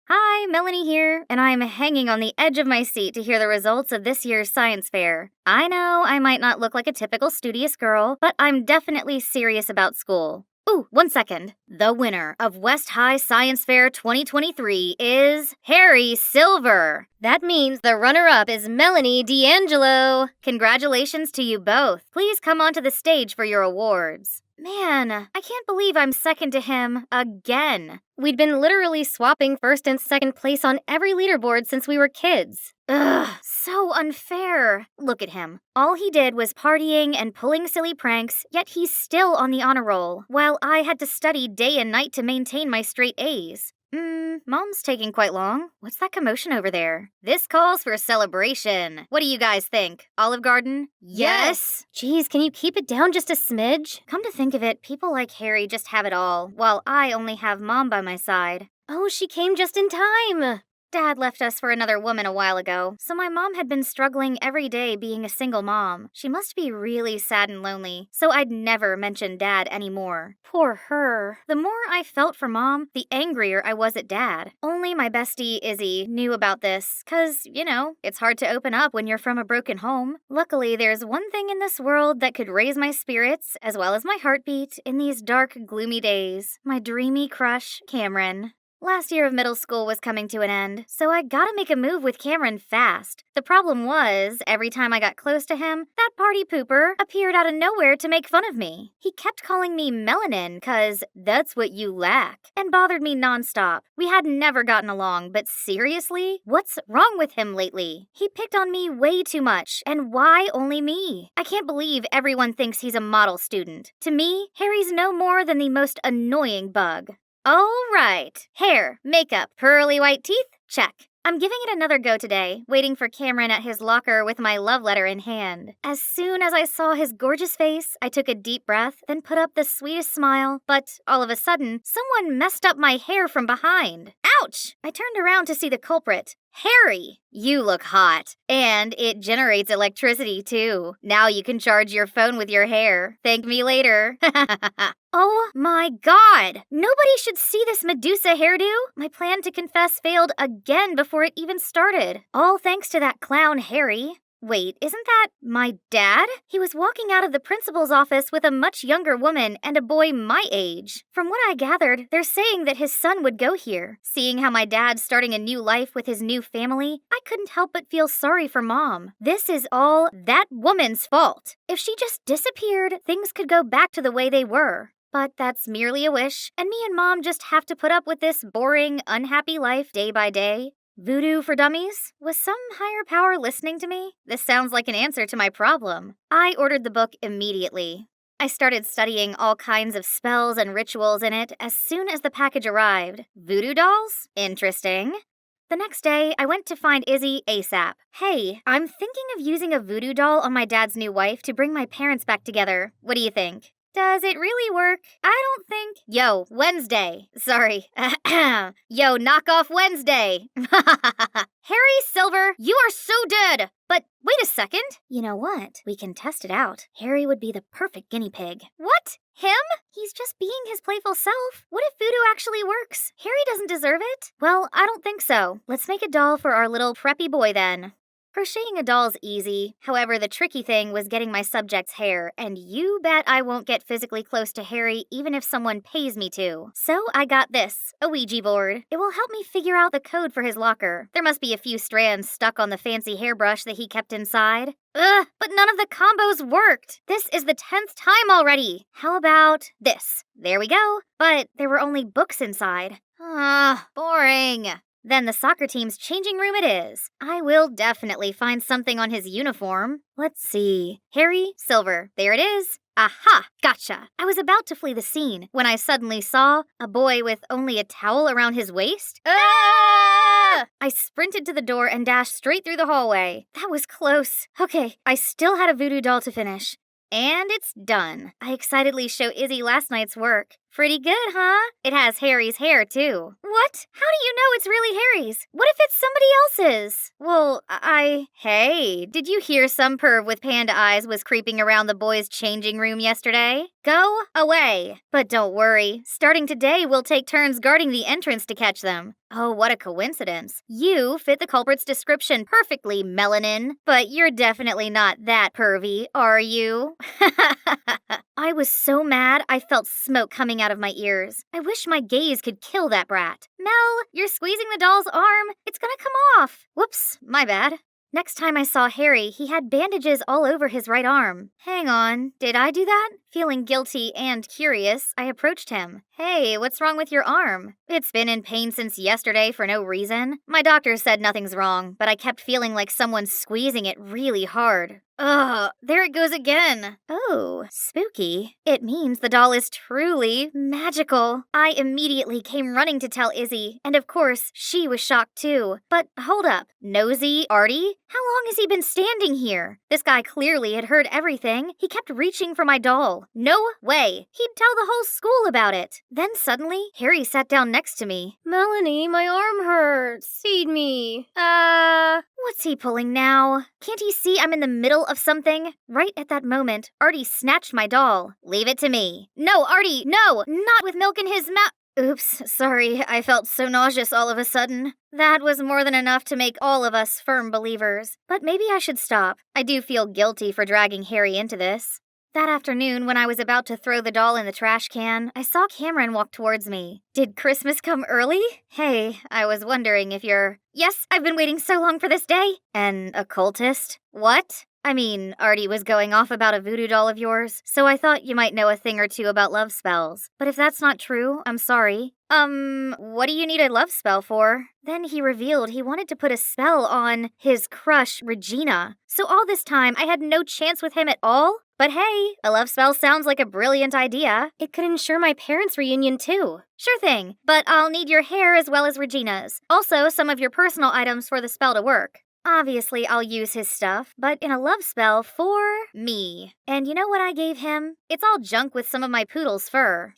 Hi, Melanie here, and I'm hanging on the edge of my seat to hear the results of this year's science fair. I know I might not look like a typical studious girl, but I'm definitely serious about school. Ooh, 1 second. The winner of West High Science Fair 2023 is Harry Silver. That means the runner-up is Melanie D'Angelo. Congratulations to you both. Please come onto the stage for your awards. Man, I can't believe I'm second to him again. We'd been literally swapping first and second place on every leaderboard since we were kids. Ugh, so unfair. Look at him. All he did was partying and pulling silly pranks, yet he's still on the honor roll, while I had to study day and night to maintain my straight A's. Mom's taking quite long. What's that commotion over there? This calls for a celebration. What do you guys think? Olive Garden? Yes! Geez, can you keep it down just a smidge? Come to think of it, people like Harry just have it all, while I only have Mom by my side. Oh, she came just in time! Dad left us for another woman a while ago, so my mom had been struggling every day being a single mom. She must be really sad and lonely, so I'd never mention Dad anymore. Poor her. The more I felt for Mom, the angrier I was at Dad. Only my bestie, Izzy, knew about this, 'cause, you know, it's hard to open up when you're from a broken home. Luckily, there's one thing in this world that could raise my spirits, as well as my heartbeat, in these dark, gloomy days. My dreamy crush, Cameron. Last year of middle school was coming to an end, so I gotta make a move with Cameron fast. The problem was, every time I got close to him, that party pooper appeared out of nowhere to make fun of me. He kept calling me melanin, 'cause that's what you lack, and bothered me nonstop. We had never gotten along, but seriously? What's wrong with him lately? He picked on me way too much, and why only me? I can't believe everyone thinks he's a model student. To me, Harry's no more than the most annoying bug. All right. Hair, makeup, pearly white teeth? Check. I'm giving it another go today, waiting for Cameron at his locker with my love letter in hand. As soon as I saw his gorgeous face, I took a deep breath, then put up the sweetest smile, but all of a sudden, someone messed up my hair from behind. Ouch! I turned around to see the culprit. Harry, you look hot. And it generates electricity, too. Now you can charge your phone with your hair. Thank me later. Oh my god! Nobody should see this Medusa hairdo. My plan to confess failed again before it even started. All thanks to that clown Harry. Wait, isn't that my dad? He was walking out of the principal's office with a much younger woman and a boy my age. From what I gathered, they're saying that his son would go here. Seeing how my dad's starting a new life with his new family, I couldn't help but feel sorry for Mom. This is all that woman's fault. If she just disappeared, things could go back to the way they were. But that's merely a wish, and me and Mom just have to put up with this boring, unhappy life day by day. Voodoo for dummies? Was some higher power listening to me? This sounds like an answer to my problem. I ordered the book immediately. I started studying all kinds of spells and rituals in it as soon as the package arrived. Voodoo dolls? Interesting. The next day, I went to find Izzy ASAP. Hey, I'm thinking of using a voodoo doll on my dad's new wife to bring my parents back together. What do you think? Does it really work? I don't think. Yo, Wednesday. Sorry. Yo, knock off Wednesday. Harry Silver, you are so dead. But wait a second. You know what? We can test it out. Harry would be the perfect guinea pig. What? Him? He's just being his playful self. What if voodoo actually works? Harry doesn't deserve it. Well, I don't think so. Let's make a doll for our little preppy boy then. Crocheting a doll's easy. However, the tricky thing was getting my subject's hair, and you bet I won't get physically close to Harry even if someone pays me to. So I got this, a Ouija board. It will help me figure out the code for his locker. There must be a few strands stuck on the fancy hairbrush that he kept inside. Ugh, but none of the combos worked. This is the 10th time already. How about this? There we go. But there were only books inside. Boring. Then the soccer team's changing room it is. I will definitely find something on his uniform. Let's see. Harry Silver. There it is. Aha! Gotcha! I was about to flee the scene when I suddenly saw a boy with only a towel around his waist. Ah! I sprinted to the door and dashed straight through the hallway. That was close. Okay, I still had a voodoo doll to finish. And it's done. I excitedly show Izzy last night's work. Pretty good, huh? It has Harry's hair, too. What? How do you know it's really Harry's? What if it's somebody else's? Well, Hey, did you hear some perv with panda eyes was creeping around the boys' changing room yesterday? Go away. But don't worry. Starting today, we'll take turns guarding the entrance to catch them. Oh, what a coincidence. You fit the culprit's description perfectly, Melanin. But you're definitely not that pervy, are you? I was so mad I felt smoke coming out of my ears. I wish my gaze could kill that brat. Mel, you're squeezing the doll's arm. It's gonna come off. Whoops, my bad. Next time I saw Harry, he had bandages all over his right arm. Hang on, did I do that? Feeling guilty and curious, I approached him. Hey, what's wrong with your arm? It's been in pain since yesterday for no reason. My doctor said nothing's wrong, but I kept feeling like someone's squeezing it really hard. Ugh, there it goes again. Oh, spooky. It means the doll is truly magical. I immediately came running to tell Izzy, and of course, she was shocked too. But hold up, nosy Artie? How long has he been standing here? This guy clearly had heard everything. He kept reaching for my doll. No way. He'd tell the whole school about it. Then suddenly, Harry sat down next to me. Melanie, my arm hurts. Feed me. What's he pulling now? Can't he see I'm in the middle of something? Right at that moment, Artie snatched my doll. Leave it to me. No, Artie, no! Not with milk in his mouth. Oops, sorry, I felt so nauseous all of a sudden. That was more than enough to make all of us firm believers. But maybe I should stop. I do feel guilty for dragging Harry into this. That afternoon, when I was about to throw the doll in the trash can, I saw Cameron walk towards me. Did Christmas come early? Hey, I was wondering if you're... Yes, I've been waiting so long for this day. An occultist? What? I mean, Artie was going off about a voodoo doll of yours, so I thought you might know a thing or two about love spells. But if that's not true, I'm sorry. What do you need a love spell for? Then he revealed he wanted to put a spell on his crush, Regina. So all this time, I had no chance with him at all? But hey, a love spell sounds like a brilliant idea. It could ensure my parents' reunion too. Sure thing, but I'll need your hair as well as Regina's. Also, some of your personal items for the spell to work. Obviously, I'll use his stuff, but in a love spell for me. And you know what I gave him? It's all junk with some of my poodle's fur.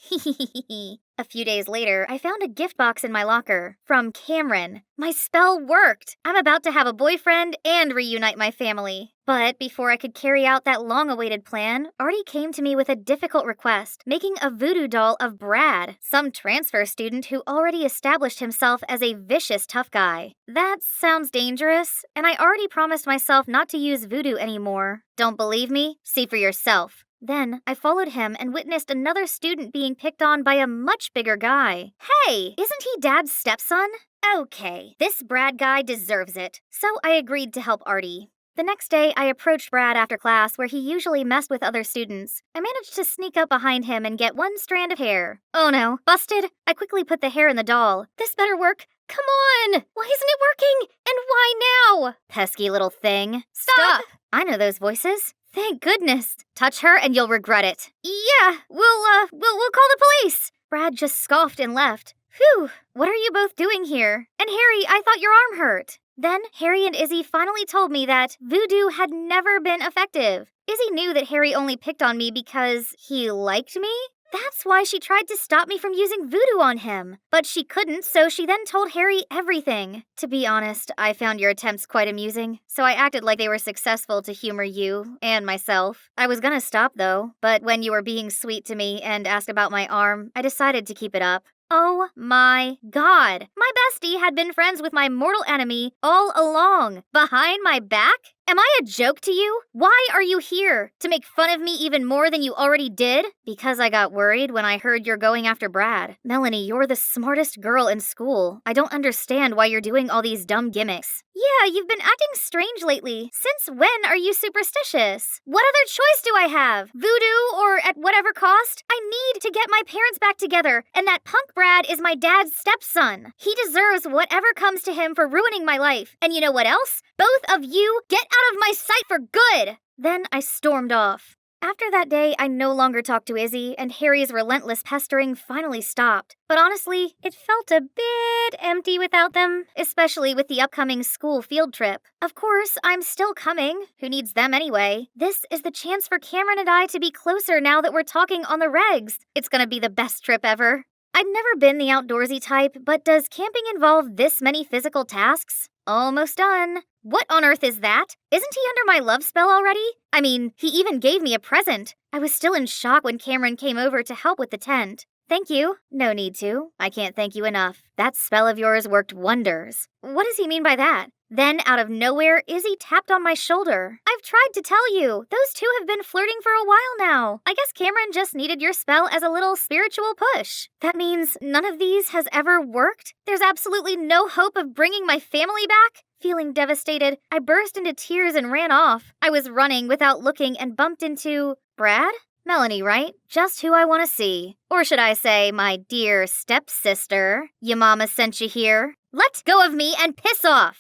A few days later, I found a gift box in my locker from Cameron. My spell worked! I'm about to have a boyfriend and reunite my family. But before I could carry out that long-awaited plan, Artie came to me with a difficult request, making a voodoo doll of Brad, some transfer student who already established himself as a vicious tough guy. That sounds dangerous, and I already promised myself not to use voodoo anymore. Don't believe me? See for yourself. Then, I followed him and witnessed another student being picked on by a much bigger guy. Hey, isn't he Dad's stepson? Okay, this Brad guy deserves it. So I agreed to help Artie. The next day, I approached Brad after class where he usually messed with other students. I managed to sneak up behind him and get one strand of hair. Oh no, busted! I quickly put the hair in the doll. This better work. Come on! Why isn't it working? And why now? Pesky little thing. Stop! I know those voices. Thank goodness. Touch her and you'll regret it. Yeah, we'll call the police. Brad just scoffed and left. Phew, what are you both doing here? And Harry, I thought your arm hurt. Then Harry and Izzy finally told me that voodoo had never been effective. Izzy knew that Harry only picked on me because he liked me. That's why she tried to stop me from using voodoo on him. But she couldn't, so she then told Harry everything. To be honest, I found your attempts quite amusing, so I acted like they were successful to humor you and myself. I was gonna stop though, but when you were being sweet to me and asked about my arm, I decided to keep it up. Oh my god! My bestie had been friends with my mortal enemy all along. Behind my back? Am I a joke to you? Why are you here? To make fun of me even more than you already did? Because I got worried when I heard you're going after Brad. Melanie, you're the smartest girl in school. I don't understand why you're doing all these dumb gimmicks. Yeah, you've been acting strange lately. Since when are you superstitious? What other choice do I have? Voodoo or at whatever cost? I need to get my parents back together, and that punk Brad is my dad's stepson. He deserves whatever comes to him for ruining my life. And you know what else? Both of you get out of my sight for good! Then I stormed off. After that day, I no longer talked to Izzy, and Harry's relentless pestering finally stopped. But honestly, it felt a bit empty without them, especially with the upcoming school field trip. Of course, I'm still coming. Who needs them anyway? This is the chance for Cameron and I to be closer now that we're talking on the regs. It's gonna be the best trip ever. I'd never been the outdoorsy type, but does camping involve this many physical tasks? Almost done. What on earth is that? Isn't he under my love spell already? I mean, he even gave me a present. I was still in shock when Cameron came over to help with the tent. Thank you. No need to. I can't thank you enough. That spell of yours worked wonders. What does he mean by that? Then, out of nowhere, Izzy tapped on my shoulder. I've tried to tell you. Those two have been flirting for a while now. I guess Cameron just needed your spell as a little spiritual push. That means none of these has ever worked? There's absolutely no hope of bringing my family back? Feeling devastated, I burst into tears and ran off. I was running without looking and bumped into Brad? Melanie, right? Just who I want to see. Or should I say, my dear stepsister. Your mama sent you here. Let go of me and piss off!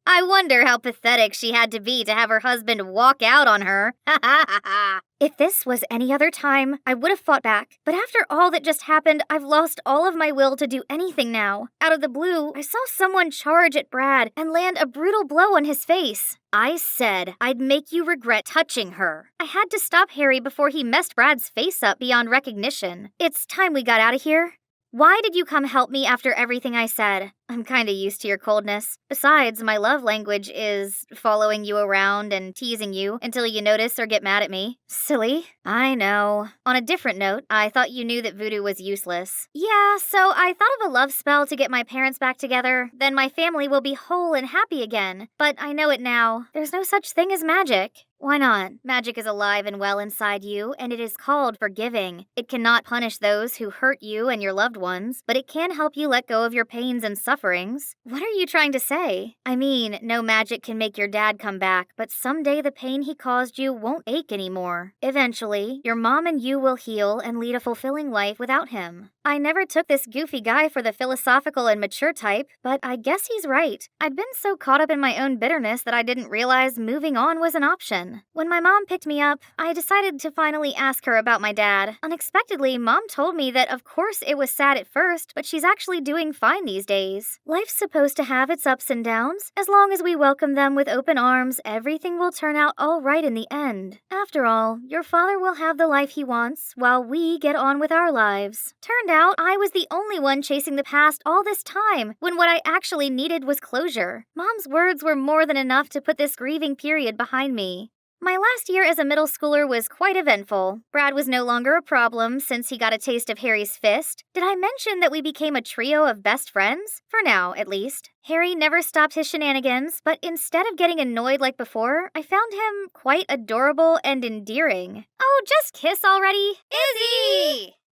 I wonder how pathetic she had to be to have her husband walk out on her. If this was any other time, I would have fought back. But after all that just happened, I've lost all of my will to do anything now. Out of the blue, I saw someone charge at Brad and land a brutal blow on his face. I said I'd make you regret touching her. I had to stop Harry before he messed Brad's face up beyond recognition. It's time we got out of here. Why did you come help me after everything I said? I'm kinda used to your coldness. Besides, my love language is following you around and teasing you until you notice or get mad at me. Silly. I know. On a different note, I thought you knew that voodoo was useless. Yeah, so I thought of a love spell to get my parents back together. Then my family will be whole and happy again. But I know it now. There's no such thing as magic. Why not? Magic is alive and well inside you, and it is called forgiving. It cannot punish those who hurt you and your loved ones, but it can help you let go of your pains and sufferings. What are you trying to say? I mean, no magic can make your dad come back, but someday the pain he caused you won't ache anymore. Eventually, your mom and you will heal and lead a fulfilling life without him. I never took this goofy guy for the philosophical and mature type, but I guess he's right. I'd been so caught up in my own bitterness that I didn't realize moving on was an option. When my mom picked me up, I decided to finally ask her about my dad. Unexpectedly, Mom told me that of course it was sad at first, but she's actually doing fine these days. Life's supposed to have its ups and downs. As long as we welcome them with open arms, everything will turn out all right in the end. After all, your father will have the life he wants, while we get on with our lives. Turned out, I was the only one chasing the past all this time, when what I actually needed was closure. Mom's words were more than enough to put this grieving period behind me. My last year as a middle schooler was quite eventful. Brad was no longer a problem since he got a taste of Harry's fist. Did I mention that we became a trio of best friends? For now, at least. Harry never stopped his shenanigans, but instead of getting annoyed like before, I found him quite adorable and endearing. Oh, just kiss already. Izzy!